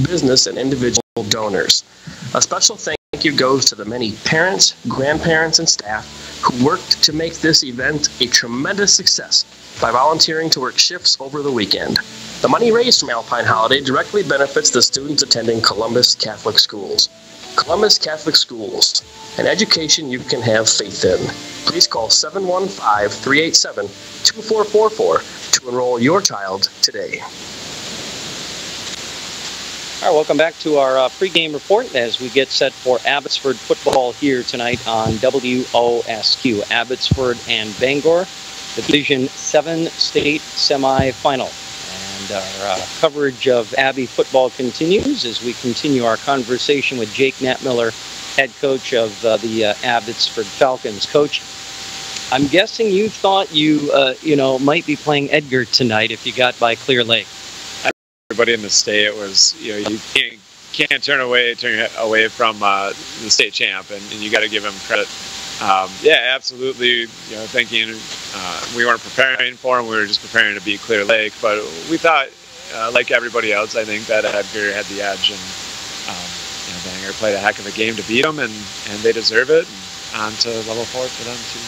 business and individual donors. A special thank you goes to the many parents, grandparents, and staff who worked to make this event a tremendous success by volunteering to work shifts over the weekend. The money raised from Alpine Holiday directly benefits the students attending Columbus Catholic Schools. Columbus Catholic Schools, an education you can have faith in. Please call 715-387-2444 to enroll your child today. All right, welcome back to our pregame report as we get set for Abbotsford football here tonight on WOSQ. Abbotsford and Bangor, Division 7 state semifinal. And our coverage of Abbey football continues as we continue our conversation with Jake Natmiller, head coach of the Abbotsford Falcons. Coach, I'm guessing you thought you might be playing Edgar tonight if you got by Clear Lake. Everybody in the state was, you can't turn away from the state champ, and you got to give him credit. Yeah, absolutely. Thinking we weren't preparing for him, we were just preparing to beat Clear Lake. But we thought, like everybody else, I think that Edgar had the edge, and Bangor played a heck of a game to beat them, and they deserve it. And on to level 4 for them too.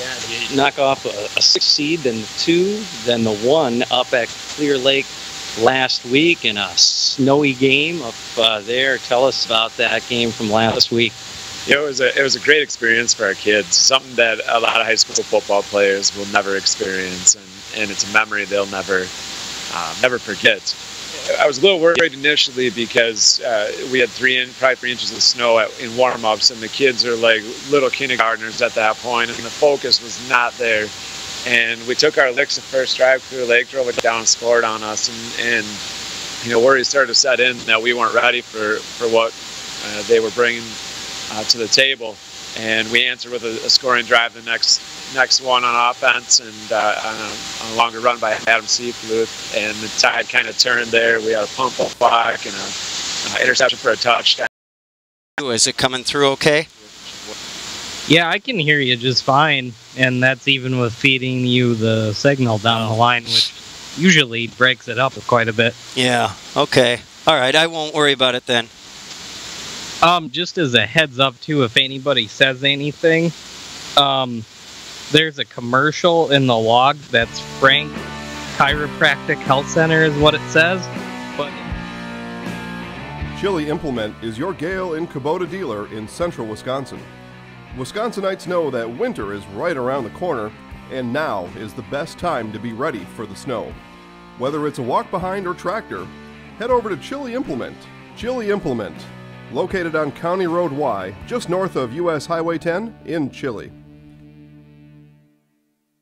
Yeah, you knock off a 6 seed, then the 2, then the 1 up at Clear Lake last week in a snowy game up there. Tell us about that game from last week. It was a great experience for our kids, something that a lot of high school football players will never experience, and it's a memory they'll never forget. I was a little worried initially because we had probably 3 inches of snow in warm-ups, and the kids are like little kindergartners at that point, and the focus was not there. And we took our licks the first drive. Clear Lake drove it down and scored on us, and worries started to set in that we weren't ready for what they were bringing to the table. And we answered with a scoring drive the next one on offense, and on a longer run by Adam Seafluth, and the tide kind of turned there. We had a pump block and an interception for a touchdown. Is it coming through okay? Yeah, I can hear you just fine, and that's even with feeding you the signal down the line, which usually breaks it up quite a bit. Yeah, okay. All right, I won't worry about it then. Just as a heads up, too, if anybody says anything, there's a commercial in the log that's Frank Chiropractic Health Center is what it says. But Chili Implement is your Gale and Kubota dealer in central Wisconsin. Wisconsinites know that winter is right around the corner, and now is the best time to be ready for the snow. Whether it's a walk-behind or tractor, head over to Chili Implement. Chili Implement, located on County Road Y, just north of US Highway 10 in Chili.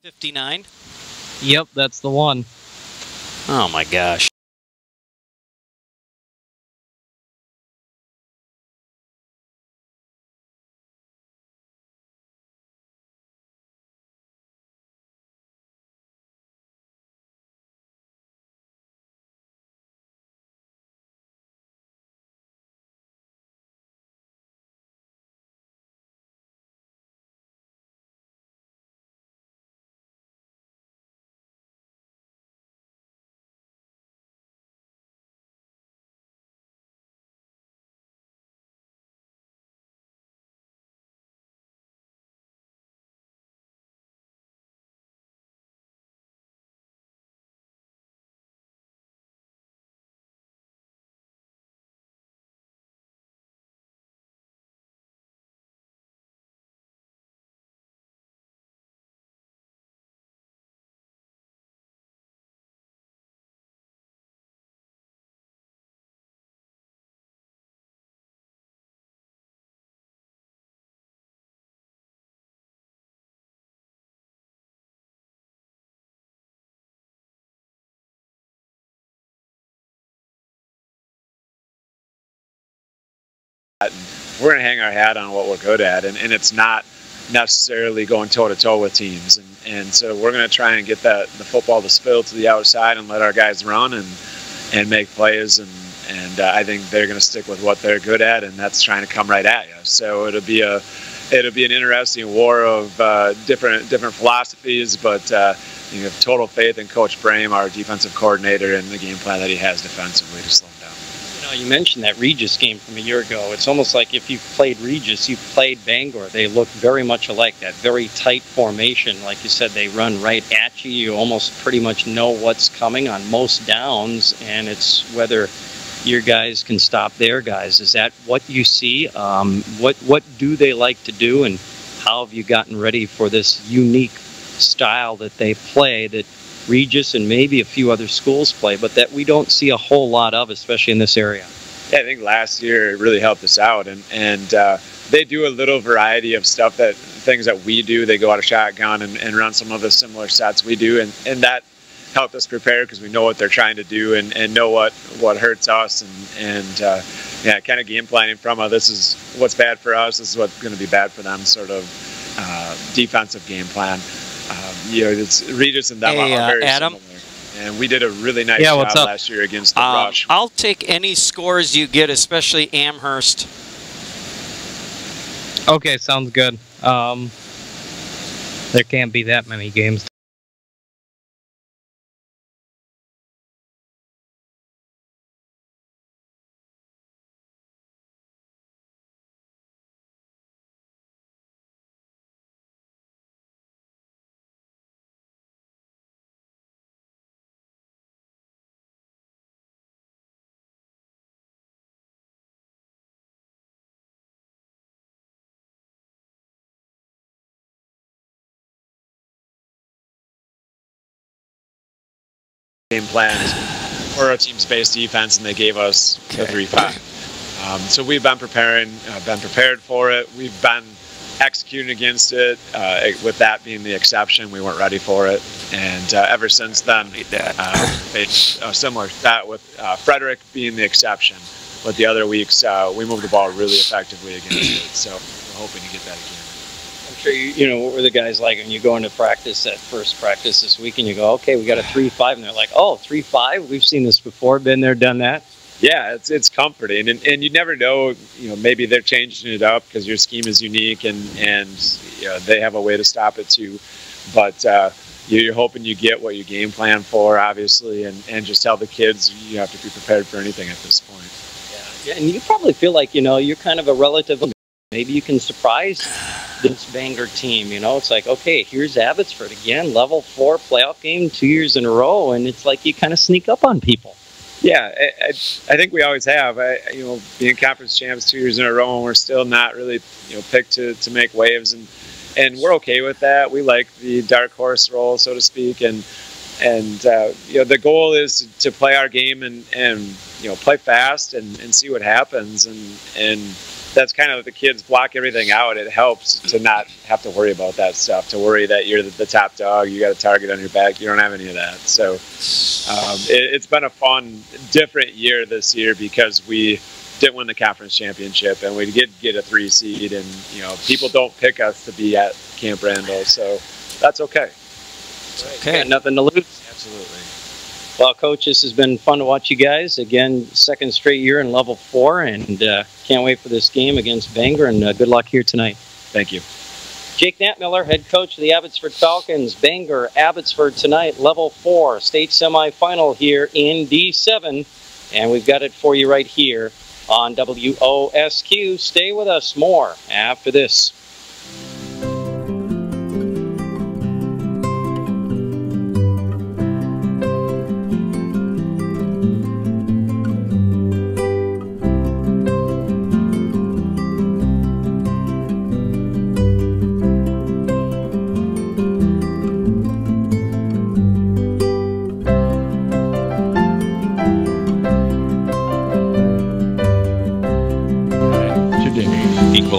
59? Yep, that's the one. Oh my gosh. We're going to hang our hat on what we're good at, and it's not necessarily going toe-to-toe with teams. And so we're going to try and get the football to spill to the outside and let our guys run and make plays. And I think they're going to stick with what they're good at, and that's trying to come right at you. So it'll be an interesting war of different philosophies, but you have total faith in Coach Brame, our defensive coordinator, and the game plan that he has defensively to slow them down. You mentioned that Regis game from a year ago. It's almost like if you've played Regis, you've played Bangor. They look very much alike, that very tight formation. Like you said, they run right at you. You almost pretty much know what's coming on most downs, and it's whether your guys can stop their guys. Is that what you see? What do they like to do, and how have you gotten ready for this unique style that they play that Regis and maybe a few other schools play, but that we don't see a whole lot of, especially in this area? Yeah, I think last year it really helped us out, and they do a little variety of stuff, things that we do. They go out of shotgun and run some of the similar sets we do, and that helped us prepare because we know what they're trying to do and know what hurts us, and yeah, kind of game planning from this is what's bad for us, this is what's going to be bad for them, sort of defensive game plan. It's Regis and them are very Adam? similar. And we did a really nice job last year against the rush. I'll take any scores you get, especially Amherst. Okay, sounds good. There can't be that many games. Game plan for our team's base defense, and they gave us the 3-5. So we've been prepared for it. We've been executing against it. With that being the exception, we weren't ready for it, and ever since then, it's a similar stat with Frederick being the exception. But the other weeks, we moved the ball really effectively against it. So we're hoping to get that again. I'm sure what were the guys like when you go into practice, that first practice this week, and you go, okay, we got a 3-5, and they're like, oh, 3-5? We've seen this before, been there, done that. Yeah, it's comforting, and you never know. Maybe they're changing it up because your scheme is unique, and they have a way to stop it too. But you're hoping you get what you game plan for, obviously, and just tell the kids you have to be prepared for anything at this point. Yeah, and you probably feel like you're kind of a relative. Maybe you can surprise this Bangor team. It's like, okay, here's Abbotsford again, level 4 playoff game 2 years in a row, and it's like you kind of sneak up on people. Yeah, I think we always have. Being conference champs 2 years in a row, and we're still not really picked to make waves, and we're okay with that. We like the dark horse role, so to speak, and the goal is to play our game and play fast and see what happens, and that's kind of the kids block everything out. It helps to not have to worry about that stuff, to worry that you're the top dog, you got a target on your back. You don't have any of that. So it's been a fun, different year this year because we didn't win the conference championship, and we did get a 3 seed, and people don't pick us to be at Camp Randall, so that's okay. Okay, nothing to lose. Absolutely. Well, Coach, this has been fun to watch you guys. Again, second straight year in level 4, and can't wait for this game against Bangor, and good luck here tonight. Thank you. Jake Natmiller, head coach of the Abbotsford Falcons. Bangor, Abbotsford tonight, level 4, state semifinal here in D7, and we've got it for you right here on WOSQ. Stay with us, more after this.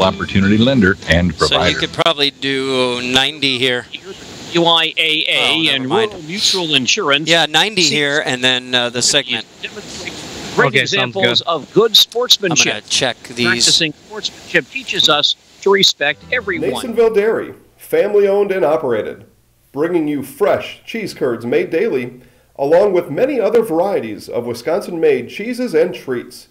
Opportunity lender and provider. So you could probably do 90 here. UIAA and Rural Mutual Insurance. Yeah, 90 here, and then the segment. Great examples of good sportsmanship. I'm going to check these. Practicing sportsmanship teaches us to respect everyone. Nasonville Dairy, family owned and operated, bringing you fresh cheese curds made daily, along with many other varieties of Wisconsin-made cheeses and treats.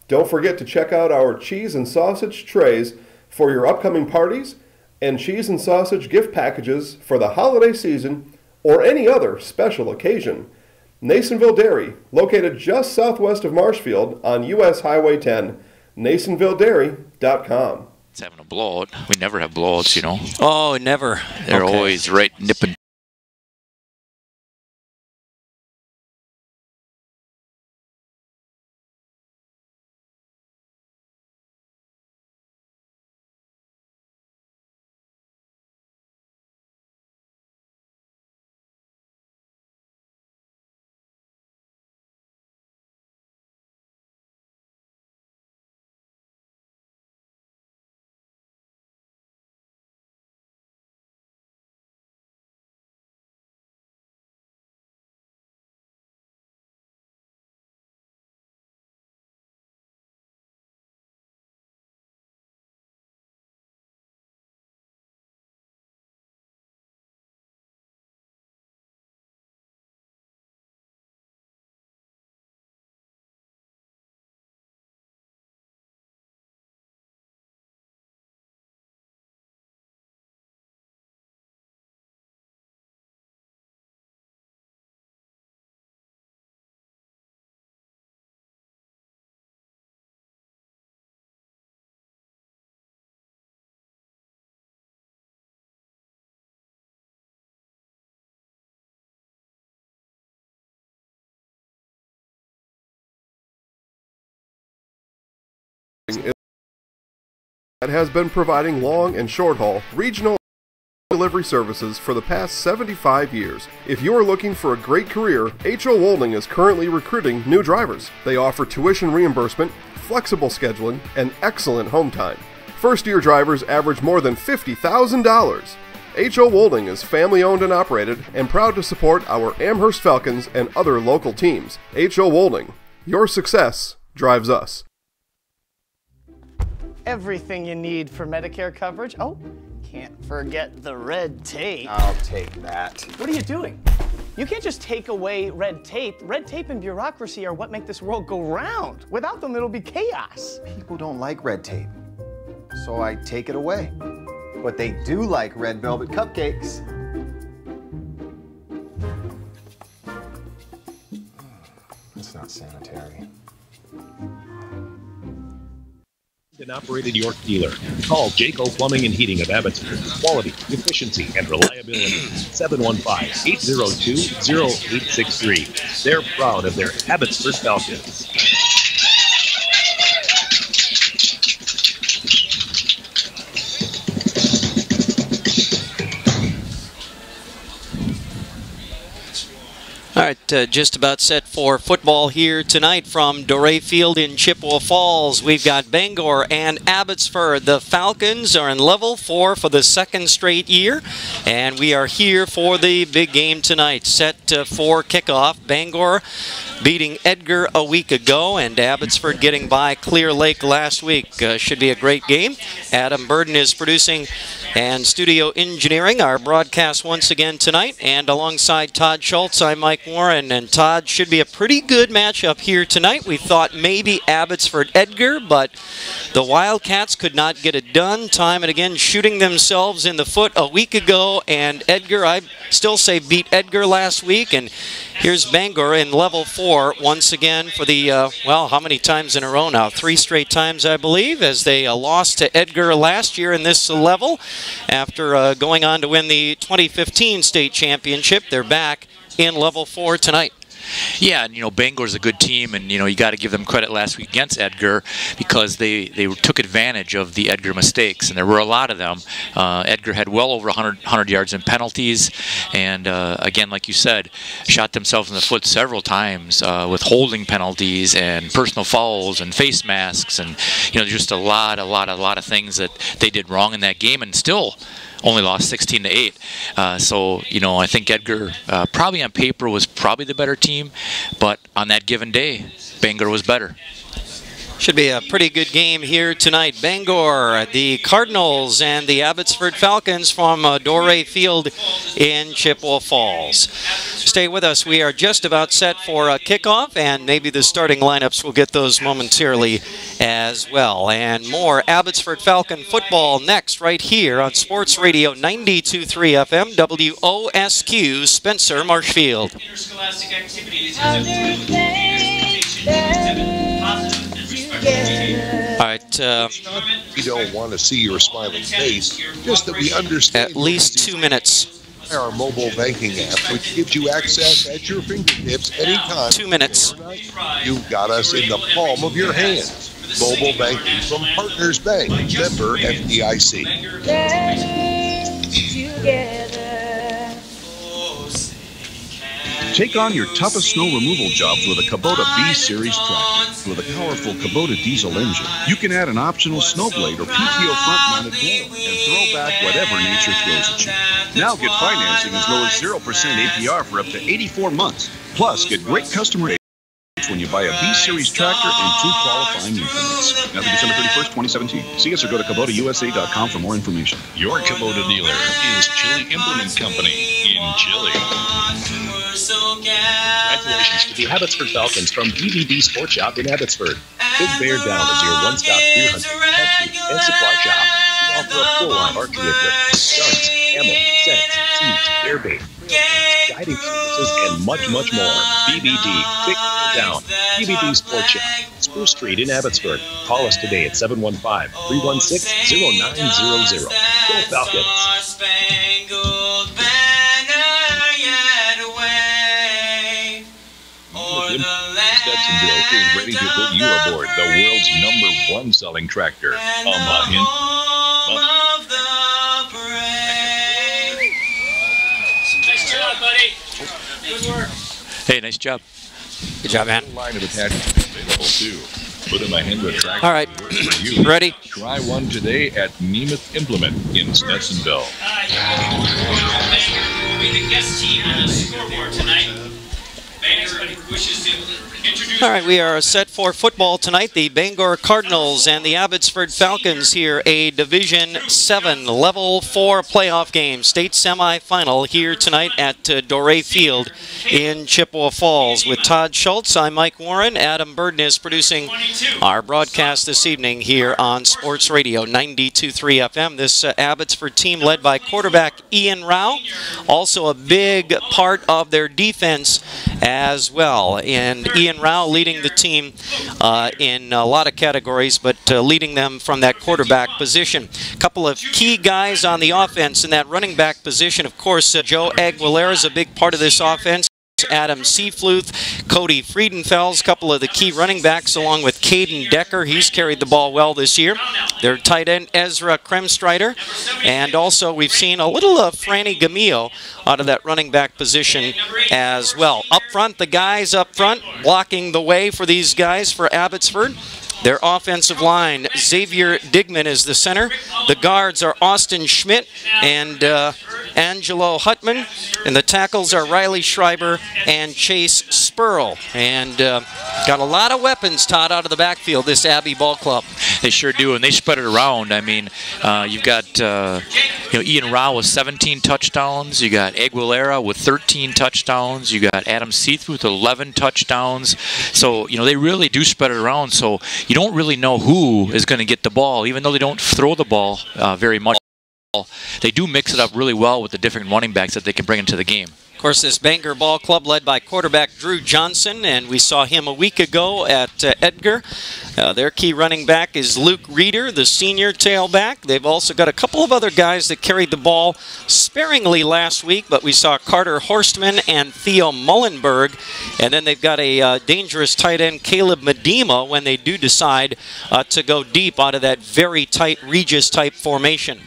Don't forget to check out our cheese and sausage trays for your upcoming parties and cheese and sausage gift packages for the holiday season or any other special occasion. Nasonville Dairy, located just southwest of Marshfield on U.S. Highway 10, NasonvilleDairy.com. It's having a blowout. We never have blowouts, you know. Oh, never. They're always right nipping. That has been providing long and short haul regional delivery services for the past 75 years. If you are looking for a great career, H.O. Wolding is currently recruiting new drivers. They offer tuition reimbursement, flexible scheduling, and excellent home time. First-year drivers average more than $50,000. H.O. Wolding is family-owned and operated and proud to support our Amherst Falcons and other local teams. H.O. Wolding, your success drives us. Everything you need for Medicare coverage. Oh, can't forget the red tape. I'll take that. What are you doing? You can't just take away red tape. Red tape and bureaucracy are what make this world go round. Without them, it'll be chaos. People don't like red tape, so I take it away. But they do like red velvet cupcakes. That's not sanitary. An operated York dealer. Call Jayco Plumbing and Heating of Abbotsford. Quality, efficiency, and reliability. 715-802-0863. They're proud of their Abbotsford Falcons. All right, just about set for football here tonight from Doré Field in Chippewa Falls. We've got Bangor and Abbotsford. The Falcons are in level 4 for the second straight year, and we are here for the big game tonight. Set for kickoff. Bangor beating Edgar a week ago, and Abbotsford getting by Clear Lake last week. Should be a great game. Adam Burden is producing and studio engineering our broadcast once again tonight, and alongside Todd Schultz, I'm Mike Warren, and Todd, should be a pretty good matchup here tonight. We thought maybe Abbotsford Edgar, but the Wildcats could not get it done. Time and again shooting themselves in the foot a week ago, and Edgar, I still say, beat Edgar last week, and here's Bangor in level 4 once again for the, well, how many times in a row now? 3 straight times, I believe, as they lost to Edgar last year in this level. After going on to win the 2015 state championship, they're back in level 4 tonight. Yeah, and you know, Bangor's a good team, and you know, you got to give them credit last week against Edgar because they took advantage of the Edgar mistakes, and there were a lot of them. Edgar had well over 100 yards in penalties, and again, like you said, shot themselves in the foot several times with holding penalties and personal fouls and face masks, and you know, just a lot of things that they did wrong in that game, and still only lost 16-8. So, you know, I think Edgar probably on paper was probably the better team, but on that given day, Bangor was better. Should be a pretty good game here tonight. Bangor, the Cardinals, and the Abbotsford Falcons from Doré Field in Chippewa Falls. Stay with us. We are just about set for a kickoff, and maybe the starting lineups will get those momentarily as well. And more Abbotsford Falcon football next right here on Sports Radio 92.3 FM, WOSQ, Spencer Marshfield. Interscholastic activities. All right. We don't want to see your smiling face, just that we understand. At least 2 minutes. Our mobile banking app, which gives you access at your fingertips anytime. 2 minutes. You've got us in the palm of your hands. Mobile banking from Partners Bank, member FDIC. Take on your toughest snow removal jobs with a Kubota B-Series tractor. With a powerful Kubota diesel engine, you can add an optional snow blade or PTO front-mounted blower and throw back whatever nature throws at you. Now get financing as low as 0% APR for up to 84 months. Plus, get great customer rates when you buy a B-Series tractor and 2 qualifying units. Now through December 31st, 2017. See us or go to KubotaUSA.com for more information. Your Kubota dealer is Chili Implement Company in Chile. Congratulations to the Abbotsford Falcons from DVD Sport Shop in Abbotsford. Big Bear Down is your one-stop deer hunting, testing, and supply shop. We offer a full line of archery equipment, guns, ammo, sets, seeds, bear bait, guiding services, and much, much more. BBD, Big Bear Down, DVD Sport Shop, Spruce Street in Abbotsford. Call us today at 715-316-0900. Go Falcons! Stetsonville is ready to put you aboard the world's #1 selling tractor. Nice job, buddy. Good work. Hey, nice job. Good job, man. Line of attachments available too. Put a Mahindra tractor. All right. Ready? Try one today at Nemeth Implement in Stetsonville. Will be the guest team on the scoreboard tonight. Anybody who wishes to introduce. All right, we are set for football tonight. The Bangor Cardinals and the Abbotsford Falcons here, a Division 7 Level 4 playoff game, state semifinal here tonight at Doré Field in Chippewa Falls. With Todd Schultz, I'm Mike Warren. Adam Burden is producing our broadcast this evening here on Sports Radio 92.3 FM. This Abbotsford team led by quarterback Ian Rao, also a big part of their defense as well. And Ian Rao leading the team in a lot of categories, but leading them from that quarterback position. A couple of key guys on the offense in that running back position. Of course, Joe Aguilera is a big part of this offense. Adam Seafluth, Cody Friedenfels, a couple of the key running backs, along with Caden Decker. He's carried the ball well this year. Their tight end, Ezra Kremstrider. And also, we've seen a little of Franny Gamillo out of that running back position as well. Up front, the guys up front, blocking the way for these guys for Abbotsford. Their offensive line, Xavier Digman is the center. The guards are Austin Schmidt and Angelo Hutman. And the tackles are Riley Schreiber and Chase Spurl. And got a lot of weapons, Todd, out of the backfield, this Abbey Ball Club. They sure do, and they spread it around. I mean, you've got Ian Rao with 17 touchdowns. You got Aguilera with 13 touchdowns. You got Adam Seath with 11 touchdowns. So, they really do spread it around. So you don't really know who is going to get the ball, even though they don't throw the ball very much. They do mix it up really well with the different running backs that they can bring into the game. Of course, this Bangor Ball Club led by quarterback Drew Johnson, and we saw him a week ago at Edgar. Their key running back is Luke Reeder, the senior tailback. They've also got a couple of other guys that carried the ball sparingly last week, but we saw Carter Horstman and Theo Mullenberg. And then they've got a dangerous tight end, Caleb Medema, when they do decide to go deep out of that very tight Regis-type formation.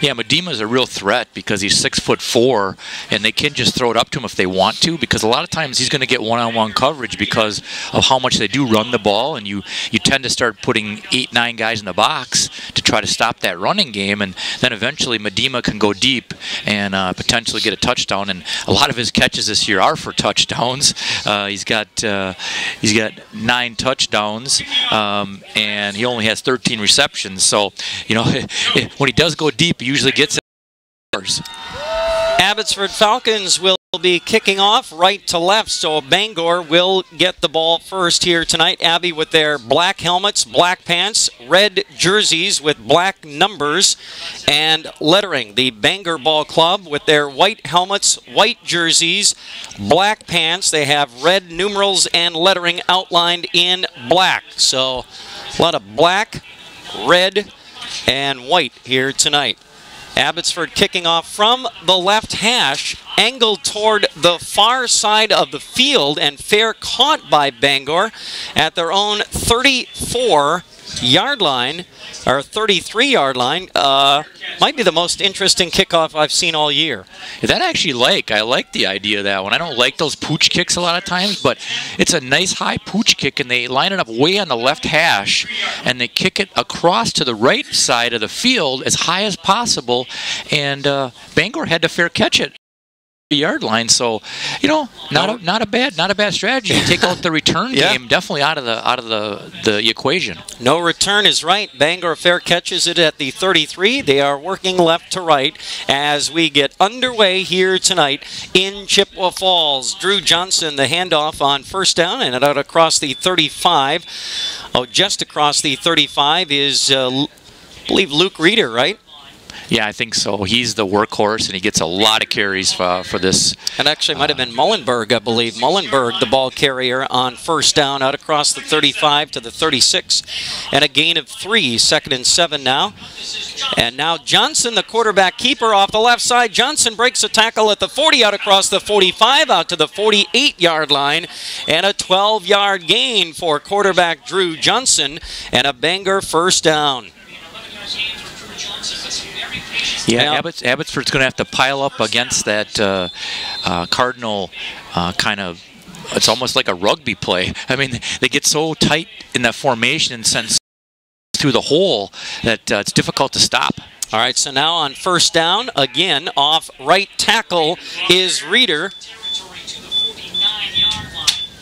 Yeah, Medema's a real threat because he's 6'4", and they can just throw it up to him if they want to, because a lot of times he's going to get one-on-one coverage because of how much they do run the ball, and you tend to start putting 8, 9 guys in the box to try to stop that running game, and then eventually Medema can go deep and potentially get a touchdown. And a lot of his catches this year are for touchdowns. He's got 9 touchdowns, and he only has 13 receptions. So, you know, when he does go deep, he usually gets it. Abbotsford Falcons will be kicking off right to left, so Bangor will get the ball first here tonight. Abbey with their black helmets, black pants, red jerseys with black numbers and lettering. The Bangor Ball Club with their white helmets, white jerseys, black pants. They have red numerals and lettering outlined in black. So a lot of black, red, and white here tonight. Abbotsford kicking off from the left hash, angled toward the far side of the field, and fair caught by Bangor at their own 34-yard line, or 33-yard line. Might be the most interesting kickoff I've seen all year. That I like the idea of that one. I don't like those pooch kicks a lot of times, but it's a nice high pooch kick, and they line it up way on the left hash, and they kick it across to the right side of the field as high as possible, and Bangor had to fair catch it. Yard line, so you know, not a bad strategy. Take out the return game, definitely out of the equation. No return is right. Bangor fair catches it at the 33. They are working left to right as we get underway here tonight in Chippewa Falls. Drew Johnson, the handoff on first down, and out across the 35. Oh, just across the 35 is, I believe, Luke Reeder, right? Yeah, I think so. He's the workhorse, and he gets a lot of carries for this. And actually might have been Mullenberg, I believe. Mullenberg, the ball carrier on first down, out across the 35 to the 36. And a gain of 3, 2nd and 7 now. And now Johnson, the quarterback keeper, off the left side. Johnson breaks a tackle at the 40, out across the 45, out to the 48-yard line. And a 12-yard gain for quarterback Drew Johnson, and a Bangor first down. Yeah, Abbotsford's going to have to pile up against that Cardinal kind of, it's almost like a rugby play. I mean, they get so tight in that formation and send through the hole that it's difficult to stop. All right, so now on first down, again, off right tackle is Reeder.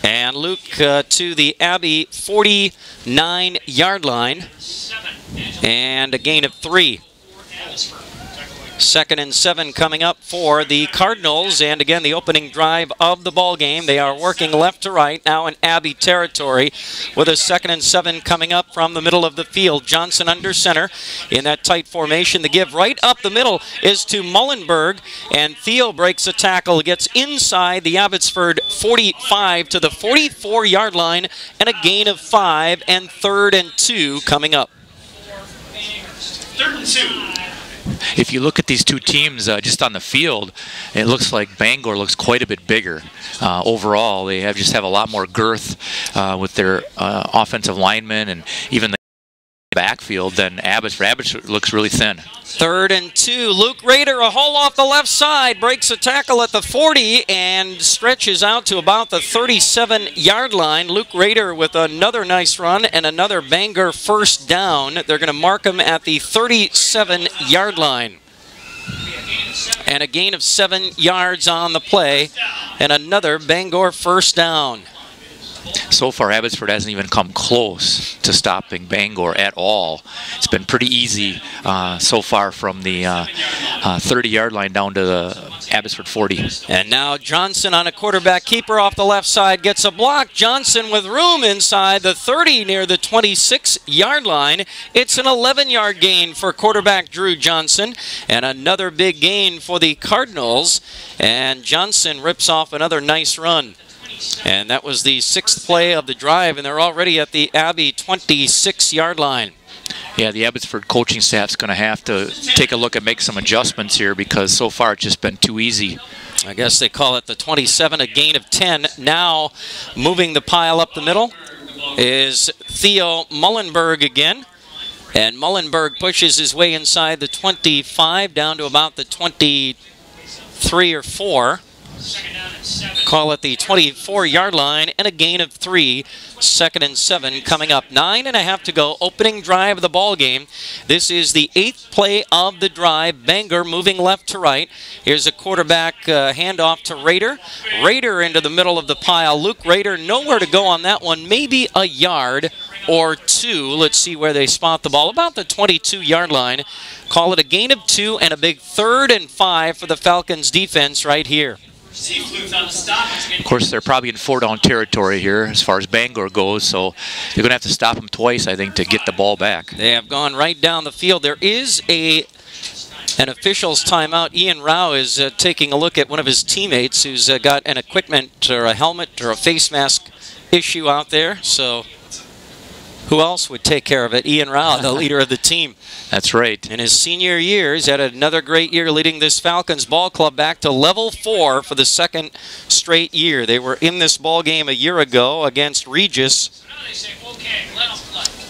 And Luke to the Abbey 49-yard line. And a gain of 3. 2nd and 7 coming up for the Cardinals, and again the opening drive of the ball game. They are working left to right now in Abbey territory with a 2nd and 7 coming up from the middle of the field. Johnson under center in that tight formation. The give right up the middle is to Mullenberg, and Theo breaks a tackle, gets inside the Abbotsford 45 to the 44-yard line, and a gain of 5, and 3rd and 2 coming up. 3rd and 2. If you look at these two teams just on the field, it looks like Bangor looks quite a bit bigger overall. They just have a lot more girth with their offensive linemen and even the backfield than Abbotsford. Abbotsford looks really thin. 3rd and 2. Luke Rader, a hole off the left side, breaks a tackle at the 40 and stretches out to about the 37-yard line. Luke Rader with another nice run and another Bangor first down. They're going to mark him at the 37-yard line. And a gain of 7 yards on the play, and another Bangor first down. So far, Abbotsford hasn't even come close to stopping Bangor at all. It's been pretty easy so far from the 30-yard line down to the Abbotsford 40. And now Johnson on a quarterback keeper off the left side gets a block. Johnson with room inside the 30 near the 26-yard line. It's an 11-yard gain for quarterback Drew Johnson, and another big gain for the Cardinals. And Johnson rips off another nice run. And that was the 6th play of the drive, and they're already at the Abbey 26-yard line. Yeah, the Abbotsford coaching staff's going to have to take a look and make some adjustments here because so far it's just been too easy. I guess they call it the 27, a gain of 10. Now moving the pile up the middle is Theo Mullenberg again. And Mullenberg pushes his way inside the 25 down to about the 23 or 4. Call it the 24-yard line and a gain of 3. 2nd and 7 coming up. 9.5 to go. Opening drive of the ball game. This is the 8th play of the drive. Bangor moving left to right. Here's a quarterback handoff to Rader. Rader into the middle of the pile. Luke Rader nowhere to go on that one. Maybe a yard or 2. Let's see where they spot the ball. About the 22-yard line. Call it a gain of 2 and a big 3rd and 5 for the Falcons defense right here. Of course, they're probably in 4-down territory here as far as Bangor goes, so they're going to have to stop them twice, I think, to get the ball back. They have gone right down the field. There is an official's timeout. Ian Rao is taking a look at one of his teammates who's got an equipment or a helmet or a face mask issue out there, so who else would take care of it? Ian Rao, the leader of the team. That's right. In his senior year, he's had another great year leading this Falcons ball club back to level 4 for the 2nd straight year. They were in this ball game a year ago against Regis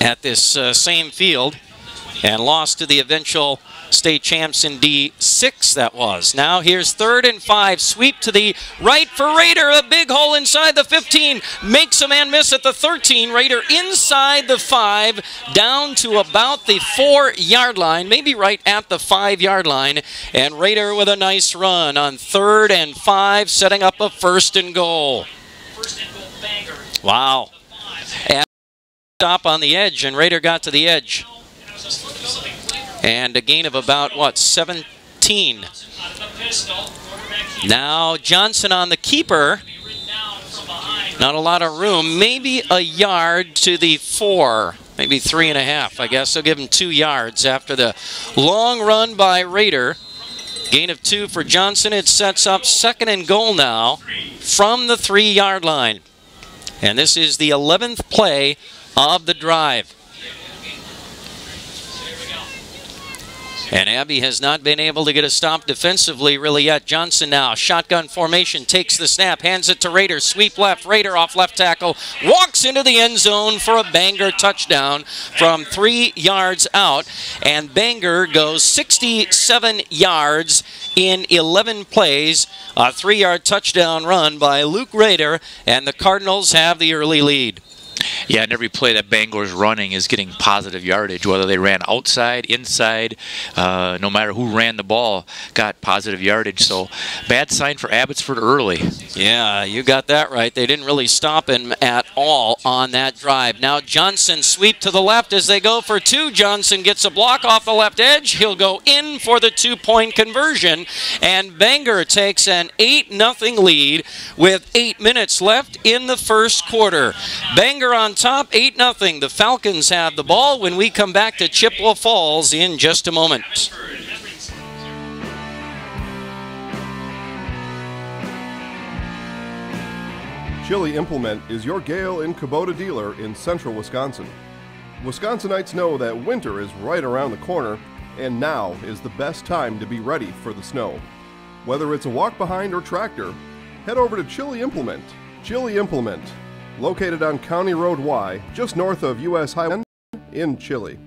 at this same field and lost to the eventual state champs in D6, that was. Now here's 3rd and 5. Sweep to the right for Rader. A big hole inside the 15. Makes a man miss at the 13. Rader inside the 5, down to about the 4-yard line, maybe right at the 5-yard line. And Rader with a nice run on 3rd and 5, setting up a 1st and goal. Wow. And stop on the edge, and Rader got to the edge. And a gain of about, what, 17. Now Johnson on the keeper. Not a lot of room. Maybe a yard to the 4. Maybe 3.5, I guess. They'll give him 2 yards after the long run by Rader. Gain of 2 for Johnson. It sets up 2nd and goal now from the 3-yard line. And this is the 11th play of the drive. And Abbey has not been able to get a stop defensively really yet. Johnson now, shotgun formation, takes the snap, hands it to Rader, sweep left, Rader off left tackle, walks into the end zone for a Bangor touchdown from 3 yards out. And Bangor goes 67 yards in 11 plays, a 3-yard touchdown run by Luke Rader, and the Cardinals have the early lead. Yeah, and every play that Bangor's running is getting positive yardage, whether they ran outside, inside, no matter who ran the ball, got positive yardage. So bad sign for Abbotsford early. Yeah, you got that right. They didn't really stop him at all on that drive. Now Johnson sweep to the left as they go for 2. Johnson gets a block off the left edge. He'll go in for the 2-point conversion. And Bangor takes an 8-0 lead with 8 minutes left in the first quarter. Bangor on top, 8-0. The Falcons have the ball when we come back to Chippewa Falls in just a moment. Chili Implement is your Gale and Kubota dealer in central Wisconsin. Wisconsinites know that winter is right around the corner, and now is the best time to be ready for the snow. Whether it's a walk behind or tractor, head over to Chili Implement. Chili Implement, located on County Road Y, just north of US Highway in Chile.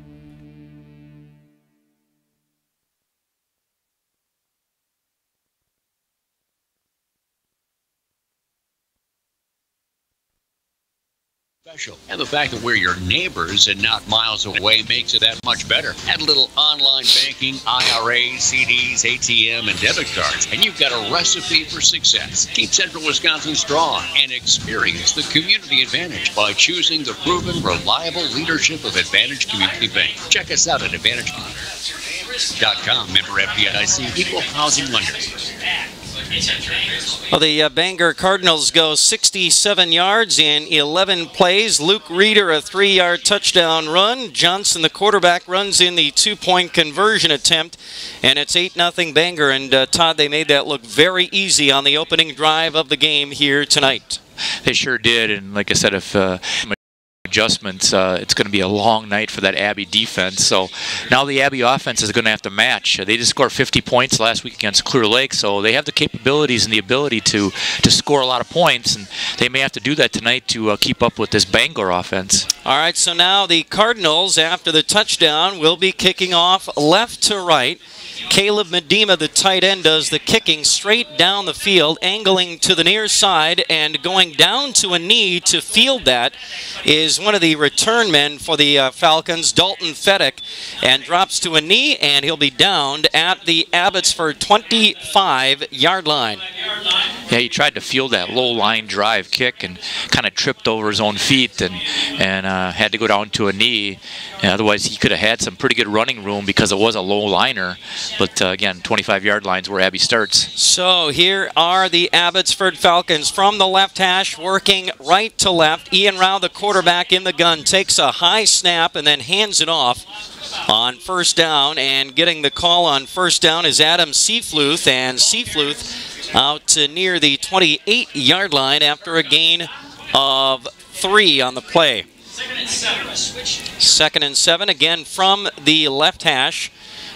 Special. And the fact that we're your neighbors and not miles away makes it that much better. Add a little online banking, IRAs, CDs, ATM, and debit cards, and you've got a recipe for success. Keep Central Wisconsin strong and experience the community advantage by choosing the proven, reliable leadership of Advantage Community Bank. Check us out at AdvantageCommunity.com. Member FDIC, equal housing lender. Well, the Bangor Cardinals go 67 yards in 11 plays. Luke Rader, a 3-yard touchdown run. Johnson, the quarterback, runs in the 2-point conversion attempt. And it's 8-0 Bangor. And Todd, they made that look very easy on the opening drive of the game here tonight. They sure did. And like I said, if adjustments, it's going to be a long night for that Abbey defense. So now the Abbey offense is going to have to match. They just scored 50 points last week against Clear Lake, so they have the capabilities and the ability to score a lot of points, and they may have to do that tonight to keep up with this Bangor offense. All right, so now the Cardinals, after the touchdown, will be kicking off left to right. Caleb Medema, the tight end, does the kicking straight down the field, angling to the near side and going down to a knee to field that is one of the return men for the Falcons, Dalton Fedek, and drops to a knee, and he'll be downed at the Abbotsford 25-yard line. Yeah, he tried to field that low line drive kick and kind of tripped over his own feet and had to go down to a knee. And otherwise, he could have had some pretty good running room because it was a low liner. But again, 25-yard line's where Abbey starts. So here are the Abbotsford Falcons from the left hash, working right to left. Ian Rao, the quarterback in the gun, takes a high snap and then hands it off on first down. And getting the call on first down is Adam Seafluth, and Seafluth out to near the 28-yard line after a gain of 3 on the play. 2nd and 7, again from the left hash.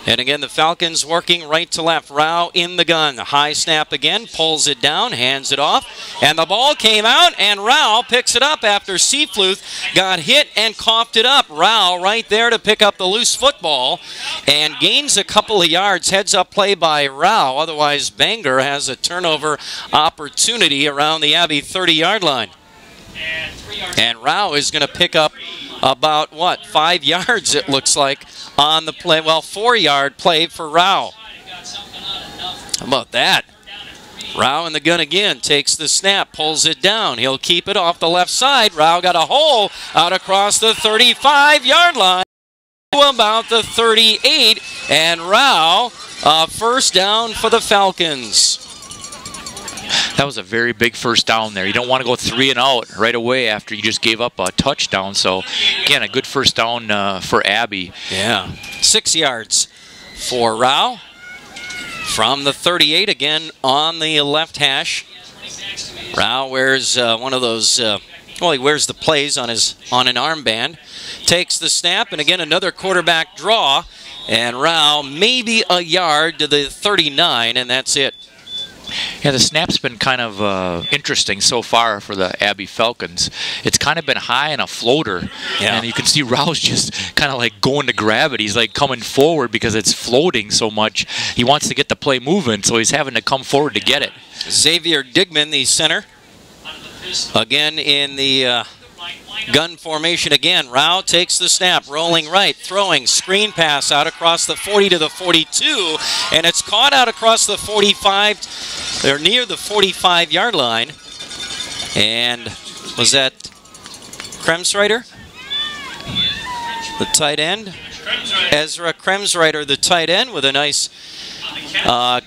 And again, the Falcons working right to left. Rao in the gun. High snap again, pulls it down, hands it off. And the ball came out, and Rao picks it up after Seafluth got hit and coughed it up. Rao right there to pick up the loose football and gains a couple of yards. Heads up play by Rao. Otherwise, Bangor has a turnover opportunity around the Abbey 30-yard line. And Rao is going to pick up about, 5 yards it looks like on the play. Well, 4-yard play for Rao. How about that? Rao in the gun again, takes the snap, pulls it down. He'll keep it off the left side. Rao got a hole out across the 35-yard line to about the 38. And Rao, first down for the Falcons. That was a very big first down there. You don't want to go 3 and out right away after you just gave up a touchdown. So, again, a good first down for Abbey. Yeah, 6 yards for Rao. From the 38, again on the left hash. Rao wears one of those, he wears the plays on an armband. Takes the snap, and again another quarterback draw. And Rao maybe a yard to the 39, and that's it. Yeah, the snap's been kind of interesting so far for the Abbey Falcons. It's kind of been high and a floater, and you can see Rao's just kind of like going to grab it. He's like coming forward because it's floating so much. He wants to get the play moving, so he's having to come forward to get it. Xavier Digman, the center, again in the gun formation again. Rao takes the snap, rolling right, throwing, screen pass out across the 40 to the 42, and it's caught out across the 45. They're near the 45-yard line. And was that Kremsreiter, the tight end? Ezra Kremsreiter, the tight end, with a nice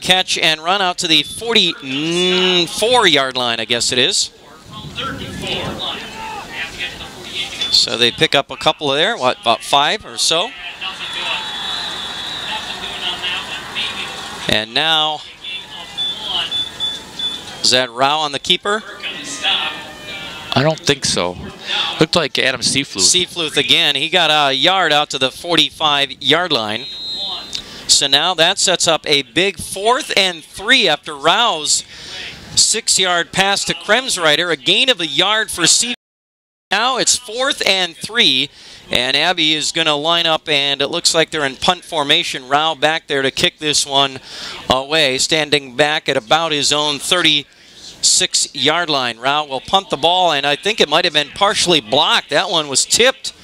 catch and run out to the 44-yard line, I guess it is. So they pick up a couple there, about 5 or so. And now, is that Rao on the keeper? I don't think so. Looked like Adam Seafluth. Seafluth again. He got a yard out to the 45-yard line. So now that sets up a big 4th and 3 after Rao's 6-yard pass to Kremsreiter. A gain of a yard for Seafluth. Now it's 4th and 3, and Abbey is going to line up, and it looks like they're in punt formation. Rao back there to kick this one away, standing back at about his own 36-yard line. Rao will punt the ball, and I think it might have been partially blocked. That one was tipped.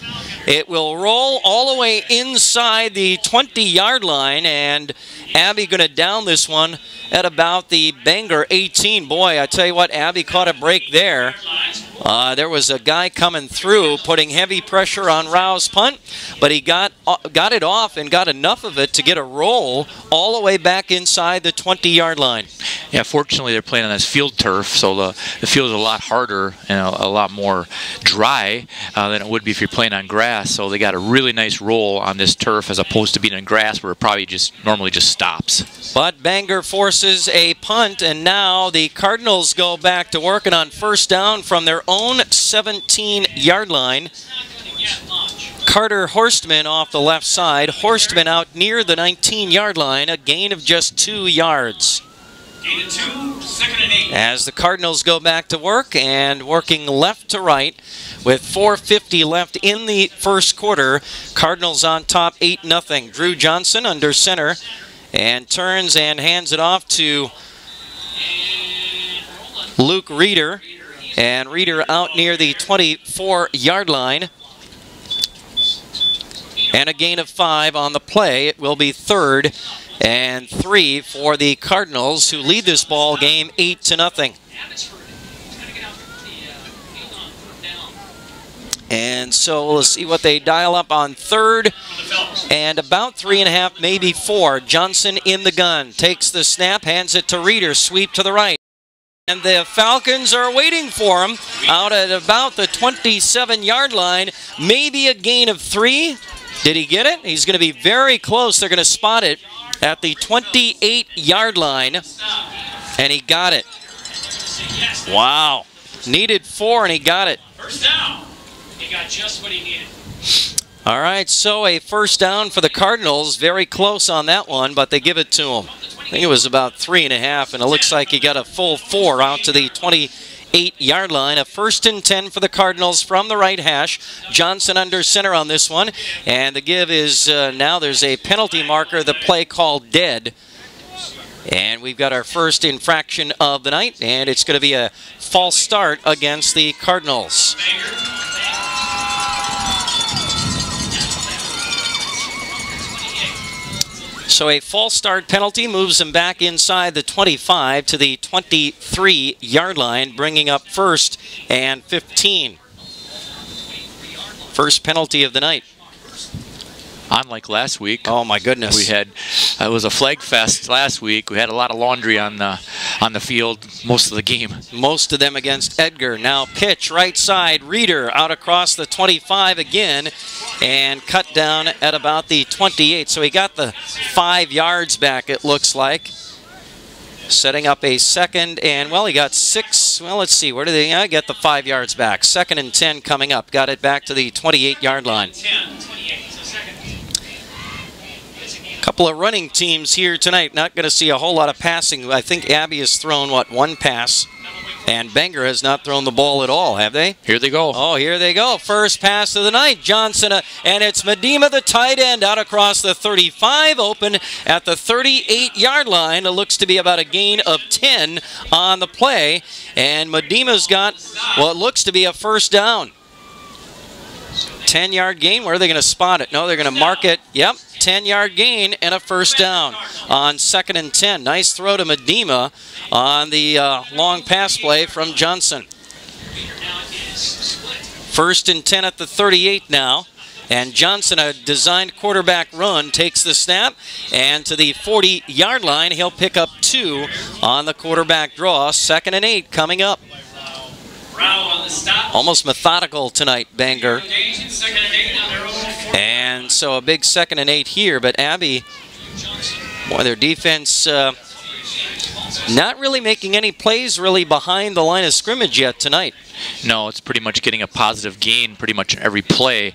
It will roll all the way inside the 20-yard line, and Abbey going to down this one at about the Bangor 18. Boy, I tell you what, Abbey caught a break there. There was a guy coming through, putting heavy pressure on Rao's punt, but he got it off and got enough of it to get a roll all the way back inside the 20-yard line. Yeah, fortunately they're playing on this field turf, so the field is a lot harder and a lot more dry than it would be if you're playing on grass. So they got a really nice roll on this turf as opposed to being on grass where it probably normally just stops. But Bangor forces a punt, and now the Cardinals go back to working on first down from their own 17-yard line. Carter Horstman off the left side. Horstman out near the 19-yard line, a gain of just 2 yards. Gain of 2, 2nd and 8. As the Cardinals go back to work and working left to right with 4:50 left in the first quarter. Cardinals on top 8-0. Drew Johnson under center and turns and hands it off to Luke Reeder. And Reeder out near the 24-yard line. And a gain of 5 on the play. It will be 3rd and 3 for the Cardinals, who lead this ball game 8-0. And so let's see what they dial up on 3rd and about 3.5, maybe 4. Johnson in the gun, takes the snap, hands it to Reeder, sweep to the right. And the Falcons are waiting for him out at about the 27-yard line. Maybe a gain of 3. Did he get it? He's going to be very close. They're going to spot it at the 28-yard line. And he got it. Wow. Needed 4 and he got it. First down. He got just what he needed. All right, so a first down for the Cardinals. Very close on that one, but they give it to him. I think it was about 3.5, and it looks like he got a full 4 out to the 28-yard line. A 1st and 10 for the Cardinals from the right hash. Johnson under center on this one. And the give is now there's a penalty marker, the play called dead. And we've got our first infraction of the night, and it's going to be a false start against the Cardinals. So a false start penalty moves him back inside the 25 to the 23-yard line, bringing up 1st and 15. First penalty of the night. Unlike last week. Oh my goodness. We had it was a flag fest last week. We had a lot of laundry on the field most of the game. Most of them against Edgar. Now pitch right side, Reeder out across the 25 again and cut down at about the 28. So he got the 5 yards back, it looks like. Setting up a 2nd and, well, he got 6. Well, let's see, where did they get the 5 yards back? 2nd and 10 coming up. Got it back to the 28-yard line. Couple of running teams here tonight. Not going to see a whole lot of passing. I think Abbey has thrown, what, 1 pass. And Bangor has not thrown the ball at all, have they? Here they go. Oh, here they go. First pass of the night. Johnson, and it's Medema, the tight end, out across the 35, open at the 38-yard line. It looks to be about a gain of 10 on the play. And Medema's got what looks to be a first down. 10-yard gain. Where are they going to spot it? No, they're going to mark it. Yep, 10-yard gain and a first down on 2nd and 10. Nice throw to Medema on the long pass play from Johnson. 1st and 10 at the 38 now. And Johnson, a designed quarterback run, takes the snap. And to the 40-yard line, he'll pick up 2 on the quarterback draw. 2nd and 8 coming up. Almost methodical tonight, Bangor. And so a big 2nd and 8 here, but Abbey, boy, their defense not really making any plays really behind the line of scrimmage yet tonight. No, it's pretty much getting a positive gain pretty much in every play.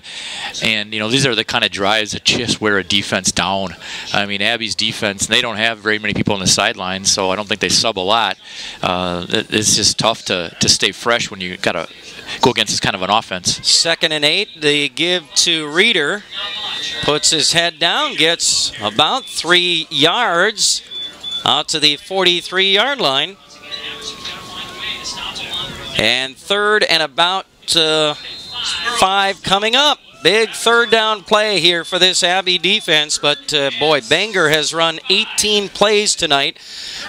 And, you know, these are the kind of drives that just wear a defense down. I mean, Abbey's defense, they don't have very many people on the sidelines, so I don't think they sub a lot. It's just tough to stay fresh when you got to go against this kind of an offense. 2nd and 8, they give to Reeder. Puts his head down, gets about 3 yards out to the 43-yard line. And 3rd and about 5 coming up. Big 3rd down play here for this Abbey defense, but boy, Bangor has run 18 plays tonight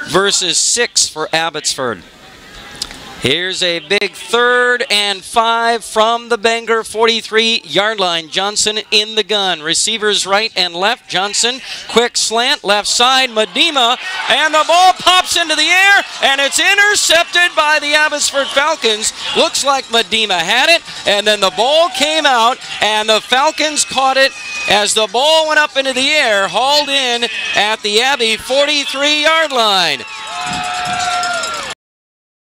versus 6 for Abbotsford. Here's a big 3rd and 5 from the Bangor 43-yard line. Johnson in the gun. Receivers right and left. Johnson, quick slant, left side, Medema, and the ball pops into the air, and it's intercepted by the Abbotsford Falcons. Looks like Medema had it, and then the ball came out, and the Falcons caught it as the ball went up into the air, hauled in at the Abbey 43-yard line.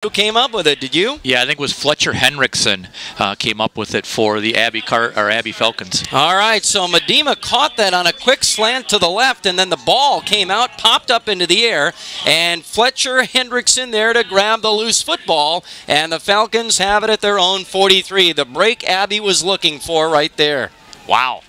Who came up with it? Did you? Yeah, I think it was Fletcher Henriksen came up with it for the Abbey Falcons. All right, so Medema caught that on a quick slant to the left, and then the ball came out, popped up into the air, and Fletcher Henriksen there to grab the loose football, and the Falcons have it at their own 43. The break Abbey was looking for right there. Wow.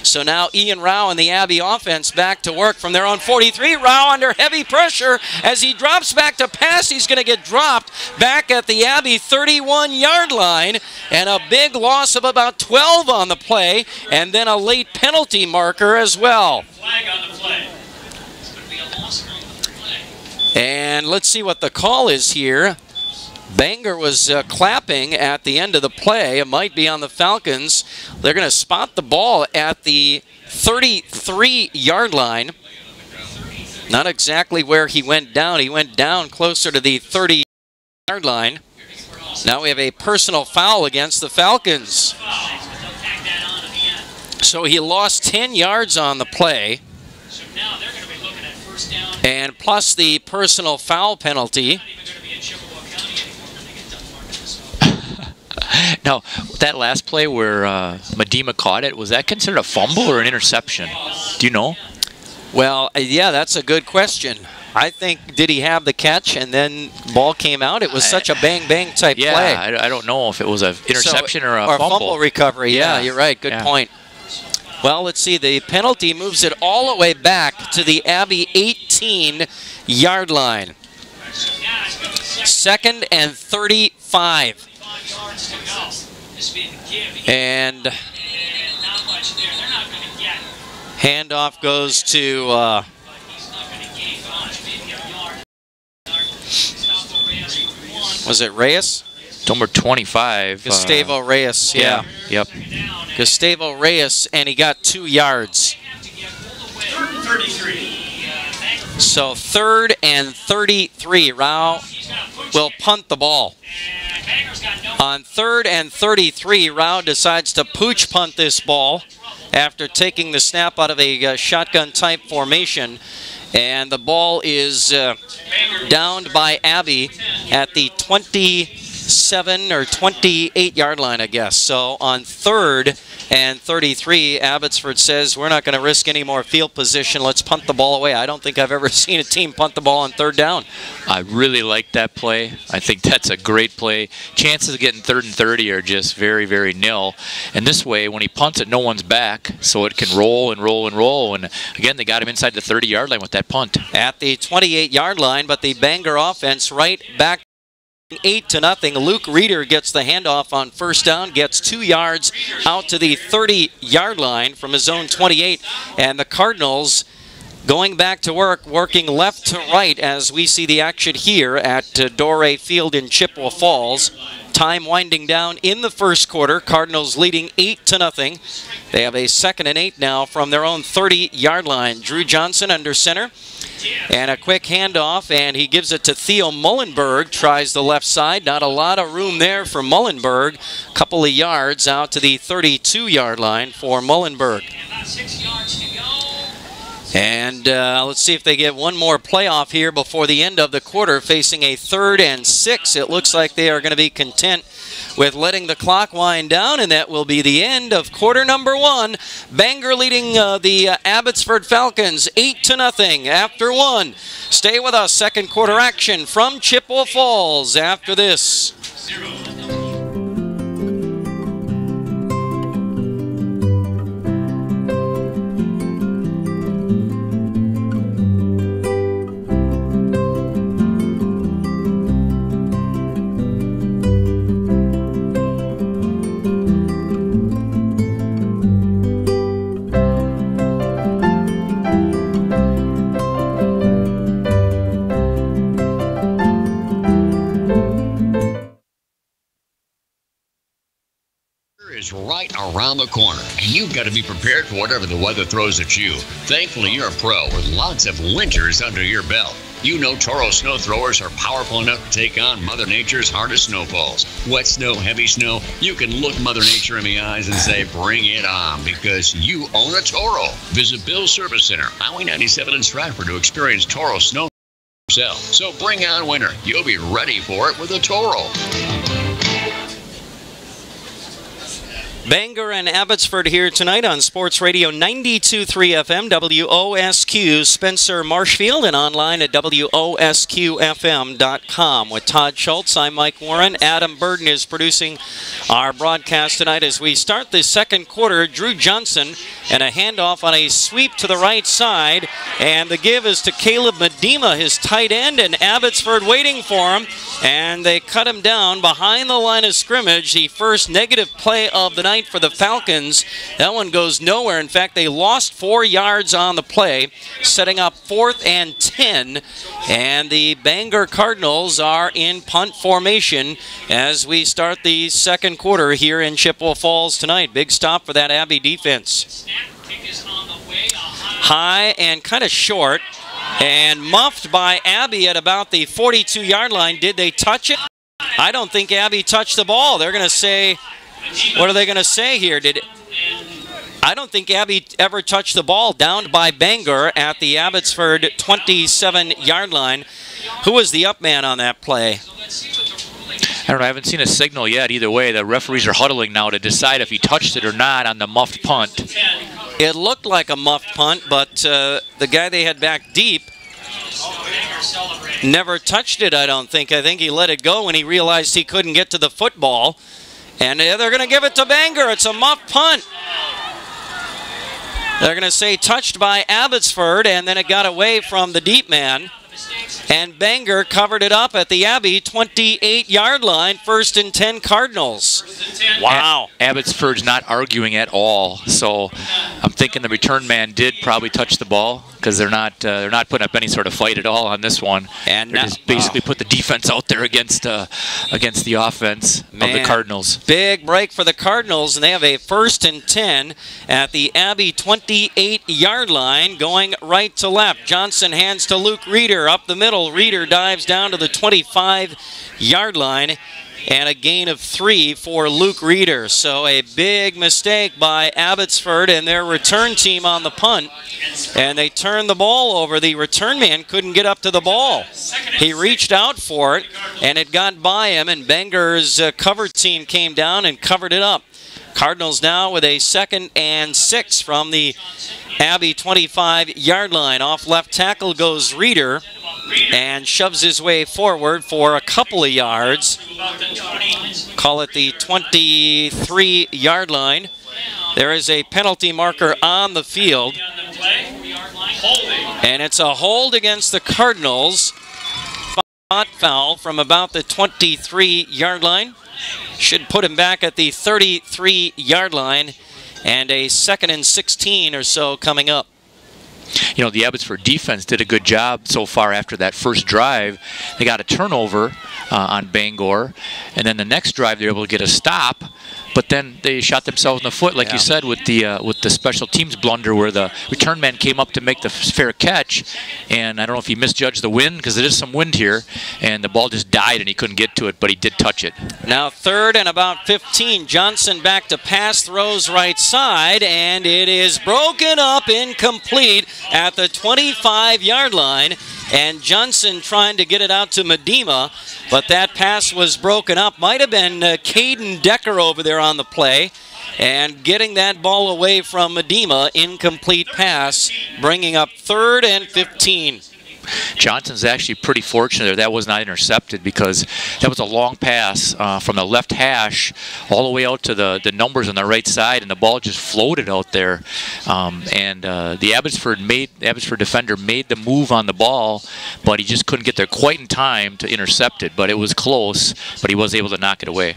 So now Ian Rao and the Abbey offense back to work from their own 43. Rao under heavy pressure as he drops back to pass. He's going to get dropped back at the Abbey 31-yard line, and a big loss of about 12 on the play, and then a late penalty marker as well. Flag on the play. It's going to be a loss on the play. And let's see what the call is here. Bangor was clapping at the end of the play. It might be on the Falcons. They're going to spot the ball at the 33-yard line. Not exactly where he went down. He went down closer to the 30-yard line. Now we have a personal foul against the Falcons. So he lost 10 yards on the play. So now they're going to be looking at first down. And plus the personal foul penalty. Now, that last play where Medema caught it, was that considered a fumble or an interception? Do you know? Well, yeah, that's a good question. I think, did he have the catch and then ball came out? It was such a bang-bang type play. Yeah, I don't know if it was an interception or a fumble. Fumble recovery, yeah, you're right. Good point. Well, let's see. The penalty moves it all the way back to the Abbey 18-yard line. 2nd and 35. And handoff goes to was it Reyes? Number 25. Gustavo Reyes, yeah. Yep. Gustavo Reyes, and he got 2 yards. 33. So 3rd and 33. Rao will punt the ball. On 3rd and 33, Rao decides to pooch punt this ball after taking the snap out of a shotgun-type formation. And the ball is downed by Abbey at the 27 or 28-yard line, I guess. So on 3rd and 33, Abbotsford says, we're not going to risk any more field position. Let's punt the ball away. I don't think I've ever seen a team punt the ball on 3rd down. I really like that play. I think that's a great play. Chances of getting 3rd and 30 are just very, very nil. And this way, when he punts it, no one's back, so it can roll and roll and roll. And again, they got him inside the 30-yard line with that punt. At the 28-yard line, but the Bangor offense right back 8-0. Luke Reeder gets the handoff on 1st down, gets 2 yards out to the 30-yard line from his own 28. And the Cardinals going back to work, working left to right as we see the action here at Doré Field in Chippewa Falls. Time winding down in the first quarter. Cardinals leading 8-0. They have a 2nd and 8 now from their own 30-yard line. Drew Johnson under center. And a quick handoff, and he gives it to Theo Mullenberg. Tries the left side. Not a lot of room there for Mullenberg. A couple of yards out to the 32-yard line for Mullenberg. And let's see if they get one more playoff here before the end of the quarter, facing a 3rd and 6. It looks like they are going to be content with letting the clock wind down, and that will be the end of quarter number 1. Bangor leading the Abbotsford Falcons 8-0 after 1. Stay with us. Second quarter action from Chippewa Falls after this. Is right around the corner, and you've got to be prepared for whatever the weather throws at you. Thankfully, you're a pro with lots of winters under your belt. You know Toro snow throwers are powerful enough to take on Mother Nature's hardest snowfalls. Wet snow, heavy snow, you can look Mother Nature in the eyes and say, bring it on, because you own a Toro. Visit Bill's Service Center, Highway 97 in Stratford to experience Toro snow yourself. So bring on winter. You'll be ready for it with a Toro. Bangor and Abbotsford here tonight on Sports Radio 92.3 FM, WOSQ, Spencer Marshfield, and online at WOSQFM.com. With Todd Schultz, I'm Mike Warren. Adam Burden is producing our broadcast tonight as we start the second quarter. Drew Johnson and a handoff on a sweep to the right side, and the give is to Caleb Medema, his tight end, and Abbotsford waiting for him, and they cut him down behind the line of scrimmage. The first negative play of the night for the Falcons. That one goes nowhere. In fact, they lost 4 yards on the play, setting up 4th and 10. And the Bangor Cardinals are in punt formation as we start the second quarter here in Chippewa Falls tonight. Big stop for that Abbey defense. High and kind of short and muffed by Abbey at about the 42-yard line. Did they touch it? I don't think Abbey touched the ball. They're going to say, what are they going to say here? I don't think Abbey ever touched the ball. Downed by Bangor at the Abbotsford 27-yard line. Who was the up man on that play? I don't know. I haven't seen a signal yet. Either way, the referees are huddling now to decide if he touched it or not on the muffed punt. It looked like a muffed punt, but the guy they had back deep never touched it, I don't think. I think he let it go when he realized he couldn't get to the football. And they're going to give it to Bangor. It's a muff punt. They're going to say touched by Abbotsford, and then it got away from the deep man. And Bangor covered it up at the Abbey 28-yard line, 1st and 10 Cardinals. Wow. Abbotsford's not arguing at all. So I'm thinking the return man did probably touch the ball because they're not putting up any sort of fight at all on this one. And they just basically put the defense out there against the offense of the Cardinals. Big break for the Cardinals, and they have a 1st and 10 at the Abbey 28-yard line, going right to left. Johnson hands to Luke Reeder up the middle. Reeder dives down to the 25-yard line, and a gain of 3 for Luke Reeder. So a big mistake by Abbotsford and their return team on the punt, and they turned the ball over. The return man couldn't get up to the ball. He reached out for it, and it got by him, and Bangor's cover team came down and covered it up. Cardinals now with a 2nd and 6 from the Abbey 25-yard line. Off left tackle goes Reeder and shoves his way forward for a couple of yards. Call it the 23-yard line. There is a penalty marker on the field, and it's a hold against the Cardinals. Foul from about the 23-yard line. Should put him back at the 33-yard line, and a 2nd and 16 or so coming up. You know, the Abbotsford defense did a good job so far after that first drive. They got a turnover on Bangor, and then the next drive they were able to get a stop, but then they shot themselves in the foot, like you said, with the special teams blunder where the return man came up to make the fair catch, and I don't know if he misjudged the wind, because there is some wind here, and the ball just died and he couldn't get to it, but he did touch it. Now 3rd and about 15. Johnson back to pass, throws right side, and it is broken up, incomplete at the 25-yard line. And Johnson trying to get it out to Medema, but that pass was broken up. Might have been Caden Decker over there on the play, and getting that ball away from Medema. Incomplete pass, bringing up 3rd and 15. Johnson's actually pretty fortunate there. That was not intercepted because that was a long pass from the left hash all the way out to the numbers on the right side, and the ball just floated out there. The Abbotsford defender made the move on the ball, but he just couldn't get there quite in time to intercept it. But it was close, but he was able to knock it away.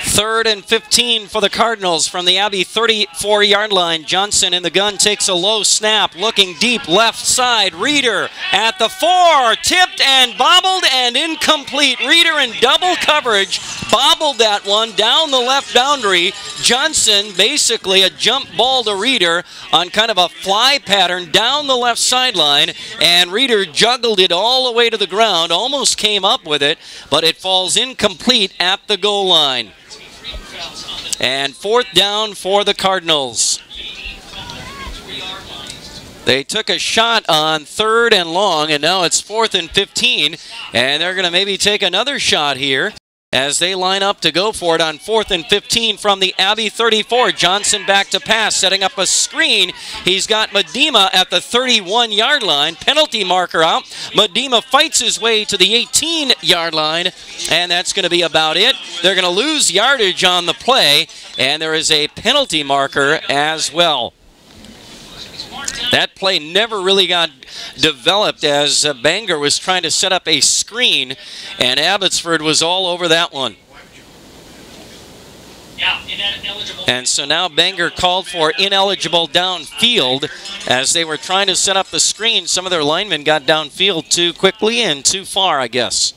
3rd and 15 for the Cardinals from the Abbey 34-yard line. Johnson in the gun takes a low snap, looking deep left side. Reeder at the 4, tipped and bobbled and incomplete. Reeder in double coverage, bobbled that one down the left boundary. Johnson basically a jump ball to Reeder on kind of a fly pattern down the left sideline, and Reeder juggled it all the way to the ground, almost came up with it, but it falls incomplete at the goal line. And 4th down for the Cardinals. They took a shot on 3rd and long, and now it's 4th and 15, and they're going to maybe take another shot here. as they line up to go for it on 4th and 15 from the Abbey 34. Johnson back to pass, setting up a screen. He's got Medema at the 31-yard line. Penalty marker out. Medema fights his way to the 18-yard line, and that's going to be about it. They're going to lose yardage on the play, and there is a penalty marker as well. That play never really got developed as Bangor was trying to set up a screen, and Abbotsford was all over that one. And so now Bangor called for ineligible downfield as they were trying to set up the screen. Some of their linemen got downfield too quickly and too far, I guess.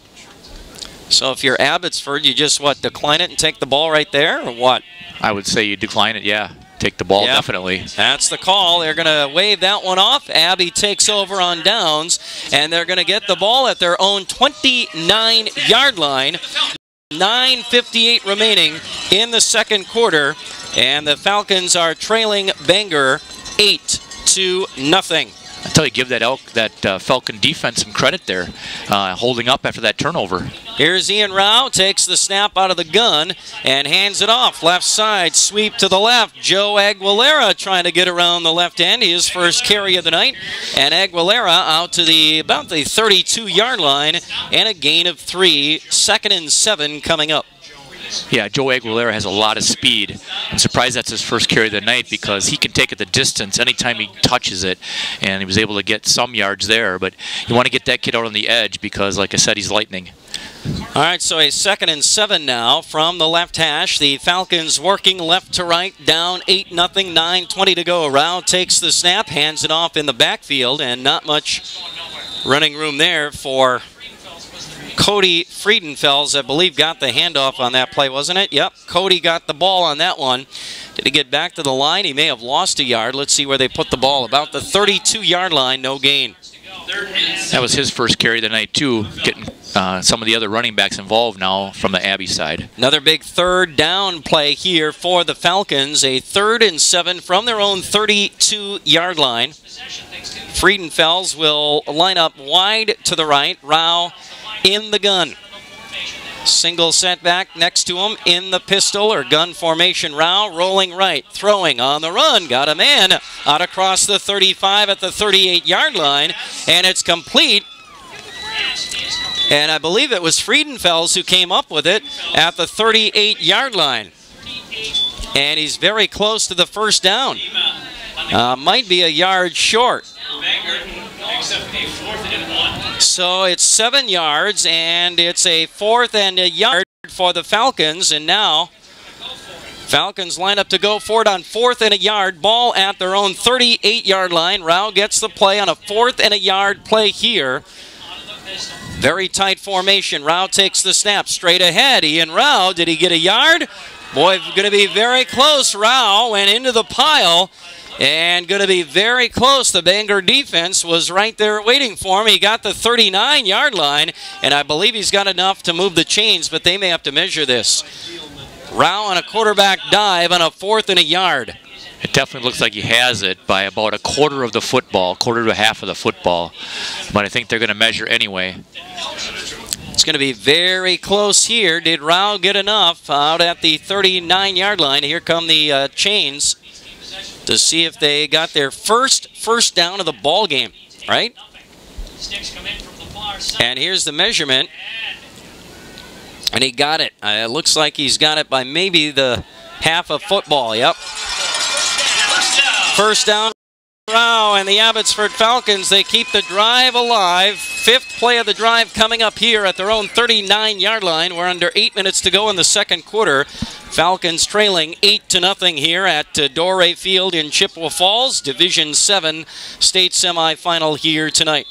So if you're Abbotsford, you just, what, decline it and take the ball right there, or what? I would say you decline it, yeah. Take the ball, yep. Definitely. That's the call. They're going to wave that one off. Abbey takes over on downs, and they're going to get the ball at their own 29-yard line. 9:58 remaining in the second quarter, and the Falcons are trailing Bangor 8-0. I tell you, give that Falcon defense some credit there, holding up after that turnover. Here's Ian Rao, takes the snap out of the gun and hands it off. Left side, sweep to the left. Joe Aguilera trying to get around the left end. His first carry of the night. And Aguilera out to about the 32-yard line, and a gain of 3. 2nd and 7 coming up. Yeah, Joe Aguilera has a lot of speed. I'm surprised that's his first carry of the night because he can take it the distance anytime he touches it, and he was able to get some yards there. But you want to get that kid out on the edge because, like I said, he's lightning. All right, so a 2nd and 7 now from the left hash. The Falcons working left to right, down 8-0, 9:20 to go. Rao takes the snap, hands it off in the backfield, and not much running room there for Cody Friedenfels, I believe, got the handoff on that play, wasn't it? Yep, Cody got the ball on that one. Did he get back to the line? He may have lost a yard. Let's see where they put the ball. About the 32-yard line, no gain. That was his first carry of the night, too, getting some of the other running backs involved now from the Abbey side. Another big third down play here for the Falcons. A 3rd and 7 from their own 32-yard line. Friedenfels will line up wide to the right. Rao in the gun. Single setback next to him in the pistol or gun formation. Rao rolling right, throwing on the run. Got a man out across the 35 at the 38-yard line, and it's complete. And I believe it was Friedenfels who came up with it at the 38-yard line. And he's very close to the first down. Might be a yard short. So it's 7 yards, and it's a 4th and a yard for the Falcons. And now Falcons line up to go for it on 4th and a yard. Ball at their own 38-yard line. Rao gets the play on a 4th and a yard play here. Very tight formation. Rao takes the snap straight ahead. Ian Rao, did he get a yard? Boy, going to be very close. Rao went into the pile. And going to be very close. The Bangor defense was right there waiting for him. He got the 39-yard line, and I believe he's got enough to move the chains, but they may have to measure this. Rao on a quarterback dive on a 4th and a yard. It definitely looks like he has it by about a quarter of the football, quarter to a half of the football. But I think they're going to measure anyway. It's going to be very close here. Did Rao get enough out at the 39-yard line? Here come the chains to see if they got their first down of the ball game, right? And here's the measurement. And he got it. It looks like he's got it by maybe the half of football, yep. First down, Rao, and the Abbotsford Falcons, they keep the drive alive. 5th play of the drive coming up here at their own 39-yard line. We're under 8 minutes to go in the second quarter. Falcons trailing 8-0 here at Doré Field in Chippewa Falls. Division 7 state semifinal here tonight.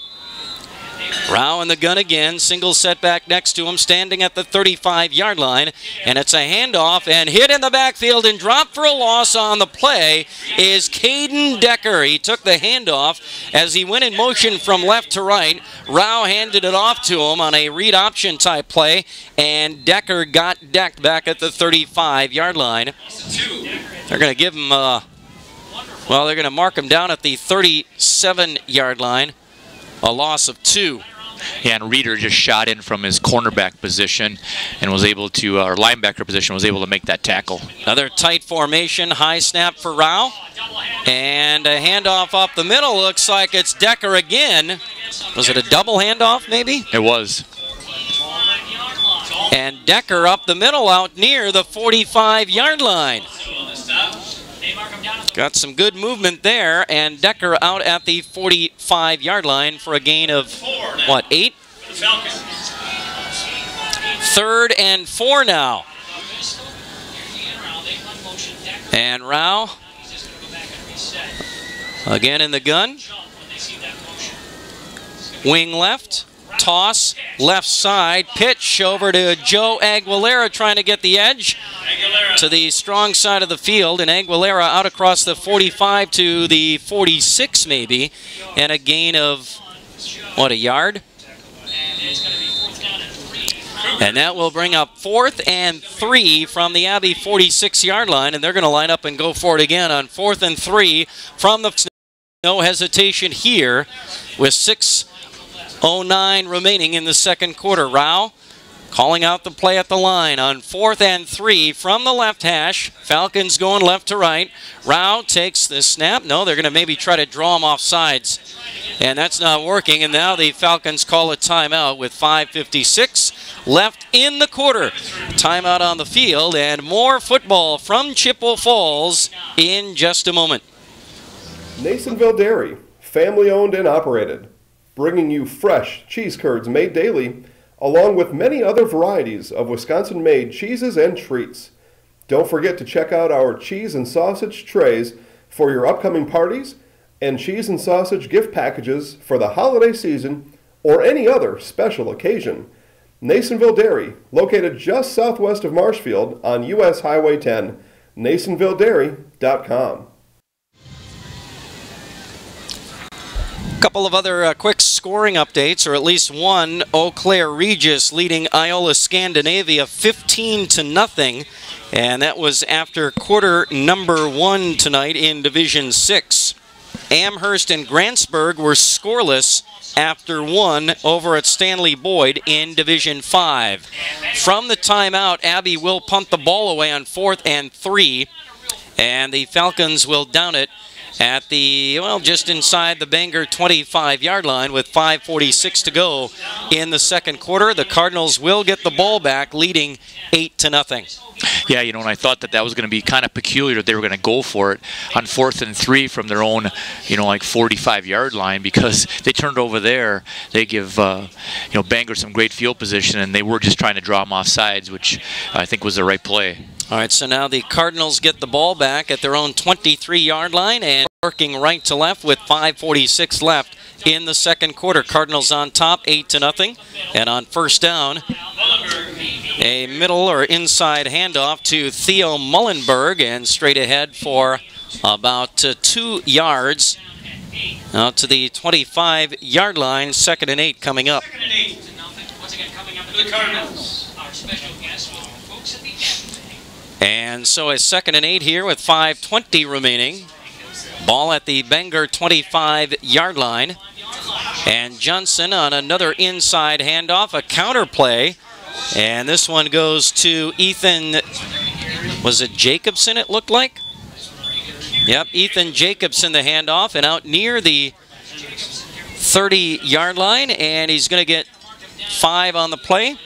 Rao in the gun again, single setback next to him, standing at the 35-yard line, and it's a handoff and hit in the backfield and dropped for a loss on the play is Caden Decker. He took the handoff as he went in motion from left to right. Rao handed it off to him on a read option type play, and Decker got decked back at the 35-yard line. They're going to give him, well, they're going to mark him down at the 37-yard line. A loss of 2. And Reeder just shot in from his cornerback position and was able to, or linebacker position, was able to make that tackle. Another tight formation, high snap for Rao. And a handoff up the middle. Looks like it's Decker again. Was it a double handoff, maybe? It was. And Decker up the middle out near the 45-yard line. Got some good movement there, and Decker out at the 45-yard line for a gain of, what, 8? 3rd and 4 now. And Rao again in the gun. Wing left. Toss, left side, pitch over to Joe Aguilera trying to get the edge to the strong side of the field, and Aguilera out across the 45 to the 46 maybe, and a gain of, what, a yard? And that will bring up 4th and 3 from the Abbey 46-yard line, and they're going to line up and go for it again on 4th and 3 from the no hesitation here with 6:09 remaining in the second quarter. Rao calling out the play at the line on 4th and 3 from the left hash. Falcons going left to right. Rao takes the snap. No, they're going to maybe try to draw him off sides. And that's not working. And now the Falcons call a timeout with 5:56 left in the quarter. Timeout on the field, and more football from Chippewa Falls in just a moment. Nasonville Dairy, family owned and operated, bringing you fresh cheese curds made daily, along with many other varieties of Wisconsin-made cheeses and treats. Don't forget to check out our cheese and sausage trays for your upcoming parties and cheese and sausage gift packages for the holiday season or any other special occasion. Nasonville Dairy, located just southwest of Marshfield on U.S. Highway 10, nasonvilledairy.com. Couple of other quick scoring updates, or at least one. Eau Claire Regis leading Iola Scandinavia 15-0, and that was after quarter number 1 tonight in Division 6. Amherst and Grantsburg were scoreless after 1 over at Stanley Boyd in Division 5. From the timeout, Abbey will punt the ball away on 4th and 3, and the Falcons will down it at the, well, just inside the Bangor 25-yard line with 5:46 to go in the second quarter. The Cardinals will get the ball back, leading 8-0. Yeah, you know, and I thought that was going to be kind of peculiar that they were going to go for it on 4th and 3 from their own, you know, like 45-yard line, because they turned over there. They give, you know, Bangor some great field position, and they were just trying to draw them off sides, which I think was the right play. All right, so now the Cardinals get the ball back at their own 23-yard line and working right to left with 5:46 left in the second quarter. Cardinals on top, 8-0, and on first down, a middle or inside handoff to Theo Mullenberg, and straight ahead for about 2 yards out to the 25-yard line. 2nd and 8 coming up. And so a 2nd and 8 here with 5:20 remaining. Ball at the Bangor 25-yard line. And Johnson on another inside handoff, a counter play. And this one goes to Ethan, was it Jacobson it looked like? Yep, Ethan Jacobson the handoff, and out near the 30-yard line, and he's going to get 5 on the play.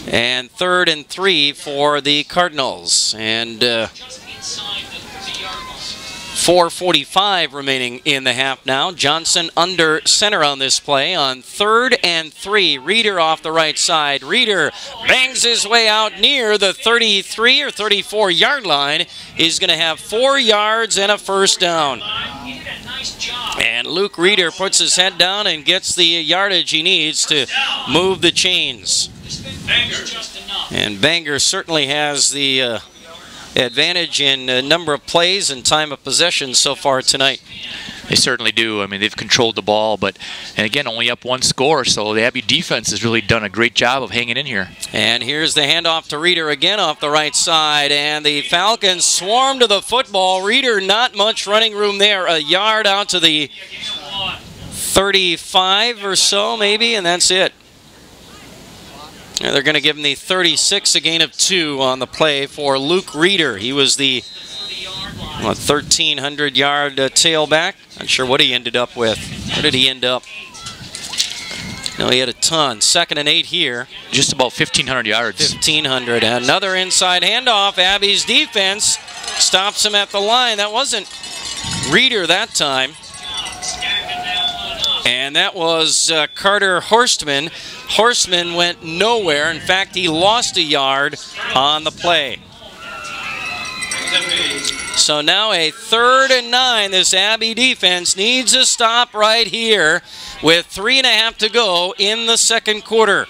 And 3rd and 3 for the Cardinals. And 4:45 remaining in the half now. Johnson under center on this play on 3rd and 3. Reeder off the right side. Reeder bangs his way out near the 33 or 34-yard line. He's going to have 4 yards and a first down. And Luke Reeder puts his head down and gets the yardage he needs to move the chains. And Bangor certainly has the advantage in number of plays and time of possession so far tonight. They certainly do. I mean, they've controlled the ball, but, and again, only up 1 score, so the Abbey defense has really done a great job of hanging in here. And here's the handoff to Reeder again off the right side, and the Falcons swarm to the football. Reeder, not much running room there, a yard out to the 35 or so, maybe, and that's it. Yeah, they're going to give him the 36, a gain of 2 on the play for Luke Reeder. He was the 1,300-yard tailback. Not sure what he ended up with. Where did he end up? No, he had a ton. 2nd and 8 here. Just about 1,500 yards. 1,500. Another inside handoff. Abbey's defense stops him at the line. That wasn't Reeder that time. And that was Carter Horstman. Horstman went nowhere. In fact, he lost a yard on the play. So now a 3rd and 9. This Abbey defense needs a stop right here with 3.5 to go in the second quarter.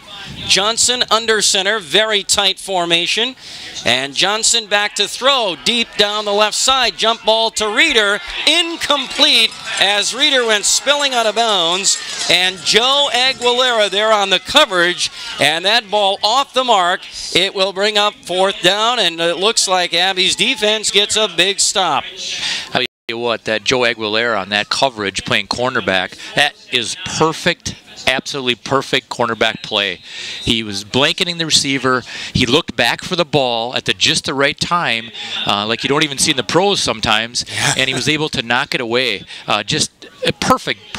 Johnson under center, very tight formation. And Johnson back to throw, deep down the left side. Jump ball to Reeder, incomplete as Reeder went spilling out of bounds. And Joe Aguilera there on the coverage, and that ball off the mark. It will bring up 4th down, and it looks like Abbey's defense gets a big stop. I'll tell you what, that Joe Aguilera on that coverage playing cornerback, that is perfect. Absolutely perfect cornerback play. He was blanketing the receiver. He looked back for the ball at just the right time, like you don't even see in the pros sometimes, and he was able to knock it away. Just a perfect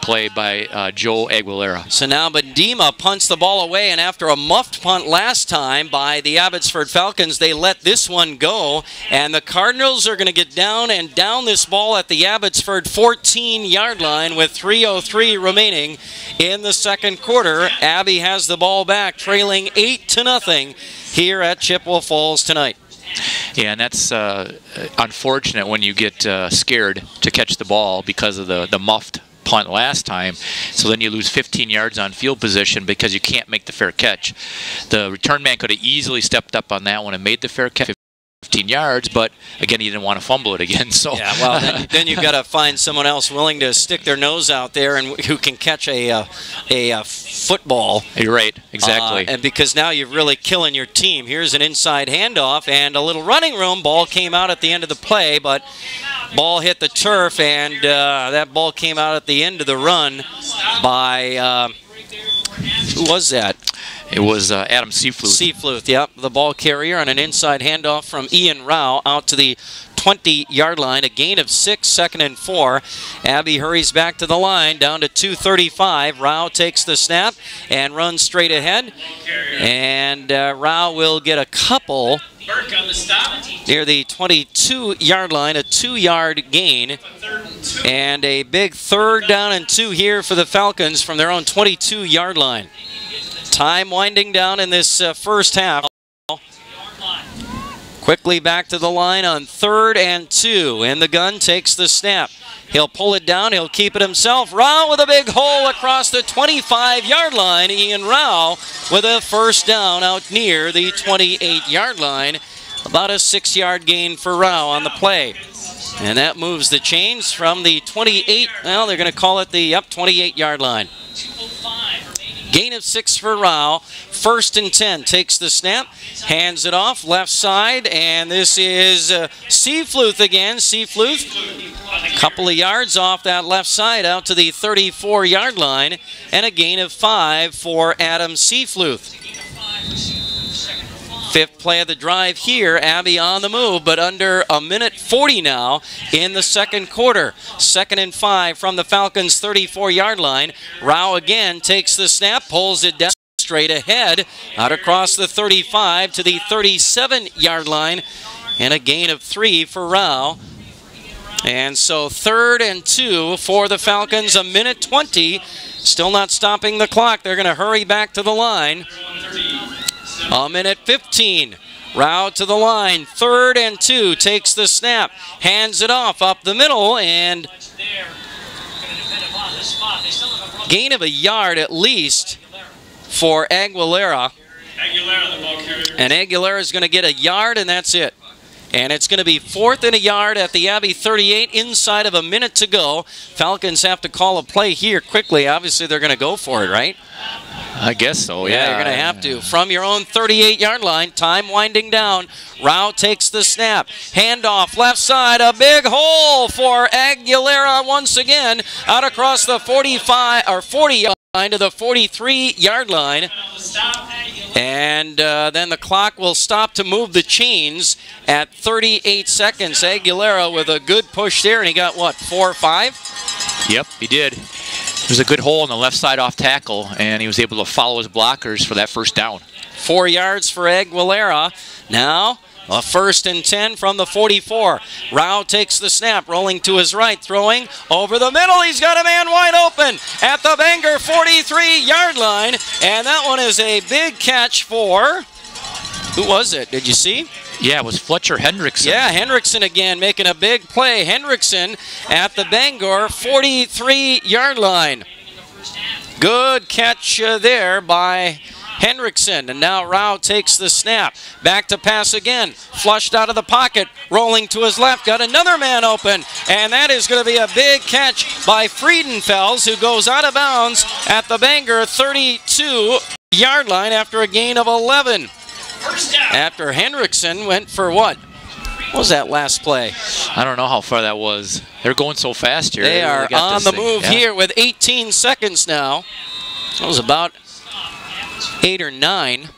play by Joe Aguilera. So now Badima punts the ball away, and after a muffed punt last time by the Abbotsford Falcons, they let this one go, and the Cardinals are going to get down this ball at the Abbotsford 14-yard line with 3:03 remaining in the second quarter. Abbey has the ball back, trailing 8-0 here at Chippewa Falls tonight. Yeah, and that's unfortunate when you get scared to catch the ball because of the muffed punt last time. So then you lose 15 yards on field position because you can't make the fair catch. The return man could have easily stepped up on that one and made the fair catch. 15 yards, but again, he didn't want to fumble it again. So yeah, well, then you've got to find someone else willing to stick their nose out there and who can catch a football. You're right, exactly. And because now you're really killing your team. Here's an inside handoff and a little running room. Ball came out at the end of the play, but ball hit the turf, and that ball came out at the end of the run by who was that? It was Adam Seafluth. Seafluth, yep. The ball carrier on an inside handoff from Ian Rao out to the 20-yard line. A gain of 6, 2nd and 4. Abbey hurries back to the line, down to 2:35. Rao takes the snap and runs straight ahead. And Rao will get a couple near the 22-yard line, a 2-yard gain. And a big 3rd down and 2 here for the Falcons from their own 22-yard line. Time winding down in this first half. Quickly back to the line on 3rd and 2. And the gun takes the snap. He'll pull it down. He'll keep it himself. Rao with a big hole across the 25-yard line. Ian Rao with a 1st down out near the 28-yard line. About a 6-yard gain for Rao on the play. And that moves the chains from the 28, well, they're going to call it the 28-yard line. Gain of 6 for Rao. 1st and 10. Takes the snap, hands it off, left side, and this is Seafluth again. Seafluth, a couple of yards off that left side out to the 34-yard line, and a gain of 5 for Adam Seafluth. 5th play of the drive here. Abbey on the move, but under a minute 40 now in the second quarter. 2nd and 5 from the Falcons' 34-yard line. Rao again takes the snap, pulls it down straight ahead, out across the 35 to the 37-yard line, and a gain of 3 for Rao. And so 3rd and 2 for the Falcons, a minute 20. Still not stopping the clock. They're going to hurry back to the line. A minute 15. Rao to the line. 3rd and 2. Takes the snap. Hands it off up the middle. And gain of a yard at least for Aguilera. And Aguilera is going to get a yard, and that's it. And it's going to be 4th and a yard at the Abbey 38 inside of a minute to go. Falcons have to call a play here quickly. Obviously, they're going to go for it, right? I guess so, Yeah, you're going to have to. From your own 38-yard line, time winding down. Rao takes the snap. Handoff, left side, a big hole for Aguilera once again. Out across the 40-yard line to the 43-yard line. And then the clock will stop to move the chains at 38 seconds. Aguilera with a good push there, and he got, what, 4 or 5? Yep, he did. There's a good hole on the left side off tackle, and he was able to follow his blockers for that first down. 4 yards for Aguilera. Now, a 1st and 10 from the 44. Rao takes the snap, rolling to his right, throwing over the middle. He's got a man wide open at the Bangor 43-yard line, and that one is a big catch for, who was it? Did you see? Yeah, it was Fletcher Hendrickson. Yeah, Hendrickson again making a big play. Hendrickson at the Bangor 43-yard line. Good catch there by Hendrickson. And now Rao takes the snap. Back to pass again. Flushed out of the pocket. Rolling to his left. Got another man open. And that is going to be a big catch by Friedenfels, who goes out of bounds at the Bangor 32-yard line after a gain of 11. After Hendrickson went for what? What was that last play? I don't know how far that was. They're going so fast here. They are on the move here with 18 seconds now. That was about 8 or 9.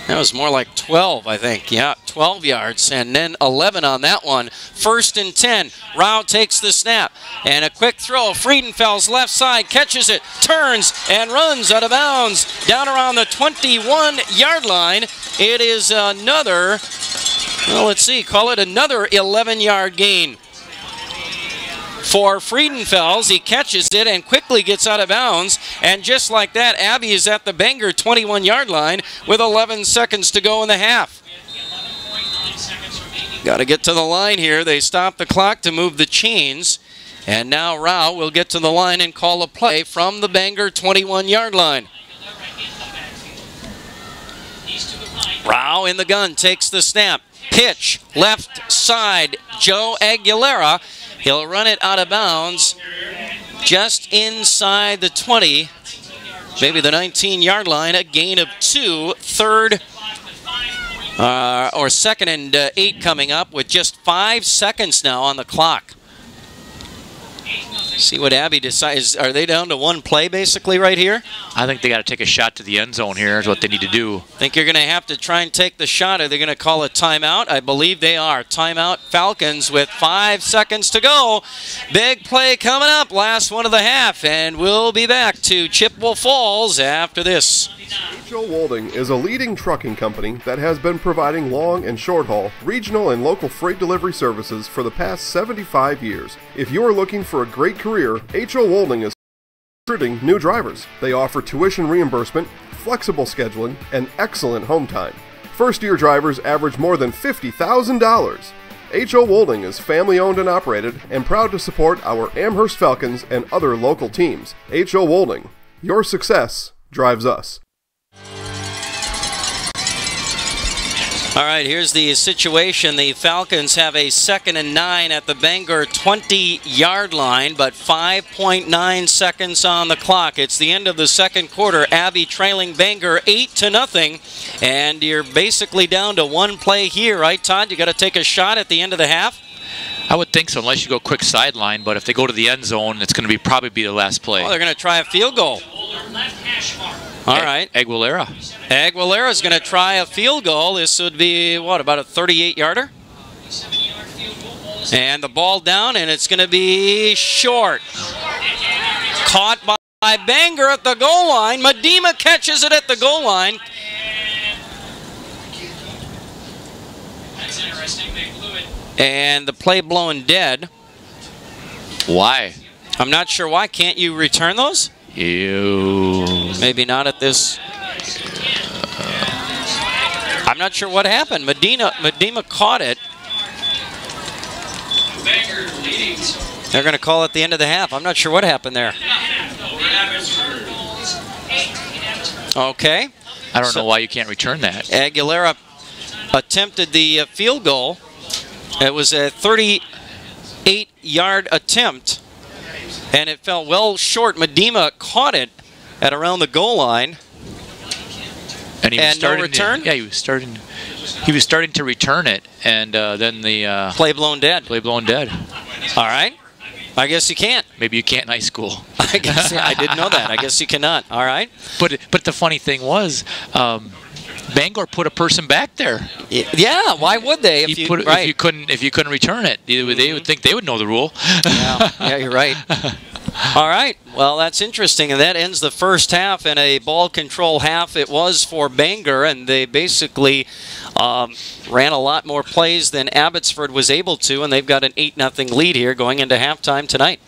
That was more like 12, I think. Yeah, 12 yards, and then 11 on that one. 1st and 10. Rao takes the snap, and a quick throw. Friedenfels left side, catches it, turns, and runs out of bounds down around the 21-yard line. It is another, well, let's see, call it another 11-yard gain for Friedenfels. He catches it and quickly gets out of bounds. And just like that, Abbey is at the Bangor 21-yard line with 11 seconds to go in the half. Got to get to the line here. They stop the clock to move the chains. And now Rao will get to the line and call a play from the Bangor 21-yard line. Rao in the gun, takes the snap. Pitch, left side, Joe Aguilera. He'll run it out of bounds just inside the 20, maybe the 19-yard line. A gain of 2, 3rd or 2nd and 8 coming up with just 5 seconds now on the clock. See what Abbey decides. Are they down to one play basically right here? I think they got to take a shot to the end zone here is what they need to do. Think you're going to have to try and take the shot. Are they going to call a timeout? I believe they are. Timeout Falcons with 5 seconds to go. Big play coming up. Last one of the half. And we'll be back to Chippewa Falls after this. H.O. Wolding is a leading trucking company that has been providing long and short haul, regional and local freight delivery services for the past 75 years. If you are looking for a great career, H.O. Wolding is recruiting new drivers. They offer tuition reimbursement, flexible scheduling, and excellent home time. First-year drivers average more than $50,000. H.O. Wolding is family-owned and operated and proud to support our Amherst Falcons and other local teams. H.O. Wolding, your success drives us. All right, here's the situation. The Falcons have a 2nd and 9 at the Bangor 20-yard line, but 5.9 seconds on the clock. It's the end of the second quarter. Abbey trailing Bangor 8-0, and you're basically down to one play here, right, Todd? You got to take a shot at the end of the half? I would think so, unless you go quick sideline, but if they go to the end zone, it's going to probably be the last play. Oh, they're going to try a field goal. All right. Aguilera. Aguilera's going to try a field goal. This would be, what, about a 38-yarder? And the ball down, and it's going to be short. Caught by Bangor at the goal line. Medema catches it at the goal line. That's interesting. They blew it. And the play blown dead. Why? I'm not sure why. Can't you return those? Maybe not at this. I'm not sure what happened. Medema caught it. They're going to call it the end of the half. I'm not sure what happened there. Okay. I don't know why you can't return that. Aguilera attempted the field goal. It was a 38-yard attempt. and it fell well short. Medema caught it at around the goal line. And he was starting no return? he was starting to return it, and then the play blown dead. Play blown dead. All right. I guess you can't. Maybe you can't in high school. I guess I didn't know that. I guess you cannot. All right. But the funny thing was, Bangor put a person back there. Yeah. Why would they? If you couldn't return it, they would think they would know the rule. Yeah, you're right. All right. Well, that's interesting, and that ends the first half in a ball control half. It was for Bangor, and they basically ran a lot more plays than Abbotsford was able to, and they've got an 8-0 lead here going into halftime tonight.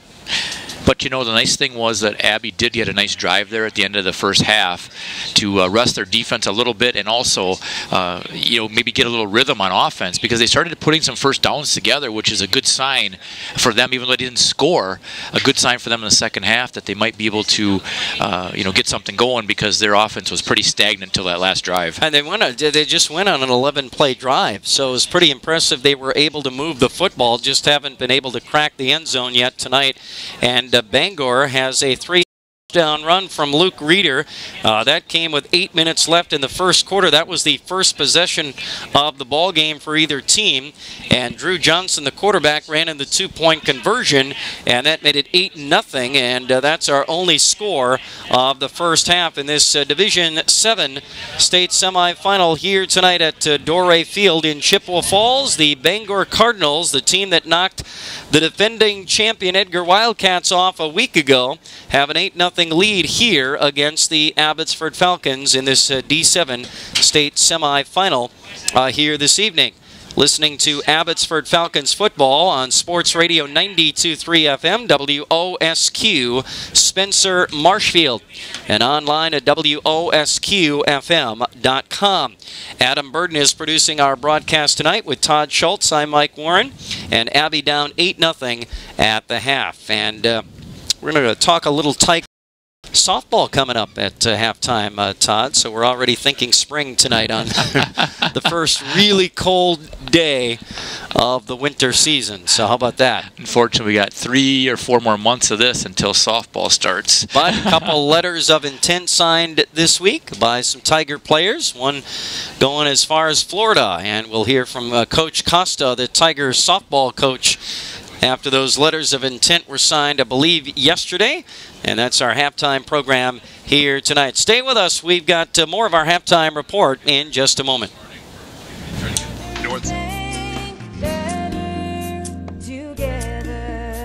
But, you know, the nice thing was that Abby did get a nice drive there at the end of the first half to rest their defense a little bit and also, you know, maybe get a little rhythm on offense because they started putting some first downs together, which is a good sign for them, even though they didn't score, a good sign for them in the second half that they might be able to, you know, get something going because their offense was pretty stagnant until that last drive. And they just went on an 11-play drive, so it was pretty impressive. They were able to move the football, just haven't been able to crack the end zone yet tonight. And Bangor has a 3-touchdown run from Luke Reeder. That came with 8 minutes left in the first quarter. That was the first possession of the ball game for either team. And Drew Johnson, the quarterback, ran in the 2-point conversion, and that made it 8-0. And that's our only score of the first half in this Division 7 state semifinal here tonight at Doré Field in Chippewa Falls. The Bangor Cardinals, the team that knocked the defending champion Edgar Wildcats off a week ago, have an 8-0 lead here against the Abbotsford Falcons in this D7 state semifinal here this evening. Listening to Abbotsford Falcons football on Sports Radio 92.3 FM, WOSQ, Spencer Marshfield, and online at WOSQFM.com. Adam Burden is producing our broadcast tonight with Todd Schultz. I'm Mike Warren, and Abby down 8-0 at the half. And we're going to talk a little Tiger softball coming up at halftime, Todd. So we're already thinking spring tonight on the first really cold day of the winter season. So how about that? Unfortunately, we got 3 or 4 more months of this until softball starts. But a couple letters of intent signed this week by some Tiger players. One going as far as Florida, and we'll hear from Coach Costa, the Tiger softball coach, after those letters of intent were signed, I believe, yesterday. And that's our halftime program here tonight. Stay with us. We've got more of our halftime report in just a moment.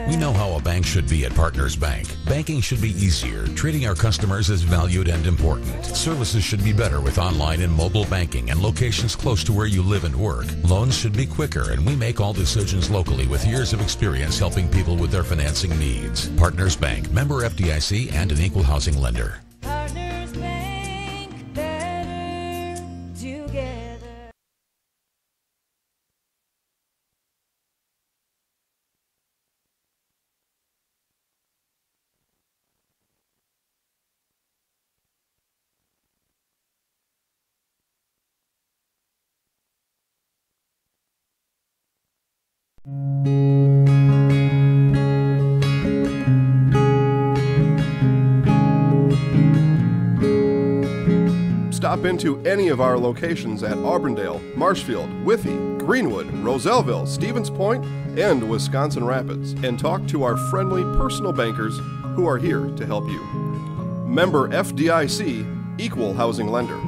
We know how a bank should be at Partners Bank. Banking should be easier. Treating our customers as valued and important. Services should be better with online and mobile banking and locations close to where you live and work. Loans should be quicker, and we make all decisions locally with years of experience helping people with their financing needs. Partners Bank, member FDIC, and an equal housing lender. Partners Bank, better together. Stop into any of our locations at Auburndale, Marshfield, Withee, Greenwood, Roselleville, Stevens Point, and Wisconsin Rapids, and talk to our friendly personal bankers who are here to help you. Member FDIC, Equal Housing Lender.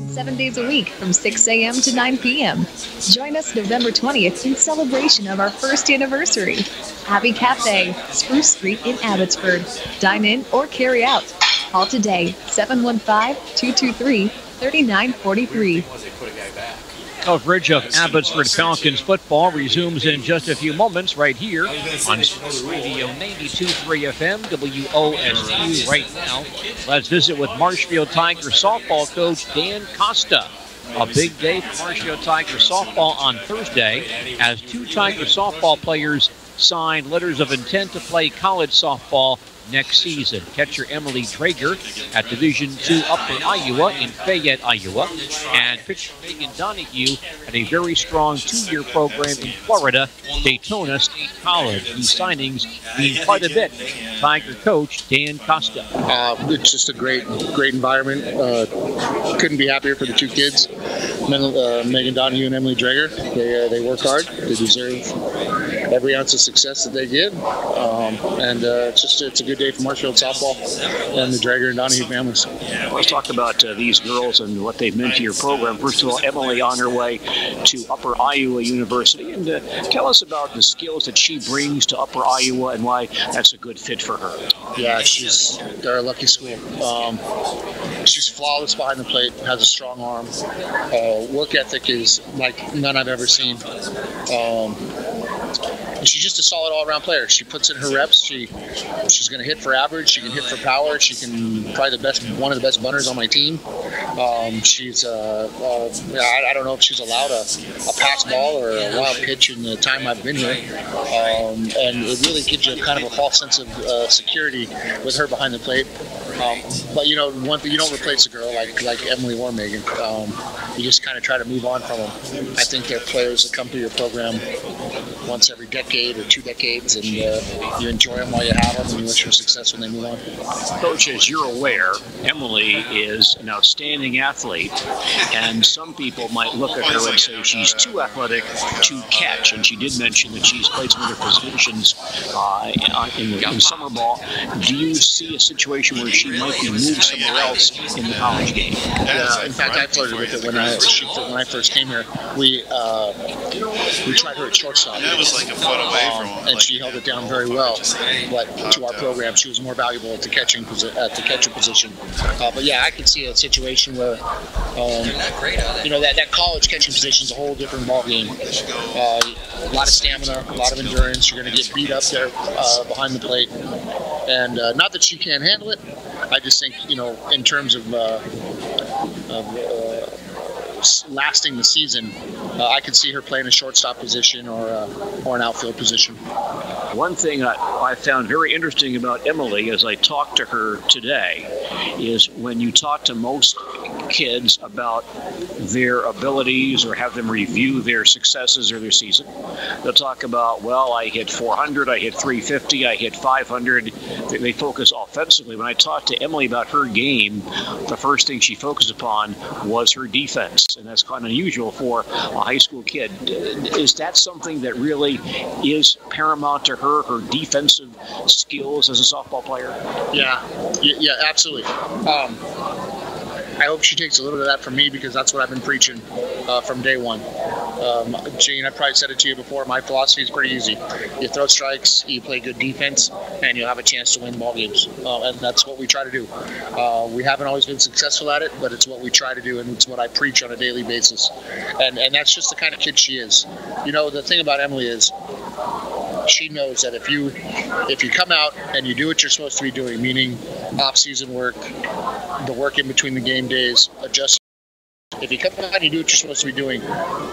7 days a week from 6 a.m. to 9 p.m. Join us November 20th in celebration of our first anniversary. Abbey Cafe, Spruce Street in Abbotsford. Dine in or carry out. Call today, 715-223-3943. Coverage of Abbotsford Falcons football resumes in just a few moments right here on Sports Radio 92.3 FM, WOSQ. Right now, let's visit with Marshfield Tiger softball coach Dan Costa. A big day for Marshfield Tiger softball on Thursday as 2 Tiger softball players signed letters of intent to play college softball next season. Catcher Emily Drager at Division II Upper Iowa in Fayette, Iowa, and pitcher Megan Donahue at a very strong 2-year program in Florida, Daytona State College. These signings mean quite a bit. Tiger coach Dan Costa. It's just a great environment. Couldn't be happier for the two kids, Megan Donahue and Emily Drager. They work hard. They deserve every ounce of success that they get, and it's a good day for Marshfield softball and the Drager and Donahue families. Let's talk about these girls and what they've meant to your program. First of all, Emily on her way to Upper Iowa University, and tell us about the skills that she brings to Upper Iowa and why that's a good fit for her. Yeah, they're a lucky school. She's flawless behind the plate, has a strong arm. Work ethic is like none I've ever seen. And she's just a solid all-around player. She puts in her reps. She's going to hit for average. She can hit for power. She can probably one of the best bunters on my team. She's I don't know if she's allowed a pass ball or a wild pitch in the time I've been here. And it really gives you kind of a false sense of security with her behind the plate. But you know, one thing, you don't replace a girl like Emily or Megan. You just kind of try to move on from them. I think they're players that come through your program once every decade or 2 decades, and you enjoy them while you have them, and you wish them success when they move on. Coach, as you're aware, Emily is an outstanding athlete, and some people might look at her and say she's too athletic to catch, and she did mention that she's played some other positions in summer ball. Do you see a situation where she might be moved somewhere else in the college game? Yeah, in fact, I flirted with it when I first came here. We tried her at shortstop. That was like a foot away from him. And she held it down very well. But to our program, she was more valuable at the catcher position. But yeah, I could see a situation where, that college catching position is a whole different ball game. A lot of stamina, a lot of endurance. You're going to get beat up there behind the plate. And not that she can't handle it. I just think, in terms of lasting the season, I could see her playing a shortstop position or an outfield position. One thing I found very interesting about Emily as I talked to her today is when you talk to most kids about their abilities or have them review their successes or their season, they'll talk about, well, I hit 400, I hit 350, I hit 500. They focus offensively. When I talked to Emily about her game, the first thing she focused upon was her defense, and that's kind of unusual for a high school kid. Is that something that really is paramount to her defensive skills as a softball player? Yeah, absolutely. I hope she takes a little bit of that from me, because that's what I've been preaching from day one. Gene, I probably said it to you before, my philosophy is pretty easy. You throw strikes, you play good defense, and you'll have a chance to win ball games. And that's what we try to do. We haven't always been successful at it, but it's what we try to do, and it's what I preach on a daily basis. And that's just the kind of kid she is. The thing about Emily is, she knows that if you come out and you do what you're supposed to be doing, meaning off-season work, the work in between the game days, adjust. If you come out and you do what you're supposed to be doing,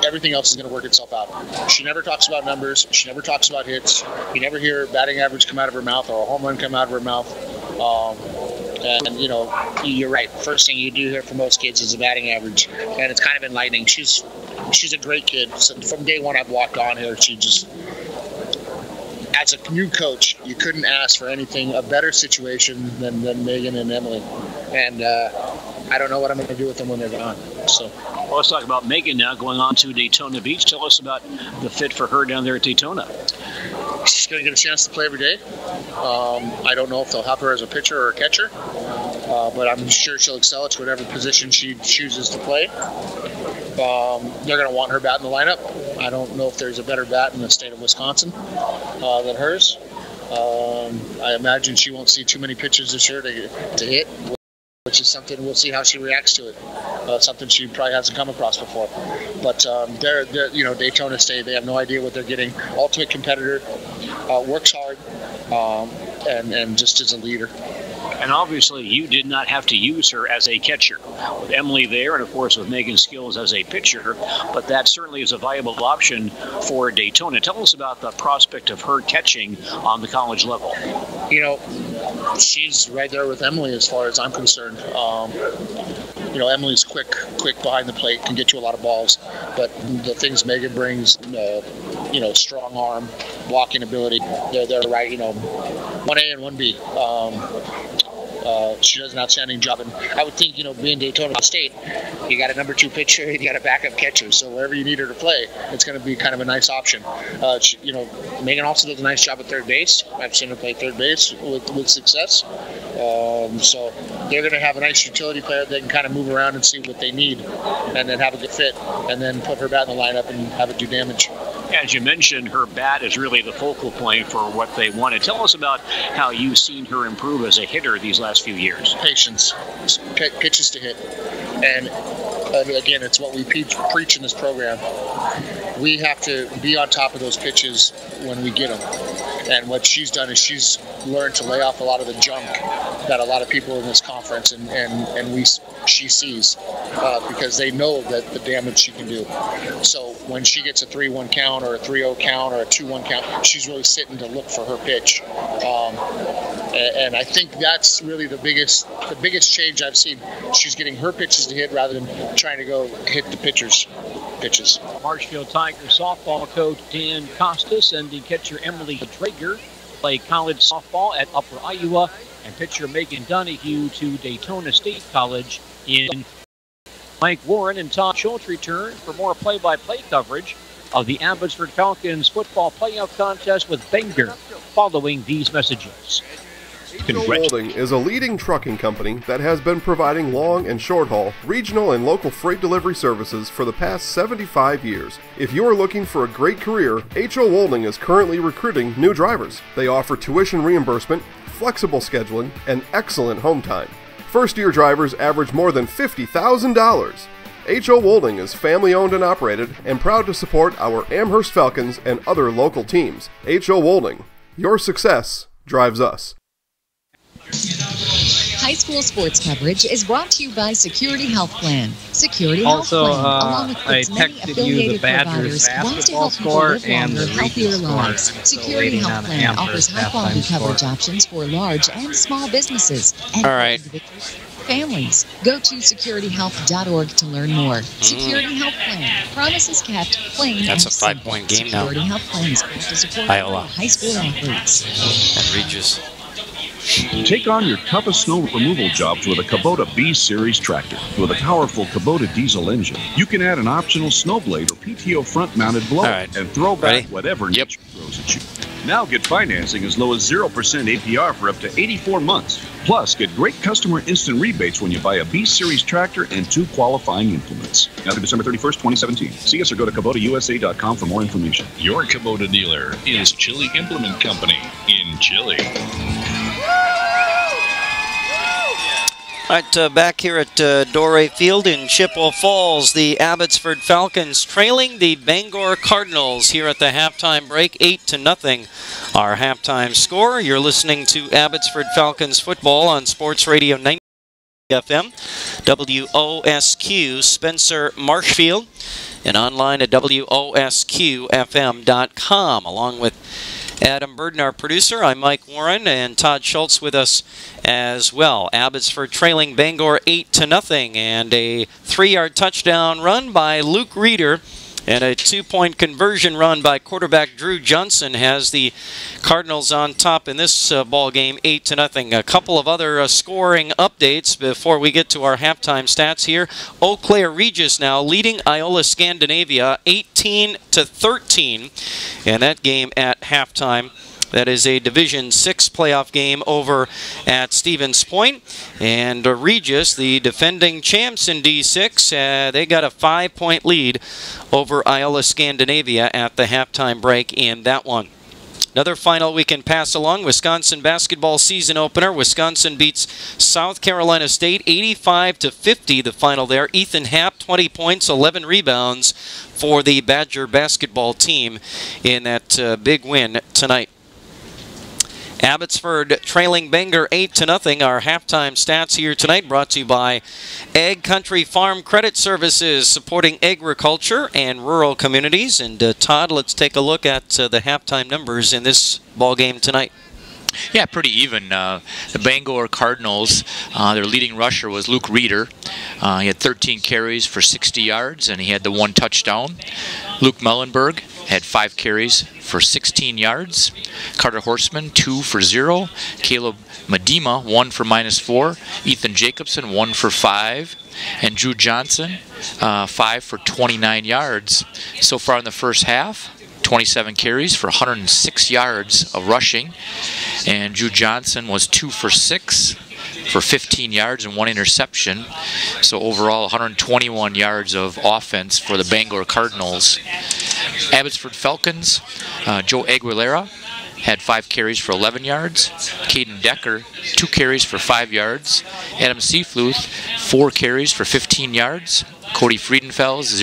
everything else is going to work itself out. She never talks about numbers. She never talks about hits. You never hear batting average come out of her mouth or a home run come out of her mouth. And you're right. First thing you do here for most kids is a batting average, and it's kind of enlightening. She's a great kid. So from day one I've walked on here, she just, as a new coach, you couldn't ask for a better situation than Megan and Emily. And I don't know what I'm going to do with them when they're gone. So, well, let's talk about Megan now, going on to Daytona Beach. Tell us about the fit for her down there at Daytona. She's going to get a chance to play every day. I don't know if they'll have her as a pitcher or a catcher, but I'm sure she'll excel at whatever position she chooses to play. They're going to want her bat in the lineup. I don't know if there's a better bat in the state of Wisconsin than hers. I imagine she won't see too many pitches this year to hit, which is something we'll see how she reacts to it. Something she probably hasn't come across before. But they're Daytona State. They have no idea what they're getting. Ultimate competitor, works hard, and just is a leader. And obviously, you did not have to use her as a catcher. With Emily there, and of course with Megan's skills as a pitcher, but that certainly is a viable option for Daytona. Tell us about the prospect of her catching on the college level. she's right there with Emily as far as I'm concerned. Emily's quick behind the plate, can get you a lot of balls, but the things Megan brings, strong arm, blocking ability, they're right, 1A and 1B. She does an outstanding job, and I would think, being Daytona State, you got a number 2 pitcher, you got a backup catcher, so wherever you need her to play, it's going to be kind of a nice option. Megan also does a nice job at third base. I've seen her play third base with success. So they're going to have a nice utility player that can kind of move around and see what they need, and then have a good fit, and then put her bat in the lineup and have it do damage. As you mentioned, her bat is really the focal point for what they wanted. Tell us about how you've seen her improve as a hitter these last few years. Patience, pitches to hit, and again, it's what we preach in this program. We have to be on top of those pitches when we get them. And what she's done is she's learned to lay off a lot of the junk that a lot of people in this conference she sees because they know that the damage she can do. So when she gets a 3-1 count or a 3-0 count or a 2-1 count, she's really sitting to look for her pitch. And I think that's really the biggest change I've seen. She's getting her pitches to hit rather than trying to go hit the pitcher's pitches. Marshfield Tigers softball coach Dan Costas and the catcher Emily Drager play college softball at Upper Iowa, and pitcher Megan Donahue to Daytona State College in. Mike Warren and Todd Schultz return for more play-by-play coverage of the Abbotsford Falcons football playoff contest with Bangor following these messages. H.O. Holding is a leading trucking company that has been providing long and short haul, regional and local freight delivery services for the past 75 years. If you are looking for a great career, H.O. Holding is currently recruiting new drivers. They offer tuition reimbursement, flexible scheduling, and excellent home time. First-year drivers average more than $50,000. H.O. Holding is family-owned and operated and proud to support our Amherst Falcons and other local teams. H.O. Holding, your success drives us. High school sports coverage is brought to you by Security Health Plan. Security Health Plan, along with its many affiliated providers, wants to help people live longer, healthier lives. Security Health Plan offers high-quality coverage options for large and small businesses and families. Go to securityhealth.org to learn more. Security Health Plan. Promises kept, plain That's and a 5-point game now. Security Health Plan is to support Iowa. high school athletes. And Regis. Take on your toughest snow removal jobs with a Kubota B-Series tractor. With a powerful Kubota diesel engine, you can add an optional snow blade or PTO front-mounted blower and throw back whatever nature throws at you. Now get financing as low as 0% APR for up to 84 months. Plus, get great customer instant rebates when you buy a B-Series tractor and 2 qualifying implements. Now through December 31st, 2017. See us or go to KubotaUSA.com for more information. Your Kubota dealer is Chili Implement Company in Chile. All right, back here at Doré Field in Chippewa Falls, the Abbotsford Falcons trailing the Bangor Cardinals here at the halftime break, 8-0. Our halftime score. You're listening to Abbotsford Falcons football on Sports Radio 90 FM, WOSQ, Spencer Marshfield, and online at WOSQFM.com, along with Adam Burden, our producer. I'm Mike Warren, and Todd Schultz with us as well. Abbotsford trailing Bangor 8-0, and a 3-yard touchdown run by Luke Reeder and a 2-point conversion run by quarterback Drew Johnson has the Cardinals on top in this ball game, 8-0. A couple of other scoring updates before we get to our halftime stats here. Eau Claire Regis now leading Iola Scandinavia 18-13 in that game at halftime. That is a Division 6 playoff game over at Stevens Point. And Regis, the defending champs in D6, they got a 5-point lead over Iola Scandinavia at the halftime break in that one. Another final we can pass along, Wisconsin basketball season opener. Wisconsin beats South Carolina State 85-50, the final there. Ethan Happ, 20 points, 11 rebounds for the Badger basketball team in that big win tonight. Abbotsford trailing Bangor 8-0. Our halftime stats here tonight brought to you by Egg Country Farm Credit Services, supporting agriculture and rural communities. And Todd, let's take a look at the halftime numbers in this ball game tonight. Yeah, pretty even. The Bangor Cardinals, their leading rusher was Luke Reeder. He had 13 carries for 60 yards, and he had the 1 touchdown. Luke Mellenberg had 5 carries for 16 yards. Carter Horseman, 2 for 0. Caleb Medema, 1 for -4. Ethan Jacobson, 1 for 5. And Drew Johnson, 5 for 29 yards. So far in the first half, 27 carries for 106 yards of rushing. And Drew Johnson was 2 for 6 for 15 yards and 1 interception. So overall, 121 yards of offense for the Bangor Cardinals. Abbotsford Falcons, Joe Aguilera had 5 carries for 11 yards. Caden Decker, 2 carries for 5 yards. Adam Seafluth, 4 carries for 15 yards. Cody Friedenfels,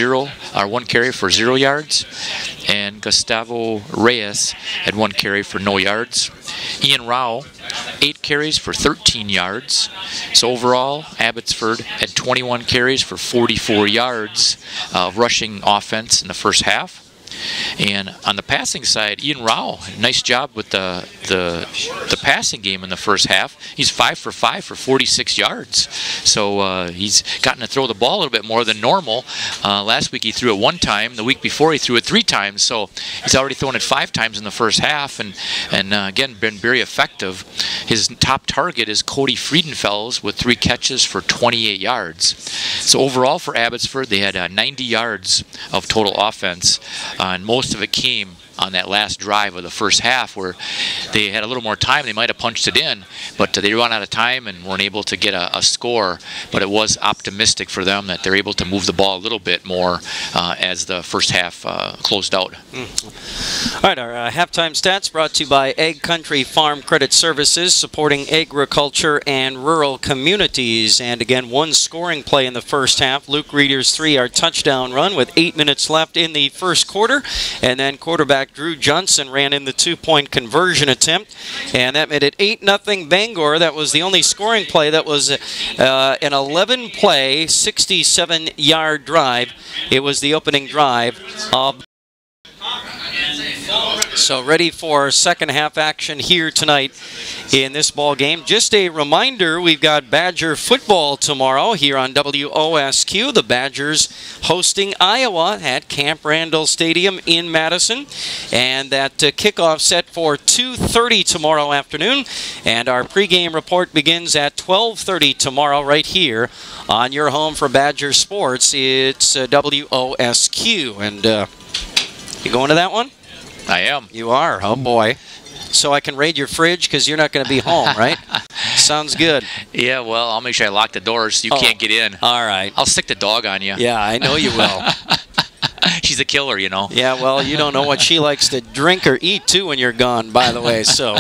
1 carry for 0 yards. And Gustavo Reyes had 1 carry for no yards. Ian Rao, 8 carries for 13 yards. So overall, Abbotsford had 21 carries for 44 yards of rushing offense in the first half. And on the passing side, Ian Rao, nice job with the passing game in the first half. He's 5 for 5 for 46 yards. So he's gotten to throw the ball a little bit more than normal. Last week he threw it 1 time. The week before he threw it 3 times. So he's already thrown it 5 times in the first half, and again been very effective. His top target is Cody Friedenfels with 3 catches for 28 yards. So overall for Abbotsford, they had 90 yards of total offense. And most of it came on that last drive of the first half, where they had a little more time. They might have punched it in, but they ran out of time and weren't able to get a score. But it was optimistic for them that they're able to move the ball a little bit more as the first half closed out. All right, our halftime stats brought to you by Ag Country Farm Credit Services, supporting agriculture and rural communities. And again, 1 scoring play in the first half. Luke Reeder's 3-yard touchdown run with 8 minutes left in the first quarter. And then quarterback Drew Johnson ran in the 2-point conversion attempt, and that made it 8-0 Bangor. That was the only scoring play. That was an 11-play, 67-yard drive. It was the opening drive of. So ready for second half action here tonight in this ball game. Just a reminder, we've got Badger football tomorrow here on WOSQ. The Badgers hosting Iowa at Camp Randall Stadium in Madison. And that kickoff set for 2:30 tomorrow afternoon. And our pregame report begins at 12:30 tomorrow right here on your home for Badger sports. It's WOSQ. And you going to that one? I am. You are? Oh, boy. So I can raid your fridge because you're not going to be home, right? Sounds good. Yeah, well, I'll make sure I lock the doors so you can't get in. All right. I'll stick the dog on you. Yeah, I know you will. She's a killer, you know. Yeah, well, you don't know what she likes to drink or eat, too, when you're gone, by the way. So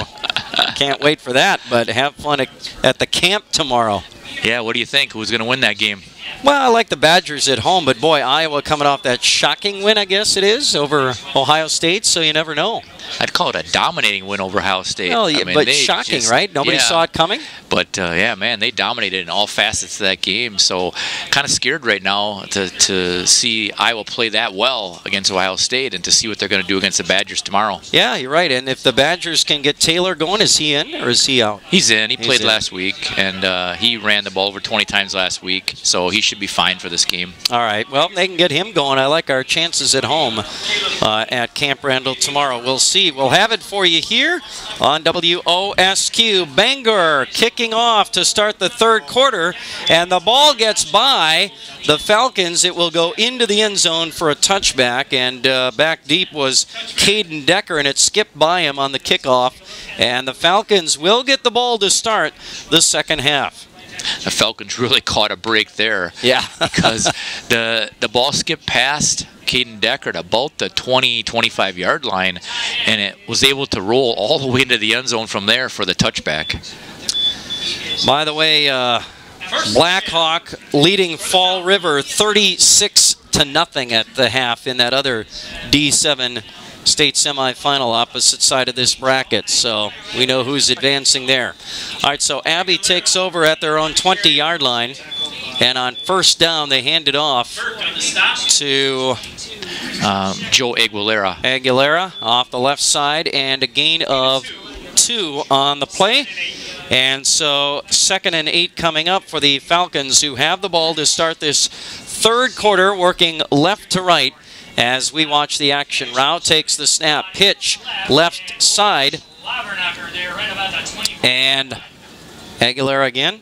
can't wait for that. But have fun at the camp tomorrow. Yeah, what do you think? Who's going to win that game? Well, I like the Badgers at home, but boy, Iowa coming off that shocking win, I guess it is, over Ohio State, so you never know. I'd call it a dominating win over Ohio State. Well, yeah, but shocking, right? Nobody saw it coming? But, yeah, man, they dominated in all facets of that game, so kind of scared right now to see Iowa play that well against Ohio State and to see what they're going to do against the Badgers tomorrow. Yeah, you're right, and if the Badgers can get Taylor going, is he in or is he out? He's in. He played last week, and he ran the ball over 20 times last week, so he should be fine for this game. All right, well, they can get him going. I like our chances at home at Camp Randall tomorrow. We'll see. We'll have it for you here on WOSQ. Bangor kicking off to start the third quarter, and the ball gets by the Falcons. It will go into the end zone for a touchback, and back deep was Caden Decker, and it skipped by him on the kickoff, and the Falcons will get the ball to start the second half. The Falcons really caught a break there. Yeah. Because the ball skipped past Caden Decker at about the 20-25 yard line, and it was able to roll all the way into the end zone from there for the touchback. By the way, Blackhawk leading Fall River 36-0 at the half in that other D7 state semifinal opposite side of this bracket, so we know who's advancing there. All right, so Abbey takes over at their own 20-yard line, and on first down they hand it off to Joe Aguilera. Aguilera off the left side, and a gain of 2 on the play. And so 2nd and 8 coming up for the Falcons, who have the ball to start this third quarter, working left to right as we watch the action. Rao takes the snap, pitch left side, and Aguilera again.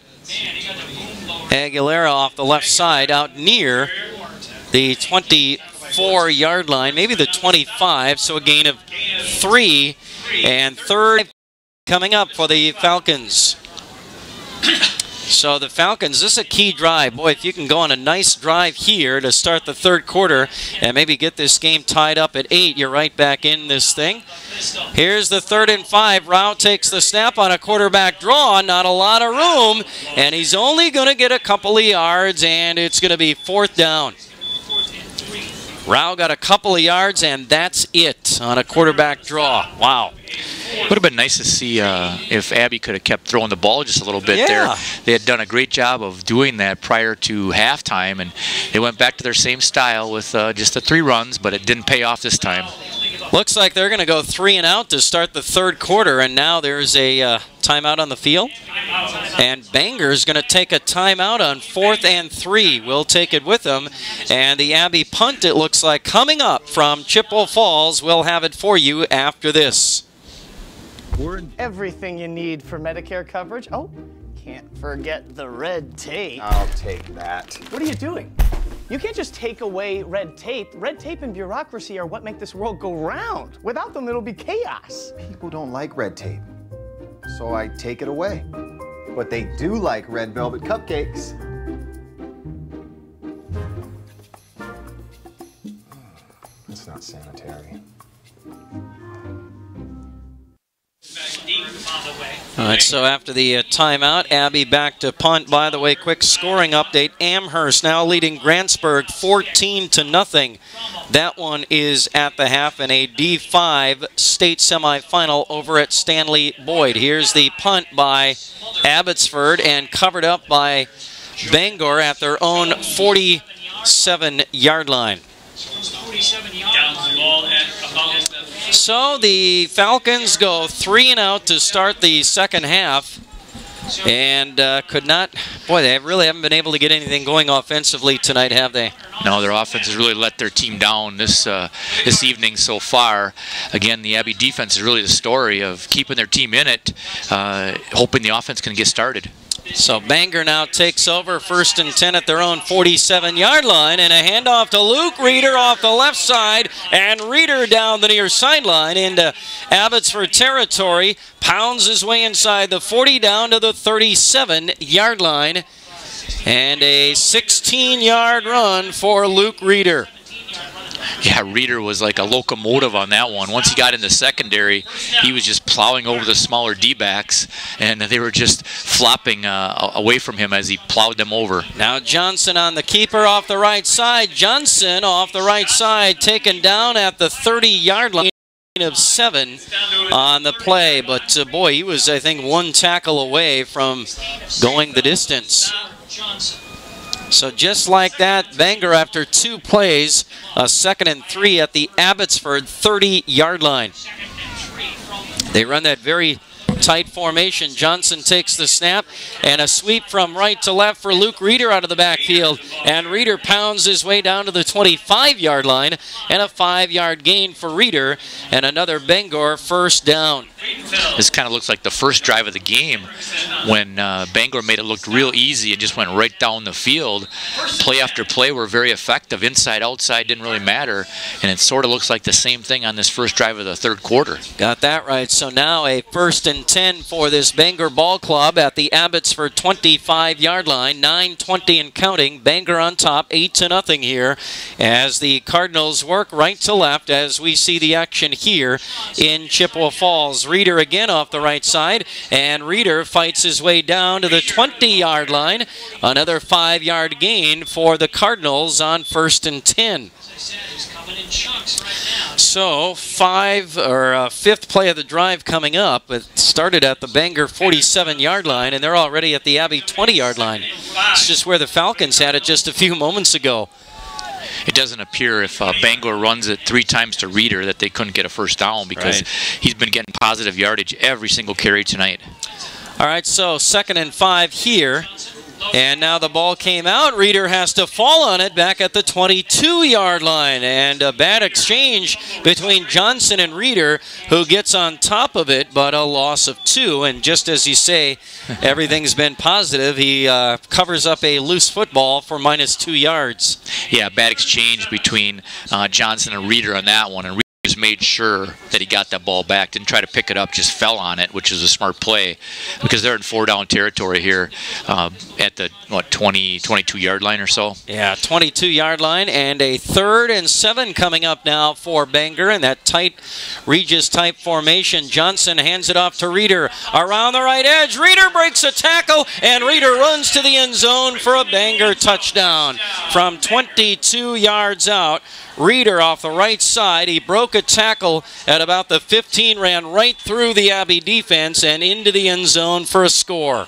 Aguilera off the left side out near the 24-yard line, maybe the 25, so a gain of 3. And third coming up for the Falcons. So the Falcons, this is a key drive. Boy, if you can go on a nice drive here to start the third quarter and maybe get this game tied up at 8, you're right back in this thing. Here's the 3rd and 5. Rao takes the snap on a quarterback draw. Not a lot of room, and he's only going to get a couple of yards, and it's going to be 4th down. Rao got a couple of yards, and that's it on a quarterback draw. Wow. Would have been nice to see if Abby could have kept throwing the ball just a little bit there. They had done a great job of doing that prior to halftime, and they went back to their same style with just the 3 runs, but it didn't pay off this time. Looks like they're going to go 3 and out to start the third quarter, and now there's a timeout on the field. And Bangor's going to take a timeout on 4th and 3. We'll take it with them. And the Abbey punt, it looks like, coming up from Chippewa Falls. We'll have it for you after this. Everything you need for Medicare coverage. Oh, can't forget the red tape. I'll take that. What are you doing? You can't just take away red tape. Red tape and bureaucracy are what make this world go round. Without them, it'll be chaos. People don't like red tape, so I take it away. But they do like red velvet cupcakes. That's not sanitary. All right, so after the timeout, Abbey back to punt. By the way, quick scoring update. Amherst now leading Grantsburg 14-0. That one is at the half in a D5 state semifinal over at Stanley Boyd. Here's the punt by Abbotsford and covered up by Bangor at their own 47-yard line. So the Falcons go 3 and out to start the second half, and could not. Boy, they really haven't been able to get anything going offensively tonight, have they? No, their offense has really let their team down this evening so far. Again, the Abbey defense is really the story of keeping their team in it, hoping the offense can get started. So Bangor now takes over 1st and 10 at their own 47-yard line, and a handoff to Luke Reeder off the left side, and Reeder down the near sideline into Abbotsford territory, pounds his way inside the 40 down to the 37-yard line, and a 16-yard run for Luke Reeder. Yeah, Reeder was like a locomotive on that one. Once he got in the secondary, he was just plowing over the smaller D-backs, and they were just flopping away from him as he plowed them over. Now Johnson on the keeper off the right side. Johnson off the right side, taken down at the 30-yard line of 7 on the play. But, boy, he was, I think, 1 tackle away from going the distance. So just like that, Bangor, after 2 plays, a 2nd and 3 at the Abbotsford 30-yard line. They run that very tight formation. Johnson takes the snap, and a sweep from right to left for Luke Reeder out of the backfield. And Reeder pounds his way down to the 25-yard line, and a 5-yard gain for Reeder, and another Bangor first down. This kind of looks like the first drive of the game when Bangor made it look real easy and just went right down the field. Play after play were very effective. Inside, outside didn't really matter, and it sort of looks like the same thing on this first drive of the third quarter. Got that right. So now a 1st and 10 for this Bangor ball club at the Abbotsford 25-yard line. 9:20 and counting. Bangor on top, 8-0 here as the Cardinals work right to left as we see the action here in Chippewa Falls. Reeder again off the right side, and Reeder fights his way down to the 20-yard line. Another 5-yard gain for the Cardinals on 1st and 10. So 5th play of the drive coming up. It started at the Bangor 47-yard line, and they're already at the Abbey 20-yard line. It's just where the Falcons had it just a few moments ago. it doesn't appear if Bangor runs it 3 times to Reeder that they couldn't get a first down because he's been getting positive yardage every single carry tonight. All right, so 2nd and 5 here. And now the ball came out. Reeder has to fall on it back at the 22-yard line. And a bad exchange between Johnson and Reeder, who gets on top of it, but a loss of 2. And just as you say, everything's been positive. He covers up a loose football for -2 yards. Yeah, bad exchange between Johnson and Reeder on that one. And just made sure that he got that ball back, didn't try to pick it up, just fell on it, which is a smart play because they're in 4-down territory here at the 22-yard line or so. Yeah, 22-yard line, and a 3rd and 7 coming up now for Bangor in that tight Regis type formation. Johnson hands it off to Reeder around the right edge. Reeder breaks a tackle, and Reeder runs to the end zone for a Bangor touchdown from 22 yards out. Reeder off the right side. He broke a tackle at about the 15, ran right through the Abbey defense and into the end zone for a score.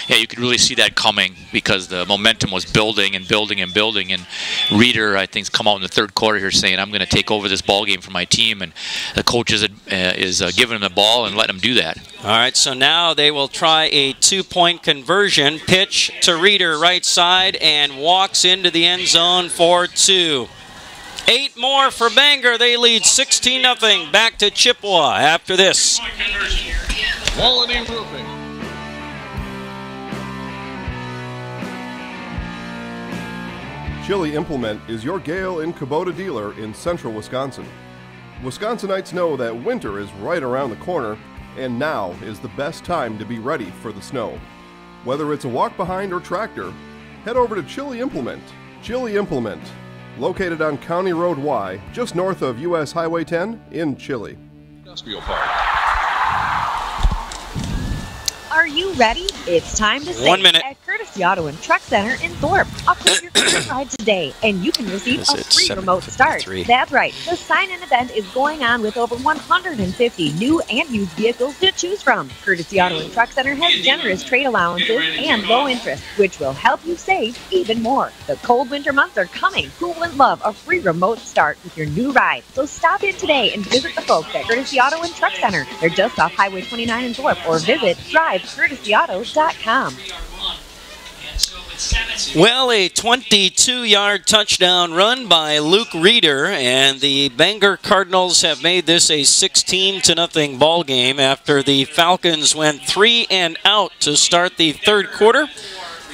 Yeah, you could really see that coming because the momentum was building and building and building. And Reeder, I think, has come out in the 3rd quarter here saying, I'm going to take over this ball game for my team. And the coach is giving him the ball and letting him do that. All right, so now they will try a 2-point conversion. Pitch to Reeder right side and walks into the end zone for 2. 8 more for Bangor. They lead 16-0 back to Chippewa after this. Quality Roofing. Chili Implement is your Gale and Kubota dealer in central Wisconsin. Wisconsinites know that winter is right around the corner, and now is the best time to be ready for the snow. Whether it's a walk-behind or tractor, head over to Chili Implement. Chili Implement, located on County Road Y, just north of US Highway 10 in Chile. Industrial Park. Are you ready? It's time to save 1 minute. at Courtesy Auto and Truck Center in Thorpe. Upgrade your current ride today, and you can receive a free remote start. That's right. The sign-in event is going on with over 150 new and used vehicles to choose from. Courtesy Auto and Truck Center has generous trade allowances and low interest, which will help you save even more. The cold winter months are coming. Who wouldn't love a free remote start with your new ride? So stop in today and visit the folks at Courtesy Auto and Truck Center. They're just off Highway 29 in Thorpe, or visit drivecourtesyauto.com. Well, a 22-yard touchdown run by Luke Reeder, and the Bangor Cardinals have made this a 16-0 ball game after the Falcons went 3 and out to start the 3rd quarter.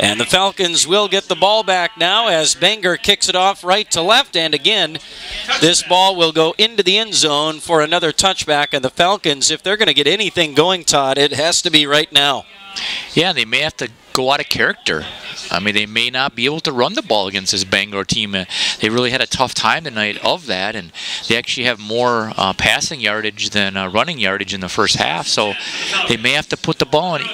And the Falcons will get the ball back now as Bangor kicks it off right to left. And again, this ball will go into the end zone for another touchback. And the Falcons, if they're going to get anything going, Todd, it has to be right now. Yeah, they may have to go out of character. I mean, they may not be able to run the ball against this Bangor team. They really had a tough time tonight of that, and they actually have more passing yardage than running yardage in the first half. So they may have to put the ball in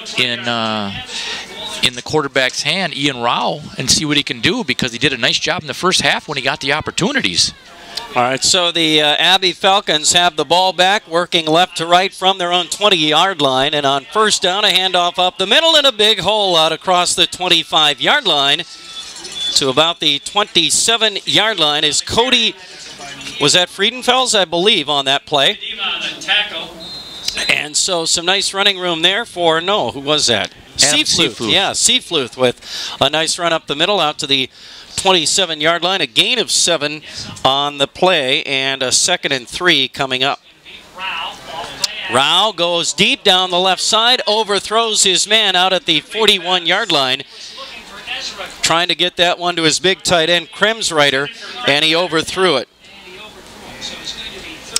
the quarterback's hand, Ian Rao, and see what he can do, because he did a nice job in the first half when he got the opportunities. All right, so the Abbey Falcons have the ball back, working left to right from their own 20-yard line. And on first down, a handoff up the middle and a big hole out across the 25-yard line to about the 27-yard line is Cody, was that Friedenfels, I believe, on that play. And so some nice running room there for, no, who was that? Seafluth. Yeah, Seafluth with a nice run up the middle out to the 27-yard line, a gain of 7 on the play, and a 2nd and 3 coming up. Rao goes deep down the left side, overthrows his man out at the 41-yard line, trying to get that one to his big tight end, Kremsreiter, and he overthrew it.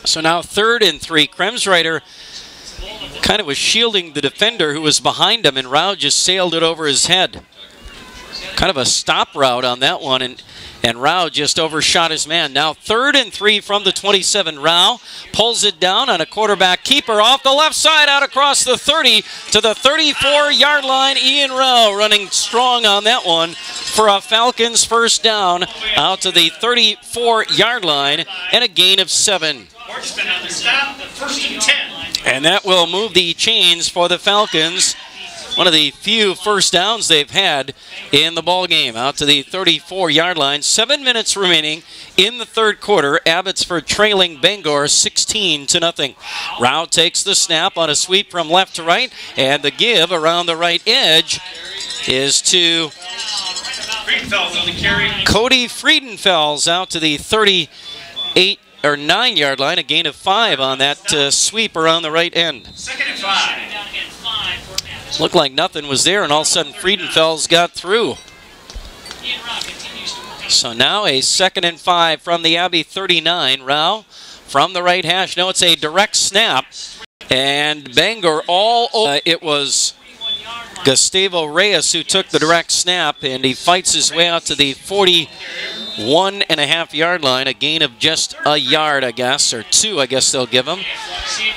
So now 3rd and 3. Kremsreiter kind of was shielding the defender who was behind him, and Rao just sailed it over his head. Kind of a stop route on that one, and Rao just overshot his man. Now 3rd and 3 from the 27. Rao pulls it down on a quarterback keeper off the left side out across the 30 to the 34-yard line. Ian Rao running strong on that one for a Falcons first down out to the 34-yard line and a gain of 7. And that will move the chains for the Falcons one of the few first downs they've had in the ball game. Out to the 34-yard line. 7 minutes remaining in the third quarter. Abbotsford trailing Bangor 16-0. Rao takes the snap on a sweep from left to right, and the give around the right edge is to Cody Friedenfels out to the 38 or 9-yard line, a gain of 5 on that sweep around the right end. Second and 5. Looked like nothing was there, and all of a sudden Friedenfels got through. So now a 2nd and 5 from the Abbey 39. Rao from the right hash. No, it's a direct snap, and Bangor all over. It was Gustavo Reyes who took the direct snap, and he fights his way out to the 41.5-yard line, a gain of just a yard, I guess, or 2, I guess they'll give him.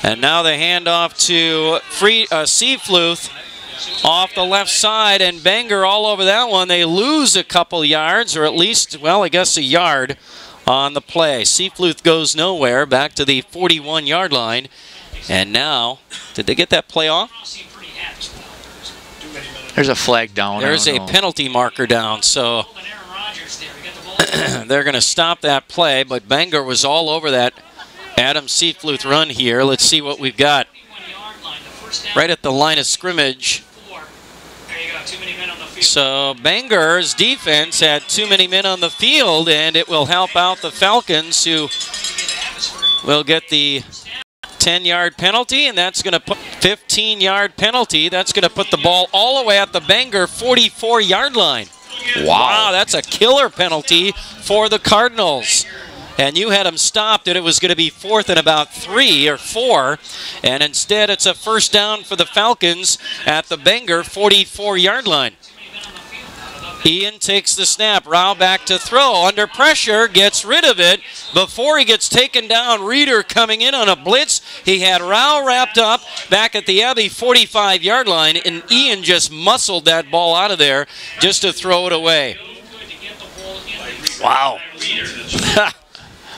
And now the handoff to Seafluth off the left side, and Bangor all over that one. They lose a couple yards, or at least, well, I guess a yard on the play. Seafluth goes nowhere, back to the 41-yard line. And now, did they get that play off? There's a flag down. There's a penalty marker down, so they're going to stop that play, but Bangor was all over that Adam Seafluth run here. Let's see what we've got. Right at the line of scrimmage. So Bangor's defense had too many men on the field, and it will help out the Falcons, who will get the 10-yard penalty, and that's going to put 15-yard penalty. That's going to put the ball all the way at the Bangor 44-yard line. Wow, that's a killer penalty for the Cardinals. And you had them stopped, and it was going to be 4th and about 3 or 4, and instead it's a first down for the Falcons at the Bangor 44-yard line. Ian takes the snap. Rao back to throw. Under pressure, gets rid of it. Before he gets taken down, Reeder coming in on a blitz. He had Rao wrapped up back at the Abbey 45-yard line, and Ian just muscled that ball out of there just to throw it away. Wow.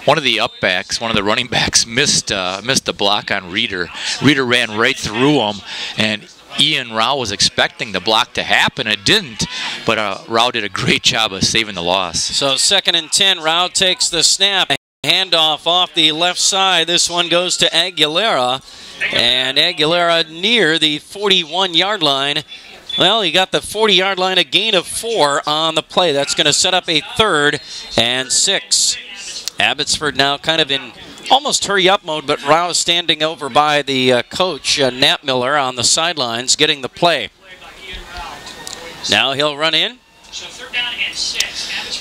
One of the upbacks, one of the running backs missed the block on Reeder. Reeder ran right through him, and Ian Rao was expecting the block to happen. It didn't, but Rao did a great job of saving the loss. So 2nd and 10, Rao takes the snap. Handoff off the left side. This one goes to Aguilera, and Aguilera near the 41-yard line. Well, he got the 40-yard line, a gain of 4 on the play. That's going to set up a 3rd and 6. Abbotsford now kind of in almost hurry-up mode, but Rao standing over by the coach, Nat Miller, on the sidelines, getting the play. Now he'll run in.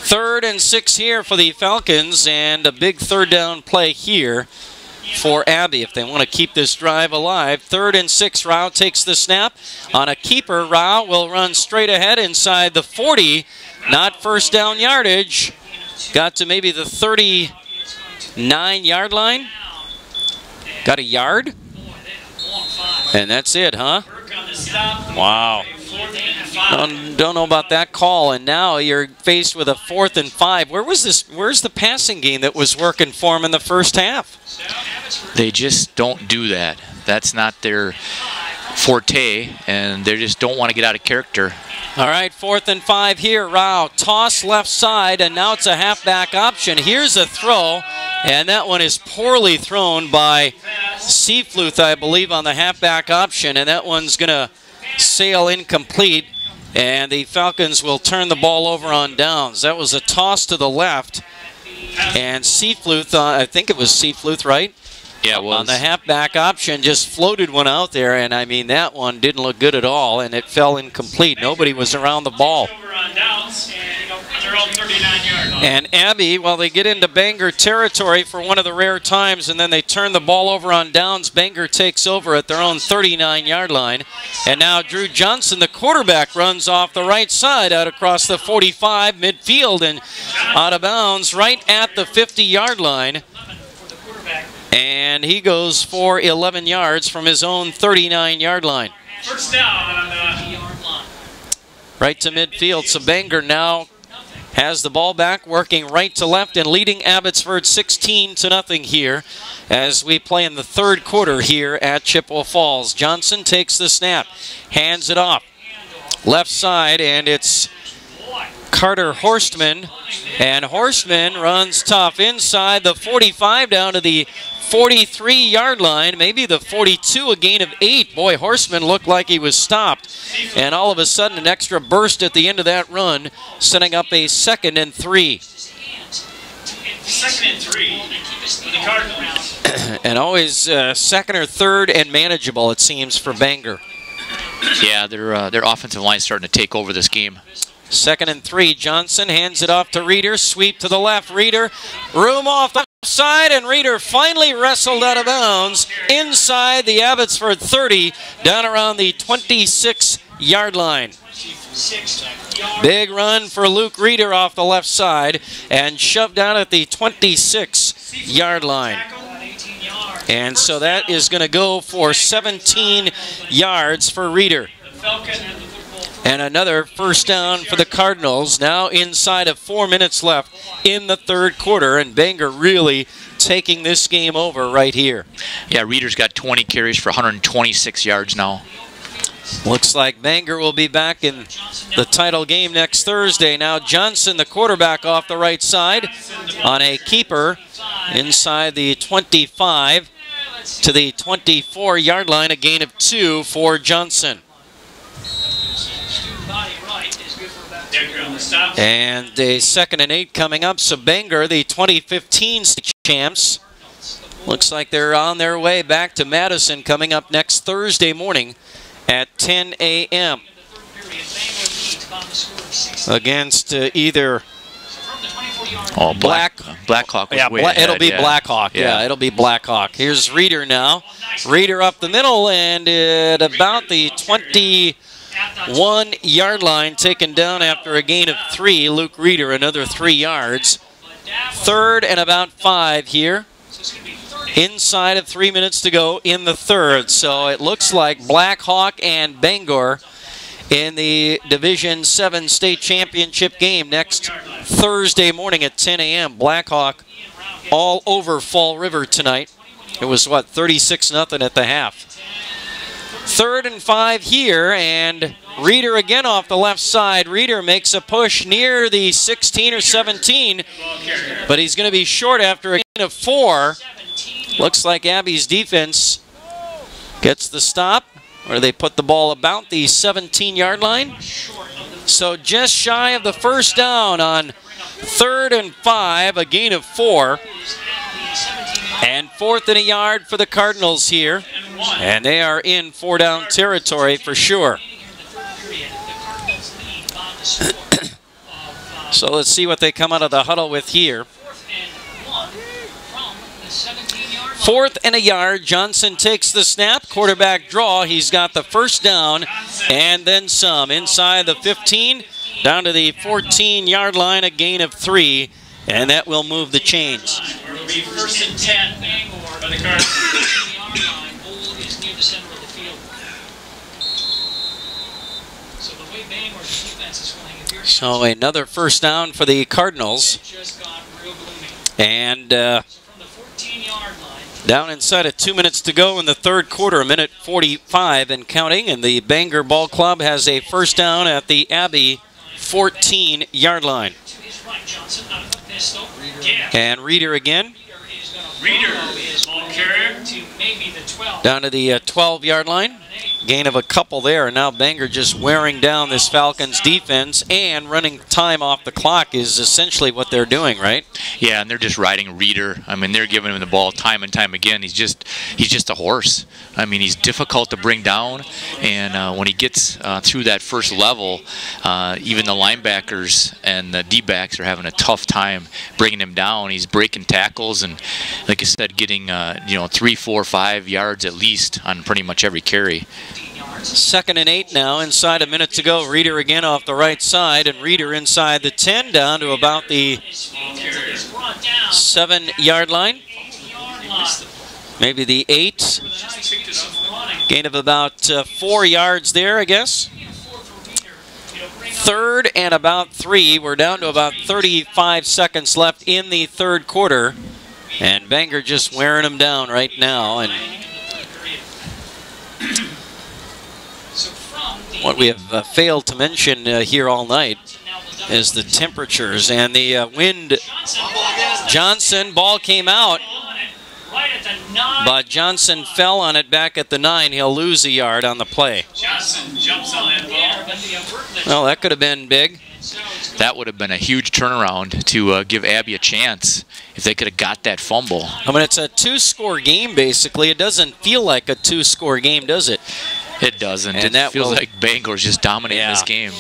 3rd and 6 here for the Falcons, and a big 3rd down play here for Abbey if they want to keep this drive alive. 3rd and 6, Rao takes the snap. On a keeper, Rao will run straight ahead inside the 40. Not first down yardage. Got to maybe the 39-yard line. Got a yard. And that's it, huh? Wow. Don't know about that call. And now you're faced with a 4th and 5. Where's the passing game that was working for them in the first half? They just don't do that. That's not their forte, and they just don't want to get out of character. All right, 4th and 5 here. Rao, toss left side, and now it's a halfback option. Here's a throw, and that one is poorly thrown by Seafluth, I believe, on the halfback option, and that one's going to sail incomplete, and the Falcons will turn the ball over on downs. That was a toss to the left, and Seafluth, I think it was Seafluth, right? Yeah, it was. On the halfback option, just floated one out there, and I mean, that one didn't look good at all, and it fell incomplete. Nobody was around the ball. And Abbey, well, they get into Bangor territory for one of the rare times, and then they turn the ball over on downs. Bangor takes over at their own 39-yard line. And now Drew Johnson, the quarterback, runs off the right side out across the 45 midfield and out of bounds right at the 50-yard line. And he goes for 11 yards from his own 39-yard line. First down. Right to midfield. So Bangor now has the ball back, working right to left and leading Abbotsford 16-0 here as we play in the third quarter here at Chippewa Falls. Johnson takes the snap, hands it off. left side, and it's Carter Horstman. And Horstman runs tough inside the 45 down to the 43-yard line, maybe the 42, a gain of 8. Boy, Horstman looked like he was stopped. And all of a sudden, an extra burst at the end of that run, setting up a 2nd and 3. 2nd and 3 for the Cardinals. And always 2nd or 3rd and manageable, it seems, for Bangor. Yeah, their offensive line is starting to take over this game. 2nd and 3. Johnson hands it off to Reeder. Sweep to the left. Reeder, room off the side, and Reeder finally wrestled out of bounds inside the Abbotsford 30, down around the 26-yard line. Big run for Luke Reeder off the left side and shoved down at the 26-yard line. And so that is going to go for 17 yards for Reeder. And another first down for the Cardinals, now inside of 4 minutes left in the 3rd quarter, and Bangor really taking this game over right here. Yeah, Reeder's got 20 carries for 126 yards now. Looks like Bangor will be back in the title game next Thursday. Now Johnson, the quarterback, off the right side on a keeper inside the 25 to the 24-yard line, a gain of 2 for Johnson. And a 2nd and 8 coming up. So Bangor, the 2015 champs, looks like they're on their way back to Madison coming up next Thursday morning at 10 a.m. against either Blackhawk. Yeah, it'll be Blackhawk. Yeah, it'll be Blackhawk. Here's Reeder now. Reeder up the middle and at about the 21-yard line, taken down after a gain of 3. Luke Reeder, another 3 yards. 3rd and about 5 here. Inside of 3 minutes to go in the 3rd. So it looks like Blackhawk and Bangor in the Division 7 state championship game next Thursday morning at 10 a.m. Blackhawk all over Fall River tonight. It was, what, 36-0 at the half. 3rd and 5 here, and Reeder again off the left side. Reeder makes a push near the 16 or 17, but he's going to be short after a gain of 4. Looks like Abbey's defense gets the stop, or they put the ball about the 17-yard line. So just shy of the first down on 3rd and 5, a gain of 4. And 4th and a yard for the Cardinals here. And they are in 4-down territory for sure. So let's see what they come out of the huddle with here. 4th and a yard. Johnson takes the snap. Quarterback draw. He's got the first down and then some. Inside the 15, down to the 14-yard line, a gain of 3. And that will move the chains. It will be 1st and 10 for the Cardinals. So another first down for the Cardinals. And down inside of 2 minutes to go in the 3rd quarter, a minute 45 and counting. And the Bangor Ball Club has a first down at the Abbey 14-yard line. And Reeder again. Reeder is ball carrier to maybe the 12. Down to the 12-yard line. Gain of a couple there. And now Bangor just wearing down this Falcons defense, and running time off the clock is essentially what they're doing, right? Yeah, and they're just riding Reeder. I mean, they're giving him the ball time and time again. He's just a horse. I mean, he's difficult to bring down, and when he gets through that first level, even the linebackers and the D-backs are having a tough time bringing him down. He's breaking tackles and, like I said, getting 3, 4, 5 yards at least on pretty much every carry. 2nd and 8 now, inside a minute to go. Reeder again off the right side, and Reeder inside the 10, down to about the 7-yard line. Maybe the 8. Gain of about 4 yards there, I guess. 3rd and about 3. We're down to about 35 seconds left in the 3rd quarter. And Bangor just wearing them down right now. And What we have failed to mention here all night is the temperatures and the wind. Johnson, ball came out, but Johnson fell on it back at the 9. He'll lose a yard on the play. Johnson jumps on that ball. Well, that could have been big. That would have been a huge turnaround to give Abby a chance if they could have got that fumble. I mean, it's a 2-score game, basically. It doesn't feel like a 2-score game, does it? It doesn't. And it feels like Bangor's just dominating this game.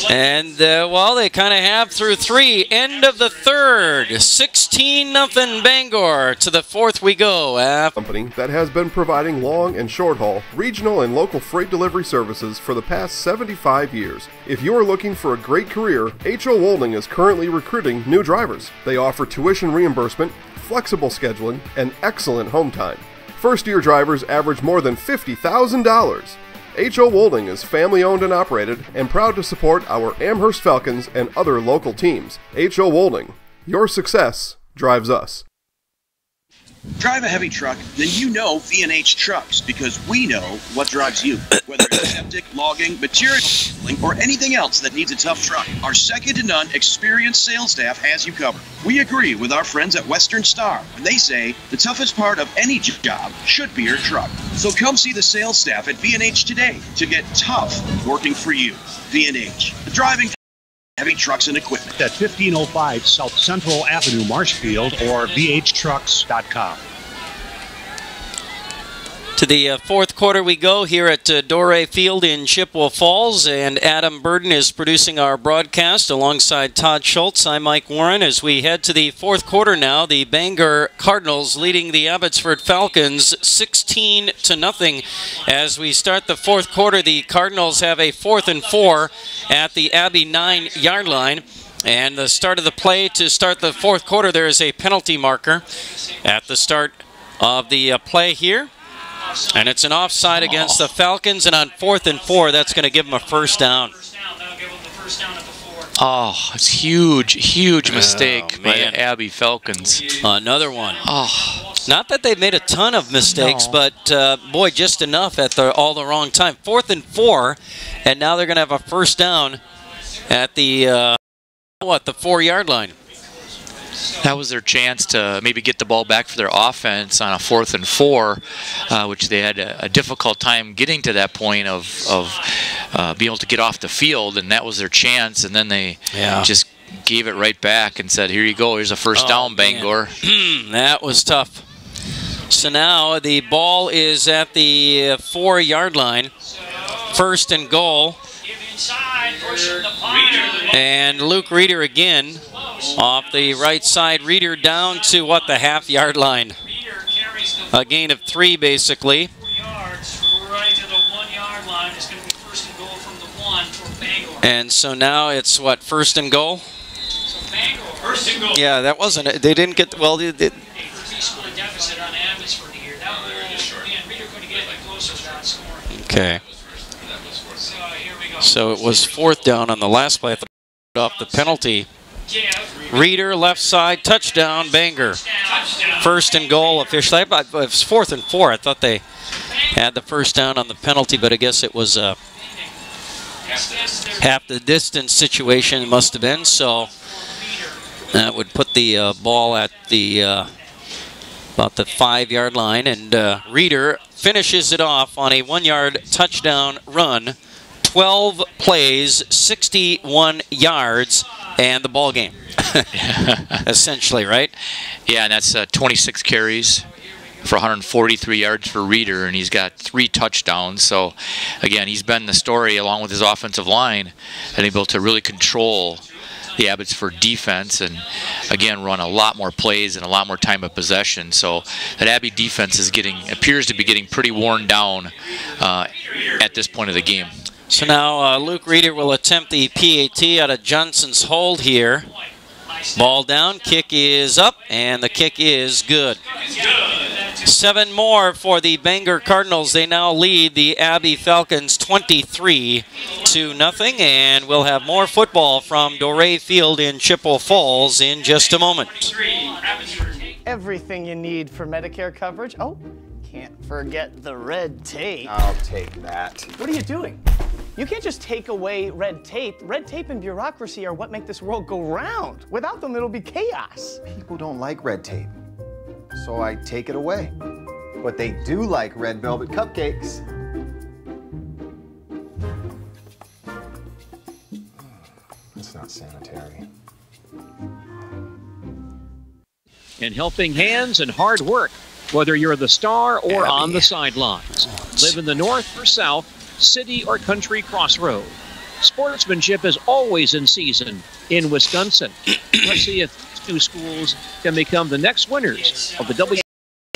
And, well, they kind of have through 3. End of the third. 16-0 Bangor. To the 4th we go. Company that has been providing long and short haul, regional and local freight delivery services for the past 75 years. If you are looking for a great career, H.O. Wolding is currently recruiting new drivers. They offer tuition reimbursement, flexible scheduling, and excellent home time. First-year drivers average more than $50,000. H.O. Wolding is family-owned and operated and proud to support our Amherst Falcons and other local teams. H.O. Wolding, your success drives us. Drive a heavy truck, then you know V&H Trucks, because we know what drives you. Whether it's septic, logging, material handling, or anything else that needs a tough truck, our second-to-none experienced sales staff has you covered. We agree with our friends at Western Star when they say the toughest part of any job should be your truck. So come see the sales staff at V&H today to get tough working for you. V&H, the driving heavy trucks and equipment. At 1505 South Central Avenue, Marshfield, or vhtrucks.com. To the 4th quarter we go here at Doré Field in Chippewa Falls, and Adam Burden is producing our broadcast alongside Todd Schultz. I'm Mike Warren. As we head to the 4th quarter now, the Bangor Cardinals leading the Abbotsford Falcons 16-0. As we start the 4th quarter, the Cardinals have a 4th and 4 at the Abbey 9-yard line. And the start of the play to start the 4th quarter, there is a penalty marker at the start of the play here. And it's an offside against the Falcons, and on 4th and 4, that's going to give them a first down. Oh, it's huge mistake by the Abbey Falcons. Another one. Oh, not that they've made a ton of mistakes, but boy, just enough at all the wrong time. 4th and 4, and now they're going to have a first down at the the 4-yard line. That was their chance to maybe get the ball back for their offense on a 4th and 4, which they had a difficult time getting to that point of being able to get off the field, and that was their chance, and then they just gave it right back and said, here you go, here's a first down, Bangor. That was tough. So now the ball is at the 4-yard line, 1st and goal. And Luke Reeder again off the right side. Reeder down to the half-yard line. A gain of 3 basically. Right to the 1-yard line. It's going to be 1st and goal from the 1 for Bangor. And so now it's 1st and goal? So Bangor. 1st and goal. Yeah, that wasn't it. They didn't get, well, they three-score deficit on Abbotsford here. That was, Reeder couldn't get closer without scoring. Okay. So it was 4th down on the last play off the penalty. Reeder, left side, touchdown, Bangor. 1st and goal officially. It was 4th and 4. I thought they had the first down on the penalty, but I guess it was half the distance situation, it must have been. So that would put the ball at the about the 5-yard line, and Reeder finishes it off on a 1-yard touchdown run. 12 plays, 61 yards, and the ball game. Essentially, right? Yeah, and that's 26 carries for 143 yards for Reeder, and he's got 3 touchdowns. So, again, he's been the story, along with his offensive line, and able to really control the Abbotsford defense and, again, run a lot more plays and a lot more time of possession. So that Abbey defense is appears to be getting pretty worn down at this point of the game. So now Luke Reeder will attempt the PAT out of Johnson's hold here. Ball down, kick is up, and the kick is good. 7 more for the Bangor Cardinals. They now lead the Abbey Falcons 23-0, and we'll have more football from Doré Field in Chippewa Falls in just a moment. Everything you need for Medicare coverage. Oh, Can't forget the red tape. I'll take that. What are you doing? You can't just take away red tape. Red tape and bureaucracy are what make this world go round. Without them, it'll be chaos. People don't like red tape, so I take it away. But they do like red velvet cupcakes. That's not sanitary. And helping hands and hard work, whether you're the star or on the sidelines. Live in the north or south, city or country crossroad. Sportsmanship is always in season in Wisconsin. Let's see if these two schools can become the next winners of the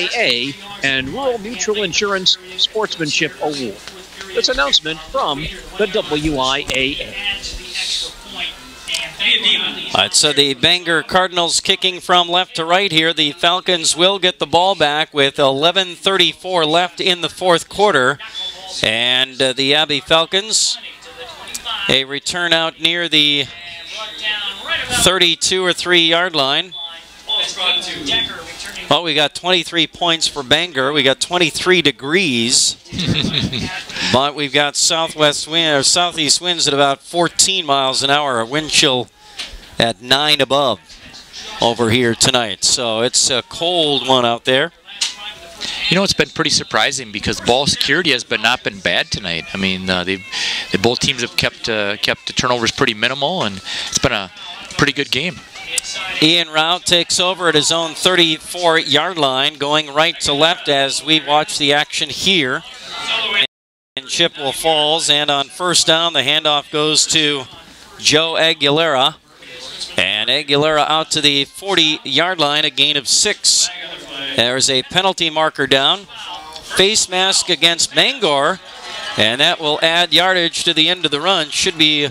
WIAA and Rural Mutual Insurance Sportsmanship Award. This announcement from the WIAA. All right, so the Bangor Cardinals kicking from left to right here. The Falcons will get the ball back with 11:34 left in the fourth quarter. And the Abbey Falcons, a return out near the 32 or 3 yard line. Well, we got 23 points for Bangor. We got 23 degrees. But we've got southwest wind or southeast winds at about 14 miles an hour. A wind chill at 9 above over here tonight. So it's a cold one out there. You know, it's been pretty surprising because ball security has not been bad tonight. I mean, both teams have kept the turnovers pretty minimal, and it's been a pretty good game. Ian Rao takes over at his own 34-yard line, going right to left as we watch the action here in Chippewa Falls. And on first down, the handoff goes to Joe Aguilera. And Aguilera out to the 40-yard line, a gain of 6. There's a penalty marker down. Face mask against Bangor, and that will add yardage to the end of the run. Should be,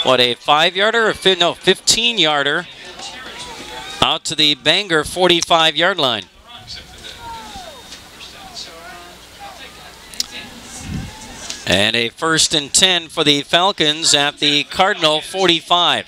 what, a 5-yarder? Or no, 15-yarder out to the Bangor 45-yard line. And a 1st and 10 for the Falcons at the Cardinal 45.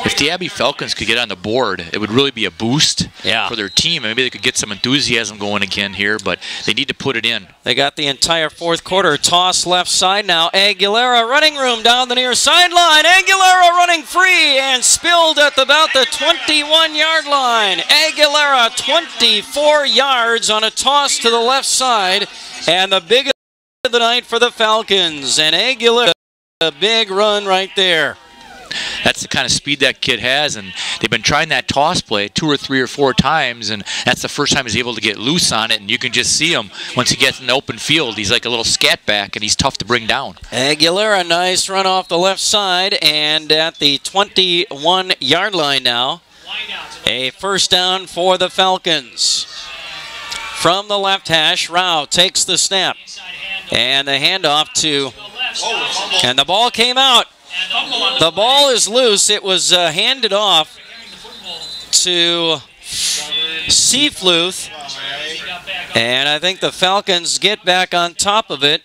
If the Abbey Falcons could get on the board, it would really be a boost for their team. Maybe they could get some enthusiasm going again here, but they need to put it in. They got the entire fourth quarter. Toss left side now. Aguilera running room down the near sideline. Aguilera running free and spilled at about the 21-yard line. Aguilera 24 yards on a toss to the left side, and the biggest of the night for the Falcons. And Aguilera, a big run right there. That's the kind of speed that kid has, and they've been trying that toss play 2 or 3 or 4 times, and that's the first time he's able to get loose on it, and you can just see him once he gets in the open field. He's like a little scat back, and he's tough to bring down. Aguilera, nice run off the left side, and at the 21-yard line now, a first down for the Falcons. From the left hash, Rao takes the snap, and the handoff to, and the ball came out. The ball is loose. It was handed off to Seafluth, and I think the Falcons get back on top of it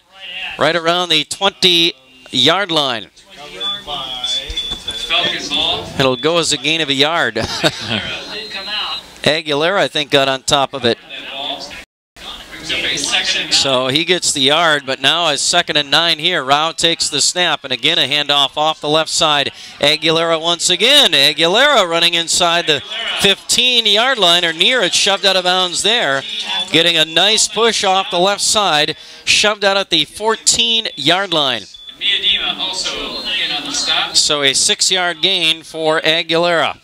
right around the 20-yard line. It'll go as a gain of a yard. Aguilera, I think, got on top of it. So he gets the yard, but now it's 2nd and 9 here. Rao takes the snap, and again a handoff off the left side. Aguilera once again. Aguilera running inside the 15-yard line, or near it, shoved out of bounds there. Getting a nice push off the left side, shoved out at the 14-yard line. So a 6-yard gain for Aguilera.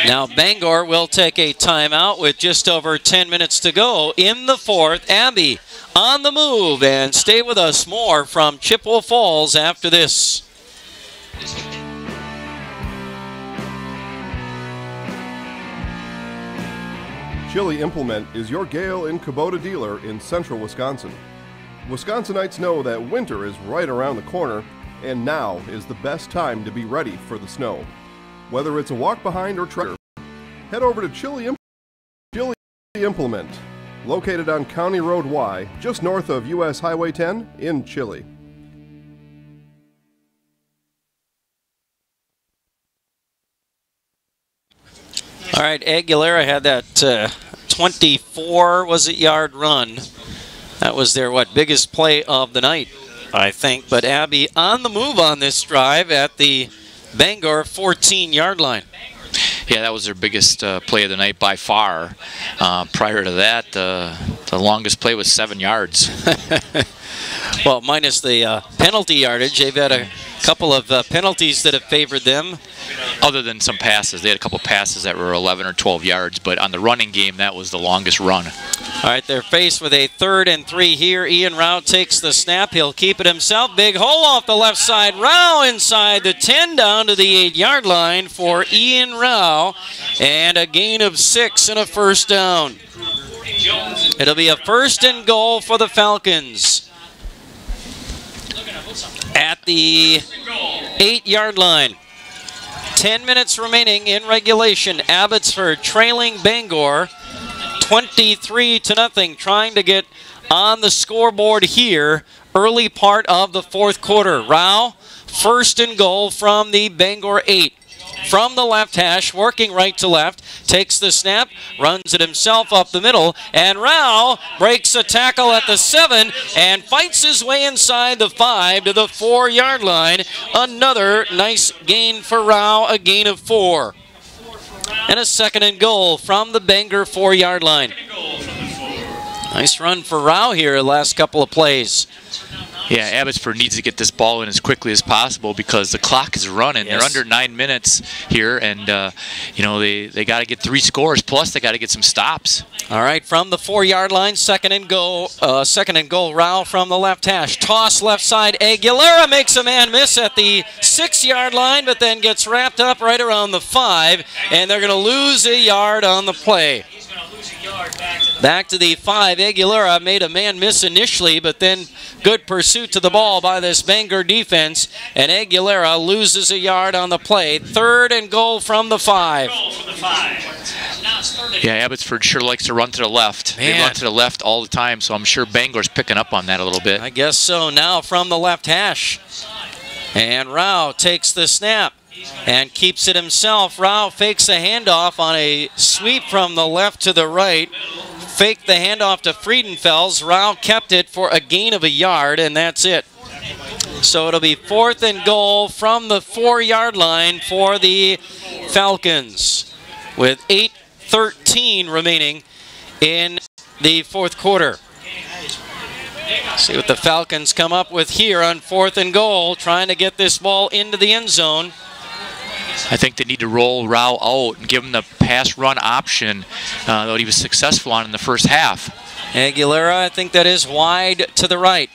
Now Bangor will take a timeout with just over 10 minutes to go in the fourth. Abbey on the move, and stay with us. More from Chippewa Falls after this. Chili Implement is your Gale and Kubota dealer in central Wisconsin. Wisconsinites know that winter is right around the corner, and now is the best time to be ready for the snow. Whether it's a walk behind or trek, head over to Chili Implement, located on County Road Y, just north of US Highway 10 in Chile. All right, Aguilera had that 24, was it, yard run. That was their, biggest play of the night, I think. But Abby on the move on this drive at the Bangor 14-yard line. Yeah, that was their biggest play of the night by far. Prior to that, the longest play was 7 yards. Well, minus the penalty yardage, they've had a couple of penalties that have favored them. Other than some passes. They had a couple passes that were 11 or 12 yards, but on the running game, that was the longest run. All right, they're faced with a 3rd and 3 here. Ian Rao takes the snap. He'll keep it himself. Big hole off the left side. Rao inside the 10 down to the 8-yard line for Ian Rao. And a gain of 6 and a first down. It'll be a 1st and goal for the Falcons at the 8-yard line. 10 minutes remaining in regulation. Abbotsford trailing Bangor 23-0, trying to get on the scoreboard here early part of the 4th quarter. Rao, 1st and goal from the Bangor 8. From the left hash, working right to left, takes the snap, runs it himself up the middle, and Rao breaks a tackle at the 7 and fights his way inside the 5 to the 4-yard line. Another nice gain for Rao, a gain of 4. And a 2nd and goal from the Bangor 4-yard line. Nice run for Rao here the last couple of plays. Yeah, Abbotsford needs to get this ball in as quickly as possible because the clock is running. Yes. They're under 9 minutes here, and they got to get 3 scores. Plus, they got to get some stops. All right, from the 4-yard line, 2nd and goal. 2nd and goal. Rao from the left hash. Toss left side. Aguilera makes a man miss at the 6-yard line, but then gets wrapped up right around the 5, and they're going to lose a yard on the play. Back to the 5. Aguilera made a man miss initially, but then good pursuit to the ball by this Bangor defense, and Aguilera loses a yard on the play. 3rd and goal from the 5. Yeah, Abbotsford sure likes to run to the left. Man. They run to the left all the time, so I'm sure Bangor's picking up on that a little bit. I guess so. Now from the left hash. And Rao takes the snap and keeps it himself. Rao fakes a handoff on a sweep from the left to the right. Faked the handoff to Friedenfels. Rao kept it for a gain of a yard, and that's it. So it'll be 4th and goal from the 4-yard line for the Falcons with 8:13 remaining in the 4th quarter. See what the Falcons come up with here on 4th and goal, trying to get this ball into the end zone. I think they need to roll Rao out and give him the pass run option that he was successful on in the first half. Aguilera, I think that is wide to the right.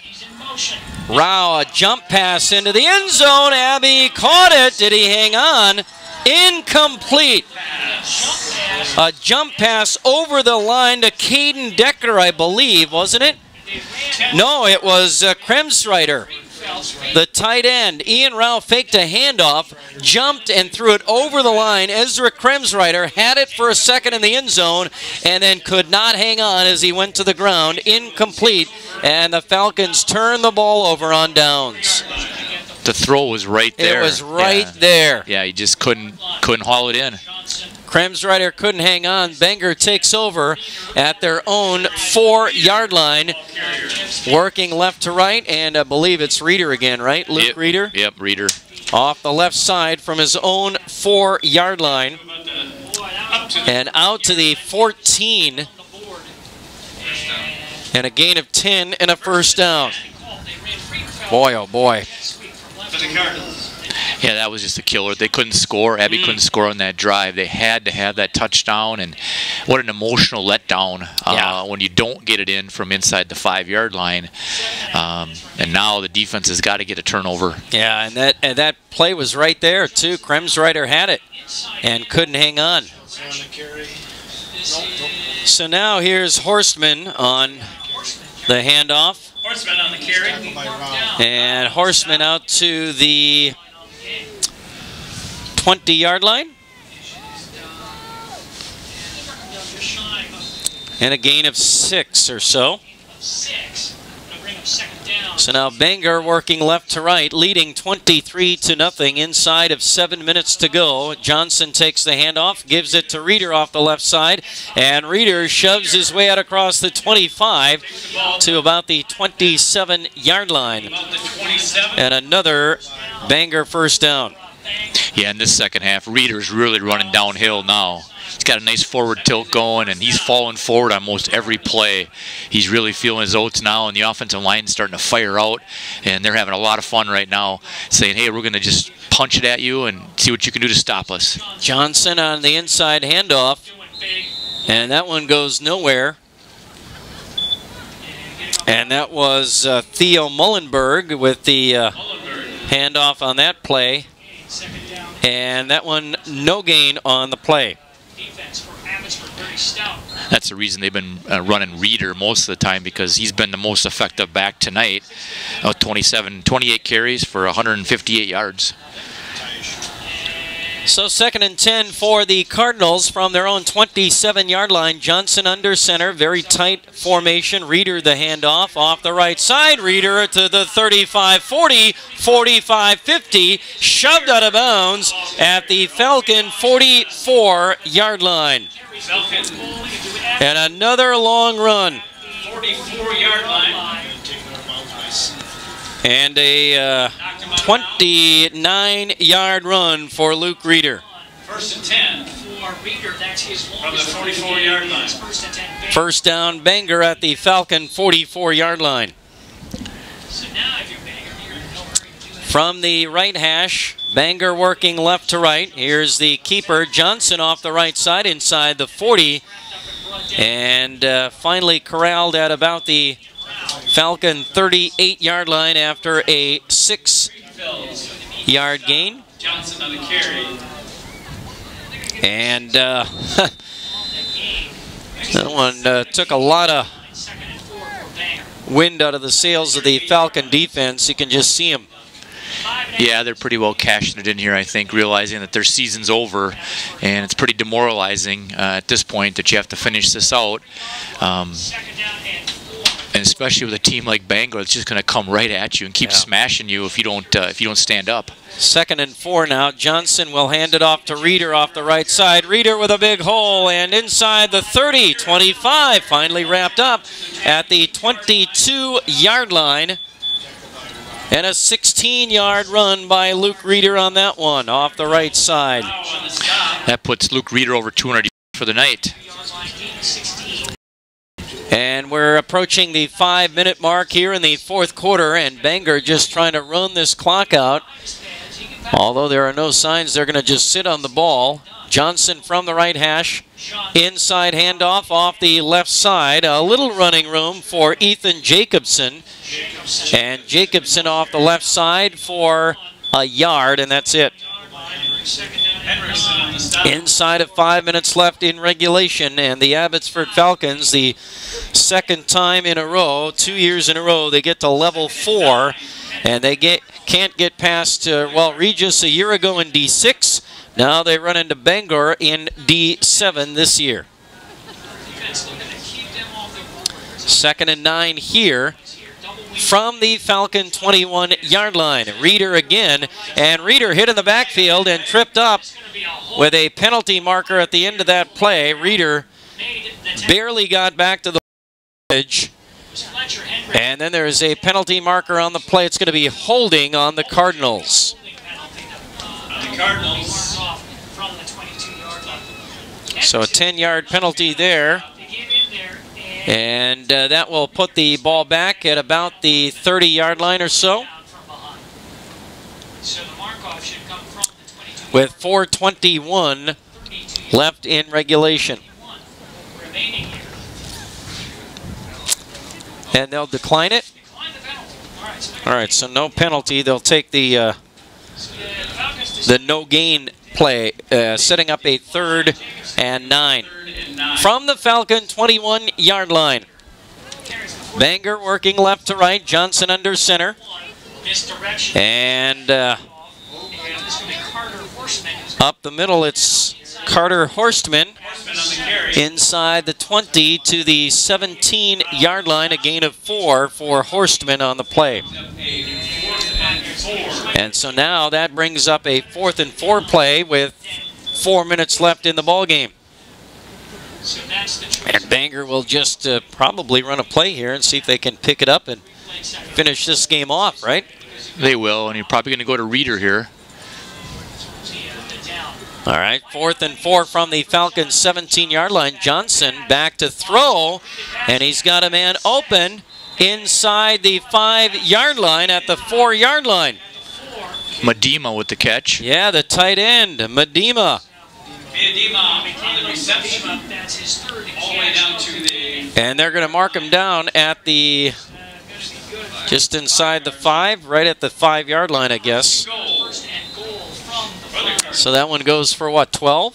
Rao, a jump pass into the end zone. Abby caught it. Did he hang on? Incomplete. A jump pass over the line to Caden Decker, I believe, wasn't it? No, it was Kremsreiter, the tight end. Ian Rao faked a handoff, jumped and threw it over the line. Ezra Kremsreiter had it for a second in the end zone and then could not hang on as he went to the ground. Incomplete, and the Falcons turn the ball over on downs. The throw was right there. It was right there. Yeah, he just couldn't haul it in. Kremsreiter couldn't hang on. Bangor takes over at their own 4-yard line, working left to right, and I believe it's Reeder again, right? Luke Reeder? Yep, Reeder. Off the left side from his own 4-yard line, and out to the 14, and a gain of 10 and a first down. Boy, oh boy. Yeah, that was just a killer. They couldn't score. Abby couldn't score on that drive. They had to have that touchdown, and what an emotional letdown when you don't get it in from inside the 5-yard line. And now the defense has got to get a turnover. Yeah, and that play was right there too. Kremsreiter had it and couldn't hang on. So now here's Horstman on the handoff. Horseman on the carry. And Horseman out to the 20-yard line. And a gain of 6 or so. So now Bangor working left to right, leading 23-0 inside of 7 minutes to go. Johnson takes the handoff, gives it to Reeder off the left side, and Reeder shoves his way out across the 25 to about the 27-yard line. And another Bangor first down. Yeah, in this second half, Reeder's really running downhill now. He's got a nice forward tilt going, and he's falling forward on most every play. He's really feeling his oats now, and the offensive line's starting to fire out, and they're having a lot of fun right now, saying, hey, we're going to just punch it at you and see what you can do to stop us. Johnson on the inside handoff, and that one goes nowhere. And that was Theo Mullenberg with the handoff on that play. And that one, no gain on the play. That's the reason they've been running Reeder most of the time, because he's been the most effective back tonight. 28 carries for 158 yards. So 2nd and 10 for the Cardinals from their own 27-yard line. Johnson under center, very tight formation. Reeder the handoff off the right side. Reeder to the 35-40, 45-50, shoved out of bounds at the Falcon 44-yard line. And another long run. 44-yard line. And a 29-yard run for Luke Reeder. 1st and 10 for Reeder. That's his from the 44-yard line. First down, Bangor at the Falcon 44-yard line. From the right hash, Bangor working left to right. Here's the keeper, Johnson off the right side inside the 40. And finally corralled at about the Falcon 38-yard line after a 6-yard gain. Johnson on the carry. And that one took a lot of wind out of the sails of the Falcon defense. You can just see them. Yeah, they're pretty well cashing it in here, I think, realizing that their season's over, and it's pretty demoralizing at this point that you have to finish this out. And especially with a team like Bangor, it's just going to come right at you and keep smashing you if you don't stand up. 2nd and 4 now. Johnson will hand it off to Reeder off the right side. Reeder with a big hole and inside the 30, 25. Finally wrapped up at the 22-yard line. And a 16-yard run by Luke Reeder on that one off the right side. That puts Luke Reeder over 200 for the night. And we're approaching the 5-minute mark here in the 4th quarter, and Bangor just trying to run this clock out. Although there are no signs they're going to just sit on the ball. Johnson from the right hash. Inside handoff off the left side. A little running room for Ethan Jacobson. And Jacobson off the left side for a yard, and that's it. Inside of 5 minutes left in regulation, and the Abbotsford Falcons, the 2nd time in a row, 2 years in a row, they get to level 4, and they can't get past, Regis a year ago in D6. Now they run into Bangor in D7 this year. 2nd and 9 here from the Falcon 21-yard line. Reeder again, and Reeder hit in the backfield and tripped up with a penalty marker at the end of that play. Reeder barely got back to the edge, and then there's a penalty marker on the play. It's going to be holding on the Cardinals. So a 10-yard penalty there. And that will put the ball back at about the 30-yard line or so. With 4:21 left in regulation. And they'll decline it. All right, so no penalty. They'll take the no gain play, setting up a 3rd and 9. From the Falcon 21-yard line. Bangor working left to right. Johnson under center. And up the middle, it's Carter Horstman. inside the 20 to the 17-yard line, a gain of 4 for Horstman on the play. And so now that brings up a 4th and 4 play with 4 minutes left in the ball game. And Bangor will just probably run a play here and see if they can pick it up and finish this game off, right? They will, and you're probably going to go to Reeder here. All right, 4th and 4 from the Falcons' 17-yard line. Johnson back to throw, and he's got a man open inside the 5-yard line at the 4-yard line. Medema with the catch. Yeah, the tight end, Medema. And they're going to mark him down at the, just inside the 5, right at the 5-yard line, I guess. So that one goes for what, 12?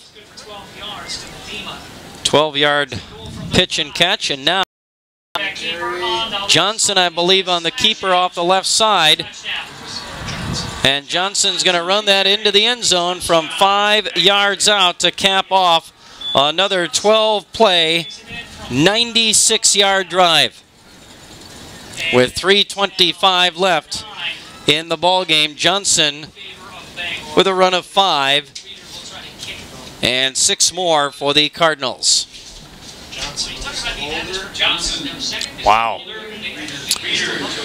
12-yard pitch and catch, and now Johnson, I believe, on the keeper off the left side. And Johnson's going to run that into the end zone from 5 yards out to cap off another 12-play, 96-yard drive. With 3:25 left in the ball game, Johnson with a run of 5 and 6 more for the Cardinals. Wow.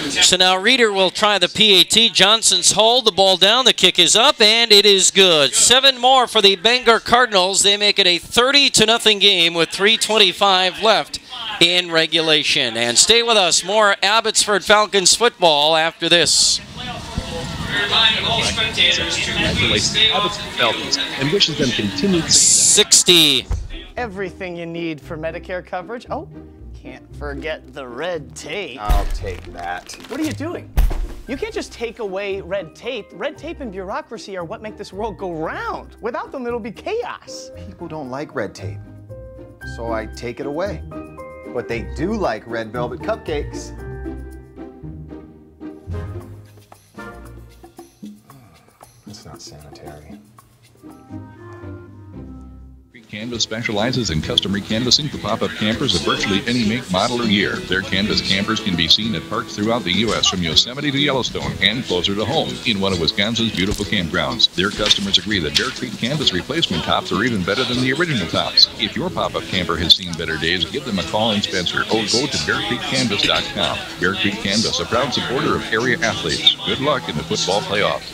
So now Reeder will try the PAT. Johnson's hold, the ball down, the kick is up, and it is good. 7 more for the Bangor Cardinals. They make it a 30-0 game with 3:25 left in regulation. And stay with us, more Abbotsford Falcons football after this. Congratulations, Abbotsford Falcons, and wishes them continued success. 60. Everything you need for Medicare coverage. Oh, can't forget the red tape. I'll take that. What are you doing? You can't just take away red tape. Red tape and bureaucracy are what make this world go round. Without them, it'll be chaos. People don't like red tape, so I take it away. But they do like red velvet cupcakes. That's not sanitary. Canvas specializes in custom recanvassing for pop-up campers of virtually any make, model, or year. Their canvas campers can be seen at parks throughout the U.S. from Yosemite to Yellowstone and closer to home in one of Wisconsin's beautiful campgrounds. Their customers agree that Bear Creek canvas replacement tops are even better than the original tops. If your pop-up camper has seen better days, give them a call in Spencer or go to BearCreekCanvas.com. Bear Creek Canvas, a proud supporter of area athletes. Good luck in the football playoffs.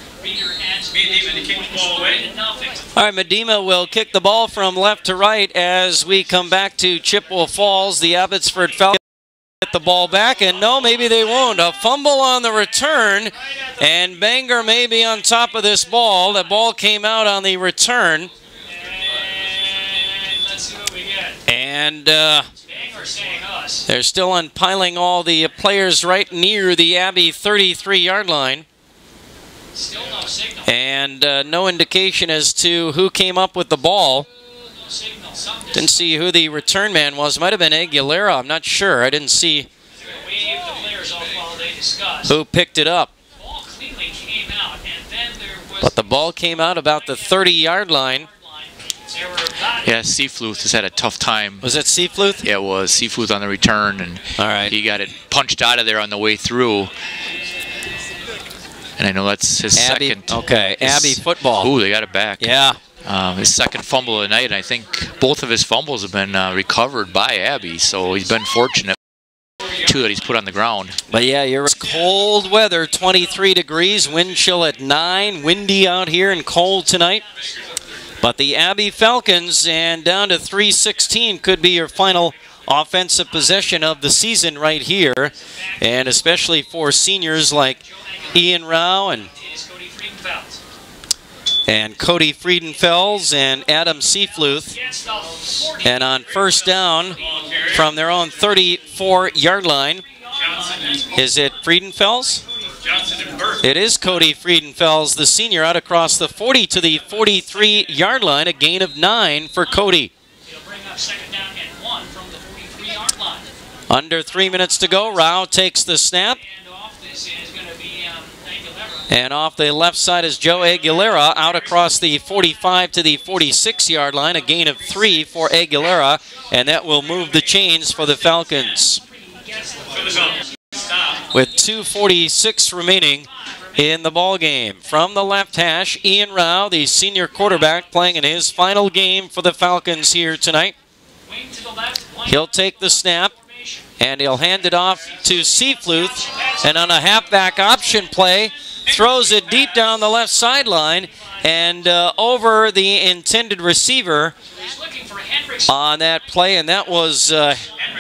All right, Medema will kick the ball from left to right as we come back to Chippewa Falls. The Abbotsford Falcons get the ball back, and no, maybe they won't. A fumble on the return, and Bangor may be on top of this ball. The ball came out on the return. And they're still unpiling all the players right near the Abbey 33-yard line. Still no signal. And no indication as to who came up with the ball. No signal. Didn't see who the return man was. Might have been Aguilera. I'm not sure. I didn't see who picked it up. But the ball came out about the 30-yard line. Yeah, Seafluth has had a tough time. Was it Seafluth? Yeah, it was. Seafluth on the return, and all right, he got it punched out of there on the way through. And I know that's his second. Okay, Abbey football. Ooh, they got it back. Yeah. His second fumble of the night, and I think both of his fumbles have been recovered by Abbey, so he's been fortunate. 2 that he's put on the ground. But yeah, you're cold weather, 23 degrees, wind chill at 9, windy out here and cold tonight. But the Abbey Falcons, and down to 3:16 could be your final offensive possession of the season right here, and especially for seniors like Ian Rao and Cody Friedenfels and Adam Seafluth. And on first down from their own 34-yard line, is it Friedenfels? It is Cody Friedenfels, the senior, out across the 40 to the 43-yard line, a gain of 9 for Cody. Under 3 minutes to go. Rao takes the snap. And off the left side is Joe Aguilera out across the 45 to the 46-yard line. A gain of 3 for Aguilera, and that will move the chains for the Falcons. With 2:46 remaining in the ball game. From the left hash, Ian Rao, the senior quarterback, playing in his final game for the Falcons here tonight. He'll take the snap, and he'll hand it off to Seafluth, and on a halfback option play, throws it deep down the left sideline and over the intended receiver on that play, and that was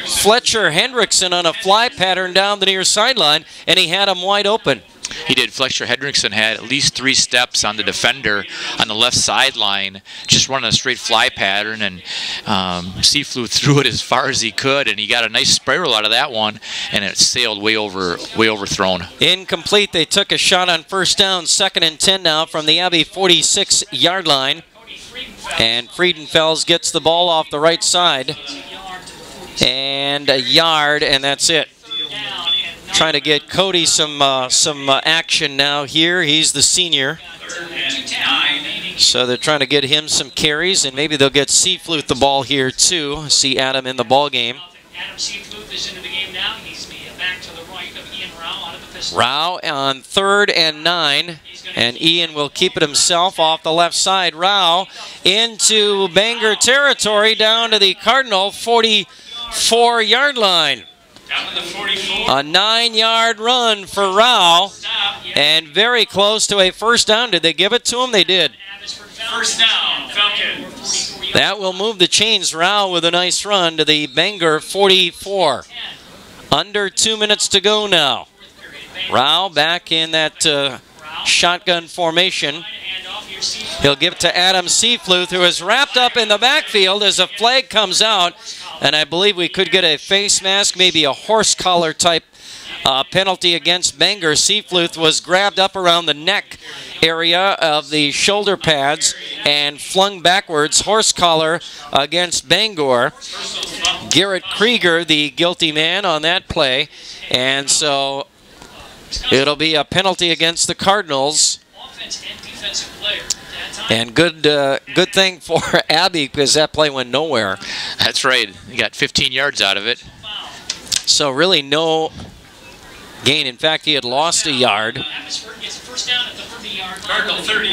Fletcher Hendrickson on a fly pattern down the near sideline, and he had him wide open. He did. Fletcher Hendrickson had at least 3 steps on the defender on the left sideline, just running a straight fly pattern, and Seaflew threw it as far as he could, and he got a nice spiral out of that one, and it sailed way overthrown. Incomplete. They took a shot on first down, 2nd and 10 now from the Abbey 46-yard line, and Friedenfels gets the ball off the right side, and a yard, and that's it. Trying to get Cody some action now here. He's the senior. So they're trying to get him some carries, and maybe they'll get Seafluth the ball here too. See Adam in the ball game. Adam Seafluth is into the game now. He's back to the right of Ian Rao out of the pistol. Rao on 3rd and 9, and Ian will keep it himself off the left side. Rao into Bangor territory down to the Cardinal 44-yard line. A 9-yard run for Rao, and very close to a first down. Did they give it to him? They did. First down, Falcons. That will move the chains. Rao with a nice run to the Bangor 44. Under 2 minutes to go now. Rao back in that shotgun formation. He'll give it to Adam Seafluth, who is wrapped up in the backfield as a flag comes out. And I believe we could get a face mask, maybe a horse collar type penalty against Bangor. Seafluth was grabbed up around the neck area of the shoulder pads and flung backwards. Horse collar against Bangor. Garrett Krieger, the guilty man on that play. And so it'll be a penalty against the Cardinals. And good thing for Abbey, because that play went nowhere. That's right. He got 15 yards out of it. So really no gain. In fact, he had lost a yard.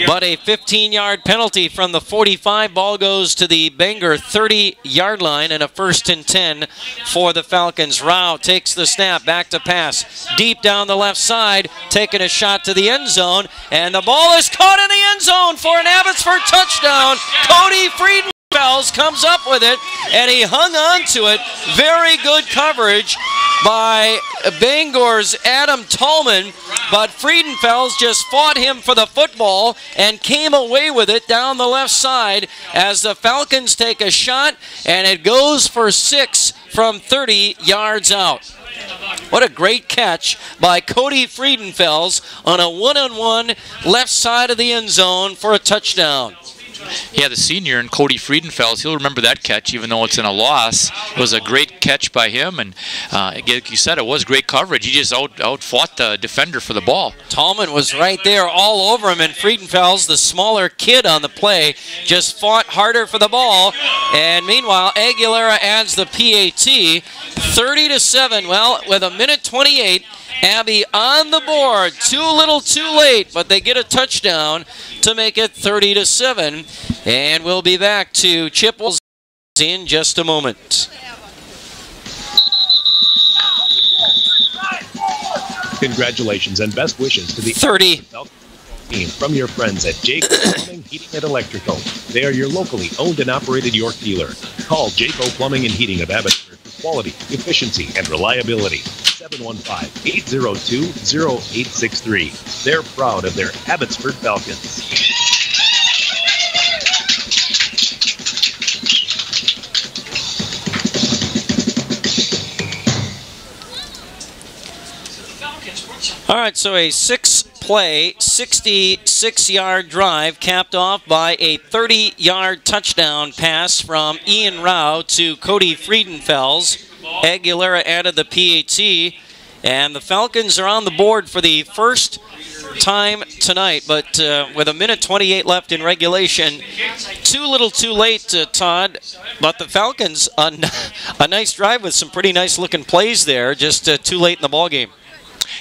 But a 15-yard penalty from the 45. Ball goes to the Bangor 30-yard line, and a 1st and 10 for the Falcons. Rao takes the snap, back to pass. Deep down the left side, taking a shot to the end zone, and the ball is caught in the end zone for an Abbotsford touchdown. Cody Friedenfels comes up with it, and he hung on to it. Very good coverage by Bangor's Adam Tallman, but Friedenfels just fought him for the football and came away with it down the left side as the Falcons take a shot, and it goes for 6 from 30 yards out. What a great catch by Cody Friedenfels on a one-on-one left side of the end zone for a touchdown. Yeah, the senior and Cody Friedenfels, he'll remember that catch even though it's in a loss. It was a great catch by him, and like you said, it was great coverage. He just outfought the defender for the ball. Tallman was right there all over him, and Friedenfels, the smaller kid on the play, just fought harder for the ball. And meanwhile, Aguilera adds the PAT, 30-7. Well, with 1:28, Abbey on the board. Too little, too late, but they get a touchdown to make it 30-7. And we'll be back to Chipwell's in just a moment. Congratulations and best wishes to the 30 team from your friends at Jake Plumbing, Heating and Electrical. They are your locally owned and operated York dealer. Call Jayco Plumbing and Heating of Abbotsford for quality, efficiency, and reliability. 715-802-0863. They're proud of their Abbotsford Falcons. All right, so a 6-play, 66-yard drive capped off by a 30-yard touchdown pass from Ian Rao to Cody Friedenfels. Aguilera added the PAT, and the Falcons are on the board for the first time tonight, but with 1:28 left in regulation, too little too late, Todd. But the Falcons, a nice drive with some pretty nice looking plays there, just too late in the ball game.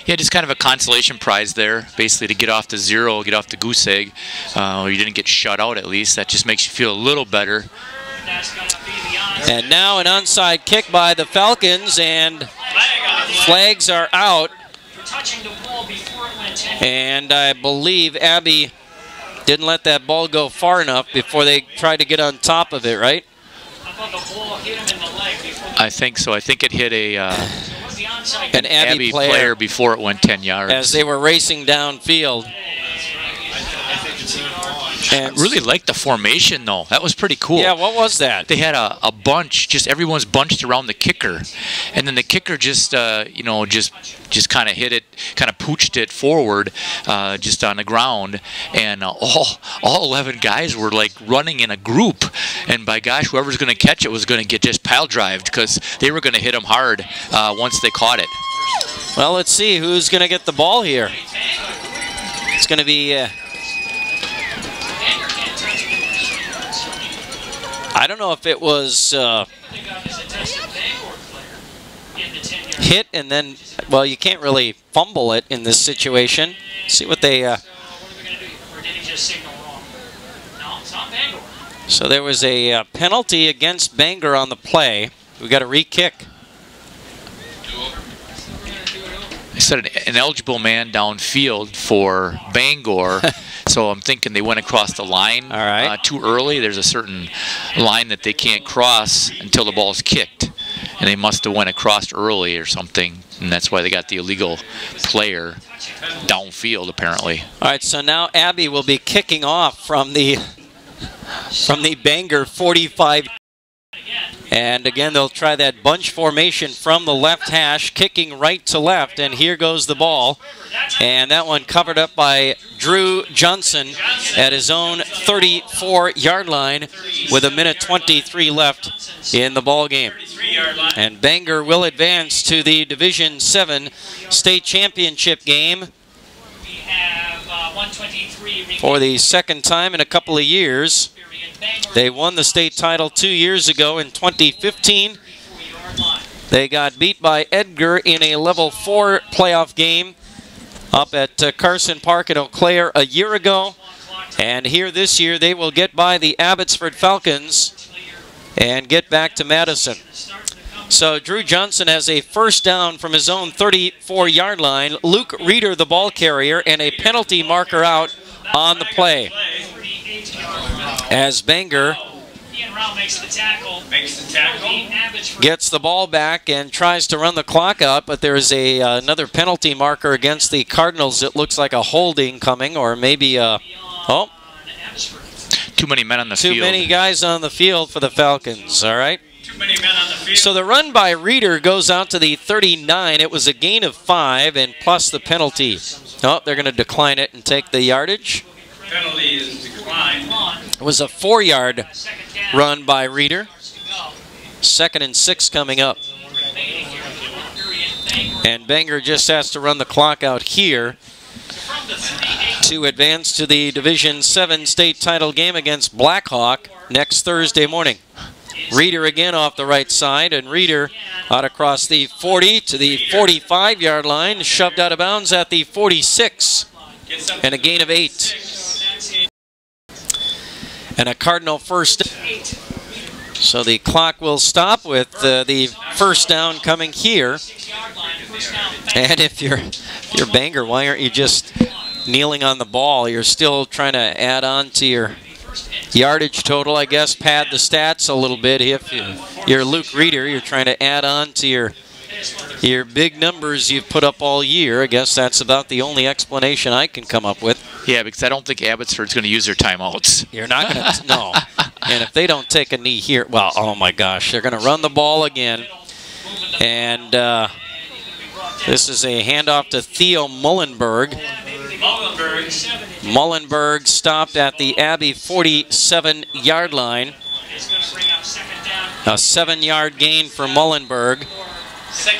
Yeah, just kind of a consolation prize there, basically to get off the zero, get off the goose egg. You didn't get shut out at least. That just makes you feel a little better. And now an onside kick by the Falcons, and flags are out. And I believe Abby didn't let that ball go far enough before they tried to get on top of it, right? I think so. I think it hit an Abby player before it went 10 yards. As they were racing downfield. And I really liked the formation, though. That was pretty cool. Yeah, what was that? They had a bunch, just everyone's bunched around the kicker, and then the kicker just, just kind of hit it, kind of pooched it forward, just on the ground, and all 11 guys were like running in a group, and by gosh, whoever's going to catch it was going to get just pile drived because they were going to hit them hard once they caught it. Well, let's see who's going to get the ball here. It's going to be. I don't know if it was hit and then, well, you can't really fumble it in this situation. See what they... So there was a penalty against Bangor on the play. We got a re-kick. I said an eligible man downfield for Bangor. So I'm thinking they went across the line too early. There's a certain line that they can't cross until the ball's kicked. And they must have went across early or something. And that's why they got the illegal player downfield, apparently. All right, so now Abby will be kicking off from the Bangor 45. And again, they'll try that bunch formation from the left hash, kicking right to left, and here goes the ball. And that one covered up by Drew Johnson at his own 34-yard line with 1:23 left in the ball game. And Bangor will advance to the Division 7 state championship game for the second time in a couple of years. They won the state title 2 years ago in 2015. They got beat by Edgar in a level 4 playoff game up at Carson Park in Eau Claire a year ago. And here this year they will get by the Abbotsford Falcons and get back to Madison. So Drew Johnson has a first down from his own 34-yard line. Luke Reeder, the ball carrier, and a penalty marker out on the play. As Bangor gets the ball back and tries to run the clock out, but there's another penalty marker against the Cardinals. It looks like a holding coming, or maybe too many men on the field. Too many guys on the field for the Falcons, all right? Too many men on the field. So the run by Reeder goes out to the 39. It was a gain of 5 and plus the penalty. Oh, they're going to decline it and take the yardage. Penalty is declined. It was a 4-yard run by Reeder. 2nd and 6 coming up. And Bangor just has to run the clock out here to advance to the Division 7 state title game against Blackhawk next Thursday morning. Reeder again off the right side, and Reeder out across the 40 to the 45-yard line, shoved out of bounds at the 46, and a gain of 8. And a Cardinal first. So the clock will stop with the first down coming here. And if you're Bangor, why aren't you just kneeling on the ball? You're still trying to add on to your yardage total, I guess, pad the stats a little bit. If you're Luke Reeder, you're trying to add on to your big numbers you've put up all year. I guess that's about the only explanation I can come up with. Yeah, because I don't think Abbotsford's going to use their timeouts. You're not going to, no. And if they don't take a knee here, well, oh my gosh, they're going to run the ball again. And this is a handoff to Theo Mullenberg. Mullenberg stopped at the Abbey 47-yard line. A 7-yard gain for Mullenberg.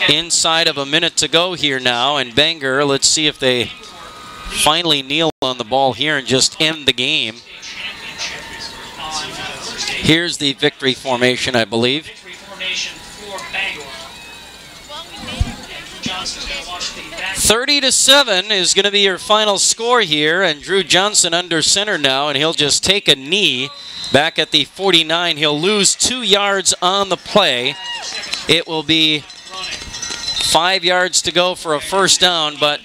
Inside of a minute to go here now, and Bangor, let's see if they finally kneel on the ball here and just end the game. Here's the victory formation, I believe. 30-7 is going to be your final score here, and Drew Johnson under center now, and he'll just take a knee back at the 49. He'll lose 2 yards on the play. It will be 5 yards to go for a first down, but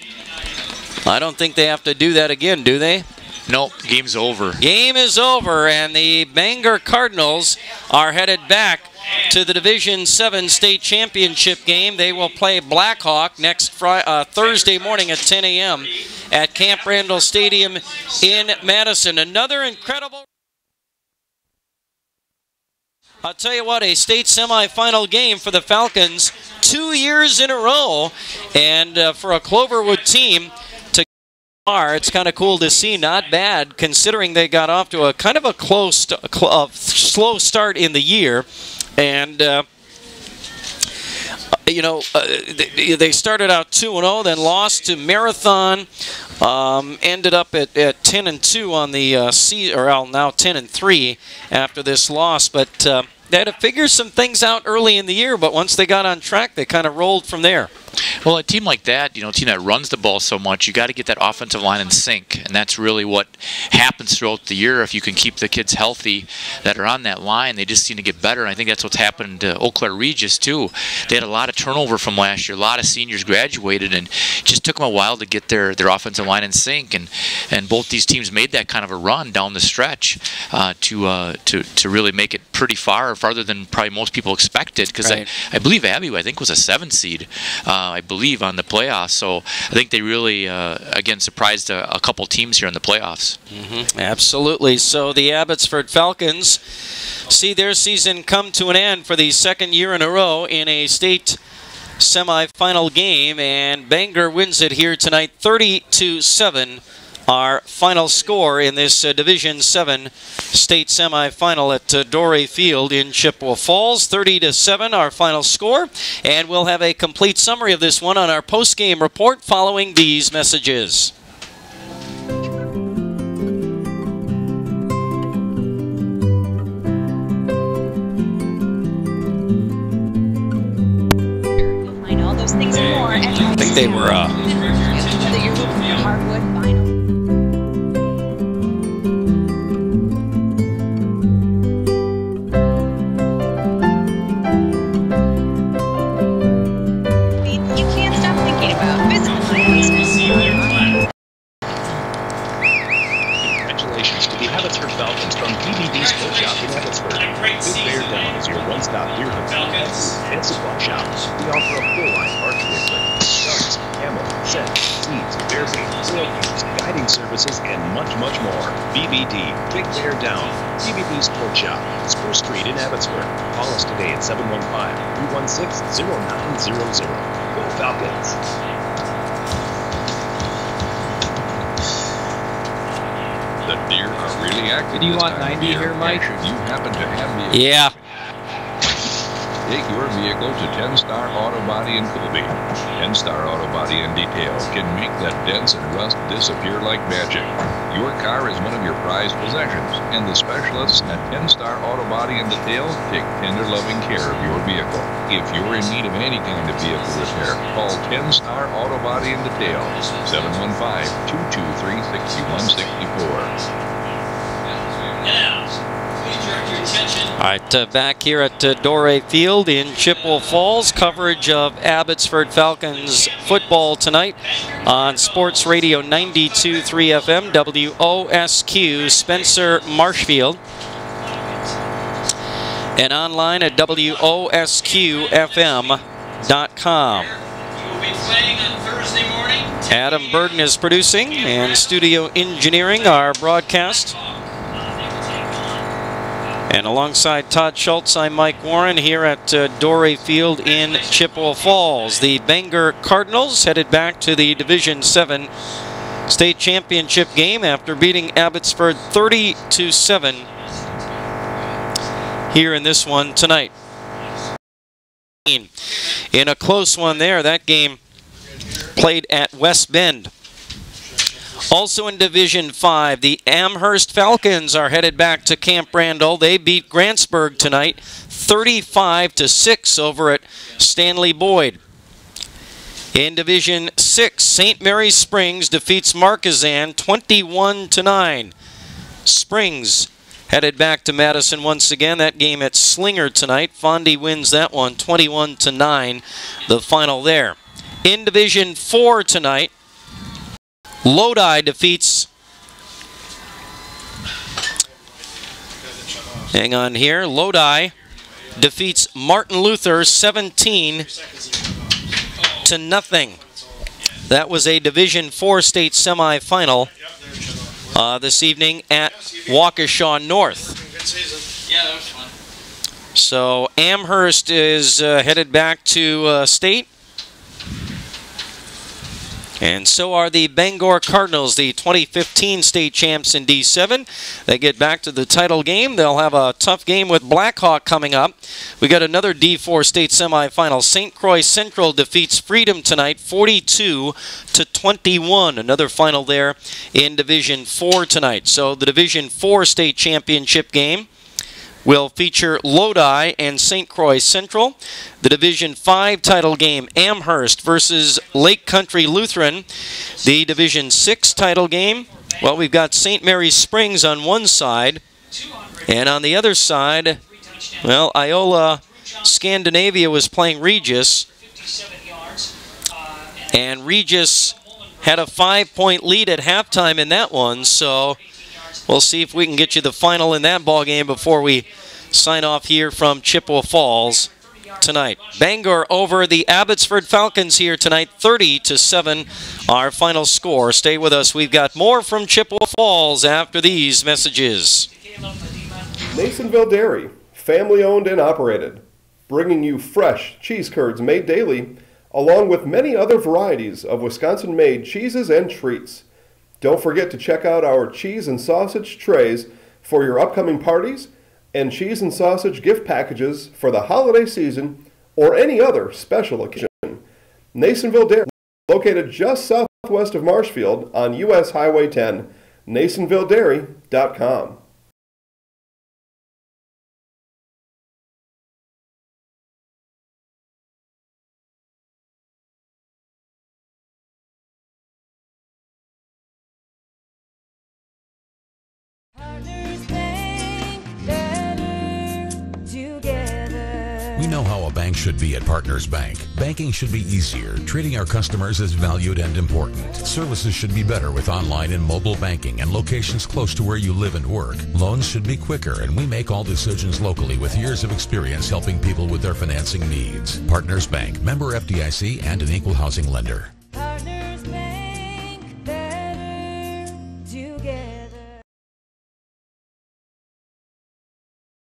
I don't think they have to do that again, do they? Nope, game's over. Game is over, and the Bangor Cardinals are headed back to the Division 7 state championship game. They will play Blackhawk next Thursday morning at 10 a.m. at Camp Randall Stadium in Madison. Another incredible... I'll tell you what, a state semifinal game for the Falcons 2 years in a row, and for a Cloverwood team to it's kind of cool to see. Not bad considering they got off to a kind of a slow start in the year. And, they started out 2-0, then lost to Marathon, ended up at 10-2 on the season, or now 10-3 after this loss. But they had to figure some things out early in the year, but once they got on track, they kind of rolled from there. Well, a team like that, a team that runs the ball so much, you got to get that offensive line in sync, and that's really what happens throughout the year. If you can keep the kids healthy that are on that line, they just seem to get better, and I think that's what's happened to Eau Claire Regis, too. They had a lot of turnover from last year. A lot of seniors graduated, and it just took them a while to get their offensive line in sync, and both these teams made that kind of a run down the stretch to really make it pretty farther than probably most people expected, because right. I believe Abbey, was a 7 seed. I believe, on the playoffs. So I think they really, again, surprised a couple teams here in the playoffs. Absolutely. So the Abbotsford Falcons see their season come to an end for the second year in a row in a state semifinal game, and Bangor wins it here tonight 30-7. Our final score in this Division 7 state semifinal at Doré Field in Chippewa Falls. 30-7, our final score. And we'll have a complete summary of this one on our post-game report following these messages. You'll find all those things and more at I think they were... whether you're looking for hardwood, vinyl. Congratulations to the Abbotsford Falcons from DVD Sports Shop in Abbotsford. Big Bear Down is your one-stop beer and supply shop. We offer a full line of archery equipment, guns, ammo, set, seeds, bear bait, trail cams, guiding services, and much, much more. BBD, Big Bear Down, DVD Sports Shop, Spruce Street in Abbotsford. Call us today at 715-316-0900. Go Falcons! The deer are really active. Do you want 90 here, Mike? Should you happen to have the... Yeah. Take your vehicle to 10 Star Auto Body in Colby. 10 Star Auto Body and Detail can make that dents and rust disappear like magic. Your car is one of your prized possessions, and the specialists at 10 Star Auto Body and Detail take tender, loving care of your vehicle. If you're in need of any kind of vehicle repair, call 10 Star Auto Body and Detail, 715-223-6164. All right, back here at Doré Field in Chippewa Falls. Coverage of Abbotsford Falcons football tonight on Sports Radio 92.3 FM, WOSQ, Spencer Marshfield. And online at WOSQFM.com. Adam Burden is producing, and studio engineering our broadcast. And alongside Todd Schultz, I'm Mike Warren here at Doré Field in Chippewa Falls. The Bangor Cardinals headed back to the Division 7 state championship game after beating Abbotsford 30-7 here in this one tonight. In a close one there, that game played at West Bend Also in Division 5, the Amherst Falcons are headed back to Camp Randall. They beat Grantsburg tonight 35-6 over at Stanley Boyd. In Division 6, St. Mary's Springs defeats Marquezan 21-9. Springs headed back to Madison once again. That game at Slinger tonight. Fondy wins that one 21-9, the final there. In Division 4 tonight, Lodi defeats, hang on here, Lodi defeats Martin Luther 17-0. That was a Division 4 state semifinal this evening at Waukesha North. So Amherst is headed back to state. And so are the Bangor Cardinals, the 2015 state champs in D7. They get back to the title game. They'll have a tough game with Blackhawk coming up. We got another D4 state semifinal. St. Croix Central defeats Freedom tonight, 42-21. Another final there in Division 4 tonight. So the Division 4 state championship game will feature Lodi and St. Croix Central. The Division 5 title game, Amherst versus Lake Country Lutheran. The Division 6 title game, well, we've got St. Mary's Springs on one side, and on the other side, well, Iola Scandinavia was playing Regis, and Regis had a 5-point lead at halftime in that one, so we'll see if we can get you the final in that ball game before we sign off here from Chippewa Falls tonight. Bangor over the Abbotsford Falcons here tonight, 30-7, our final score. Stay with us. We've got more from Chippewa Falls after these messages. Nasonville Dairy, family owned and operated, bringing you fresh cheese curds made daily, along with many other varieties of Wisconsin-made cheeses and treats. Don't forget to check out our cheese and sausage trays for your upcoming parties and cheese and sausage gift packages for the holiday season or any other special occasion. Nasonville Dairy, located just southwest of Marshfield on US Highway 10, NasonvilleDairy.com. We know how a bank should be at Partners Bank. Banking should be easier, treating our customers as valued and important. Services should be better with online and mobile banking and locations close to where you live and work. Loans should be quicker, and we make all decisions locally with years of experience helping people with their financing needs. Partners Bank, member FDIC, and an equal housing lender. Partners Bank, better together.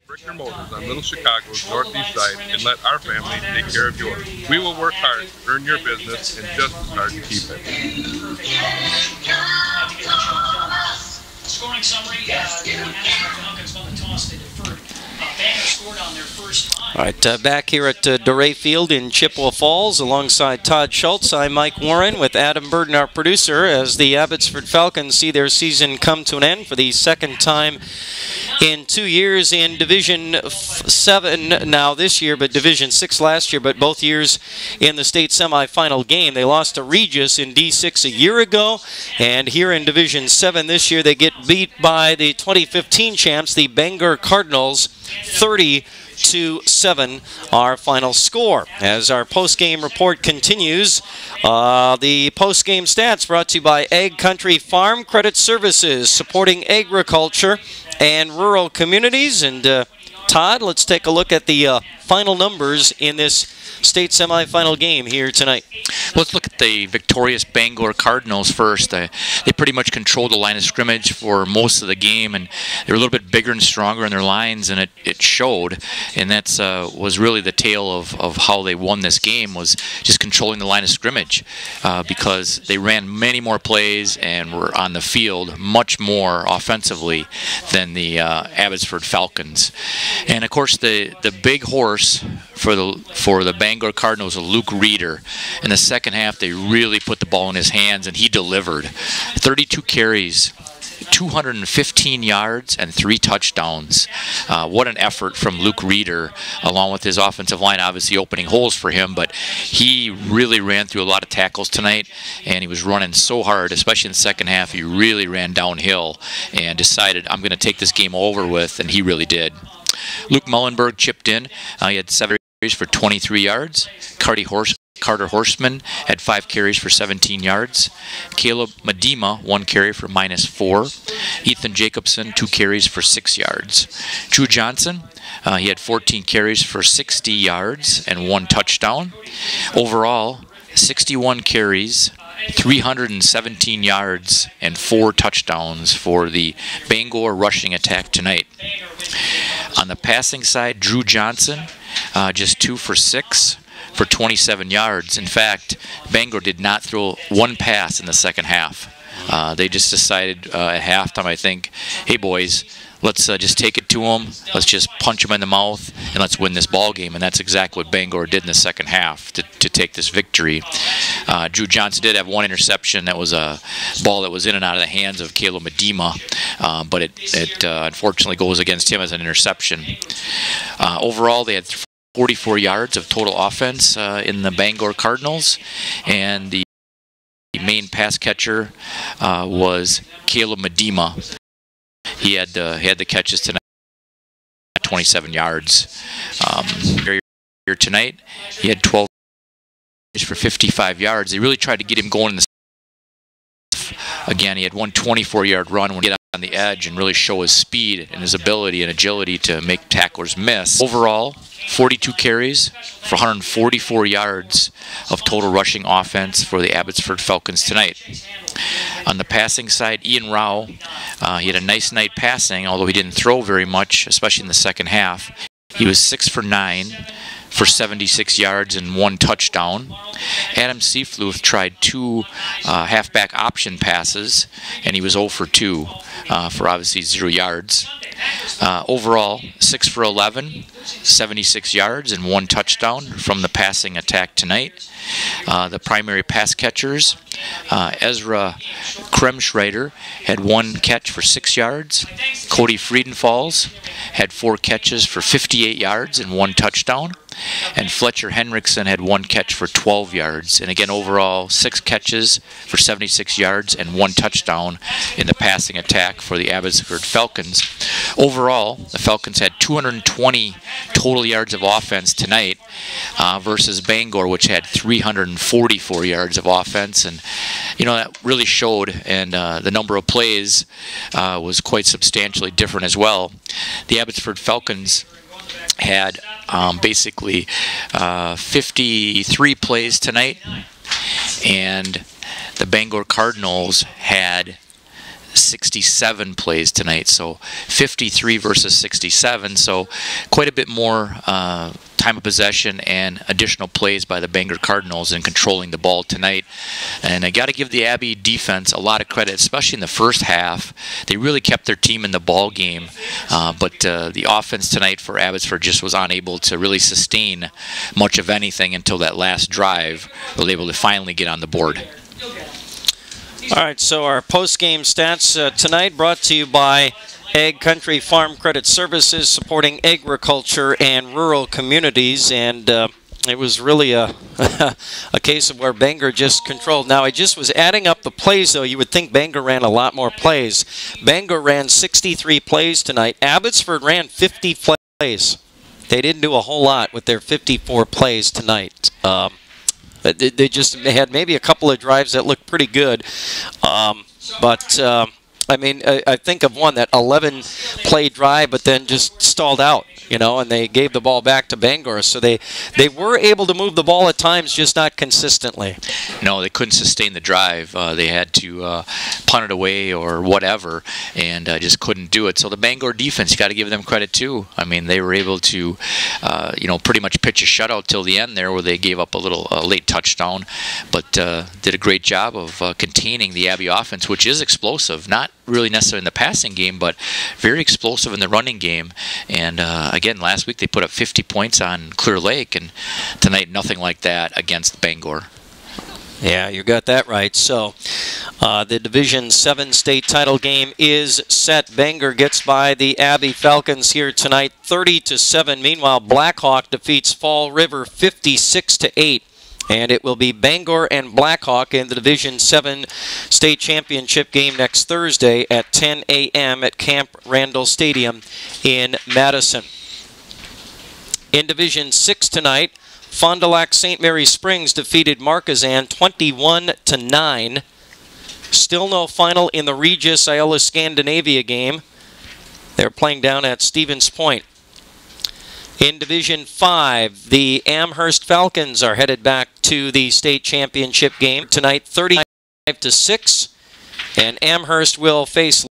Brickner Motors on Little Chicago's northeast side and let our family take care of yours. We will work hard to earn your business and just as hard to keep it. Scoring summary, the Falcons won the toss, they deferred. Bangor scored on their first time. All right, back here at Doré Field in Chippewa Falls alongside Todd Schultz. I'm Mike Warren with Adam Burden, our producer, as the Abbotsford Falcons see their season come to an end for the second time in 2 years in Division 7 now this year, but Division 6 last year, but both years in the state semifinal game. They lost to Regis in D6 a year ago, and here in Division 7 this year they get beat by the 2015 champs, the Bangor Cardinals, 30-7, our final score. As our post-game report continues, the post-game stats brought to you by Ag Country Farm Credit Services, supporting agriculture and rural communities. And Todd, let's take a look at the final numbers in this state semifinal game here tonight. Let's look at the victorious Bangor Cardinals first. They pretty much controlled the line of scrimmage for most of the game, and they were a little bit bigger and stronger in their lines, and it showed. And that's was really the tale of how they won this game, was just controlling the line of scrimmage, because they ran many more plays and were on the field much more offensively than the Abbotsford Falcons. And of course, the big horse for the Bangor Cardinals was Luke Reeder. In the second half, they really put the ball in his hands, and he delivered. 32 carries, 215 yards, and 3 touchdowns. What an effort from Luke Reeder, along with his offensive line, obviously opening holes for him, but he really ran through a lot of tackles tonight, and he was running so hard, especially in the second half. He really ran downhill and decided, I'm going to take this game over with, and he really did. Luke Mullenberg chipped in. He had 7 carries for 23 yards. Carter Horseman had 5 carries for 17 yards. Caleb Medema, 1 carry for -4. Ethan Jacobson, 2 carries for 6 yards. Drew Johnson, he had 14 carries for 60 yards and 1 touchdown. Overall, 61 carries, 317 yards, and 4 touchdowns for the Bangor rushing attack tonight. On the passing side, Drew Johnson, just 2 for 6 for 27 yards. In fact, Bangor did not throw 1 pass in the second half. They just decided at halftime, I think, hey boys, let's just take it to them. Let's just punch them in the mouth, and let's win this ball game. And that's exactly what Bangor did in the second half to take this victory. Drew Johnson did have 1 interception. That was a ball that was in and out of the hands of Caleb Medema, but it unfortunately goes against him as an interception. Overall, they had 44 yards of total offense in the Bangor Cardinals, and the main pass catcher was Caleb Medema. He had the catches tonight, 27 yards. Here tonight, he had 12 for 55 yards. They really tried to get him going in the again. He had 1 24-yard run when he got on the edge and really show his speed and his ability and agility to make tacklers miss. Overall, 42 carries for 144 yards of total rushing offense for the Abbotsford Falcons tonight. On the passing side, Ian Rao, he had a nice night passing, although he didn't throw very much, especially in the second half. He was 6 for 9 for 76 yards and 1 touchdown. Adam Seafluth tried 2 halfback option passes, and he was 0 for 2 for obviously 0 yards. Overall, 6 for 11, 76 yards and 1 touchdown from the passing attack tonight. The primary pass catchers, Ezra Kremschreider had 1 catch for 6 yards. Cody Friedenfalls had 4 catches for 58 yards and 1 touchdown. And Fletcher Henriksen had 1 catch for 12 yards. And again, overall, 6 catches for 76 yards and 1 touchdown in the passing attack for the Abbotsford Falcons. Overall, the Falcons had 220 total yards of offense tonight versus Bangor, which had 344 yards of offense. And, you know, that really showed, and the number of plays was quite substantially different as well. The Abbotsford Falcons had basically 53 plays tonight, and the Bangor Cardinals had 67 plays tonight, so 53 versus 67, so quite a bit more time of possession and additional plays by the Bangor Cardinals in controlling the ball tonight. And I got to give the Abbey defense a lot of credit, especially in the first half. They really kept their team in the ball game, but the offense tonight for Abbotsford just was unable to really sustain much of anything until that last drive. They were able to finally get on the board. All right, so our post-game stats tonight brought to you by Ag Country Farm Credit Services, supporting agriculture and rural communities, and it was really a case of where Bangor just controlled. Now, I just was adding up the plays, though. You would think Bangor ran a lot more plays. Bangor ran 63 plays tonight. Abbotsford ran 50 plays. They didn't do a whole lot with their 54 plays tonight. They just had maybe a couple of drives that looked pretty good. I mean, I think of one, that 11-play drive, but then just stalled out, you know, and they gave the ball back to Bangor. So they were able to move the ball at times, just not consistently. No, they couldn't sustain the drive. They had to punt it away or whatever, and just couldn't do it. So the Bangor defense, you got to give them credit too. I mean, they were able to, you know, pretty much pitch a shutout till the end there, where they gave up a late touchdown, but did a great job of containing the Abbey offense, which is explosive. Not really necessarily in the passing game, but very explosive in the running game. And again, last week they put up 50 points on Clear Lake, and tonight nothing like that against Bangor. Yeah, you got that right. So the Division 7 state title game is set. Bangor gets by the Abbey Falcons here tonight, 30-7. Meanwhile, Blackhawk defeats Fall River 56-8. And it will be Bangor and Blackhawk in the Division 7 state championship game next Thursday at 10 a.m. at Camp Randall Stadium in Madison. In Division 6 tonight, Fond du Lac St. Mary Springs defeated Marquezan 21-9. Still no final in the Regis Iola Scandinavia game. They're playing down at Stevens Point. In Division 5, the Amherst Falcons are headed back to the state championship game tonight, 35-6, and Amherst will face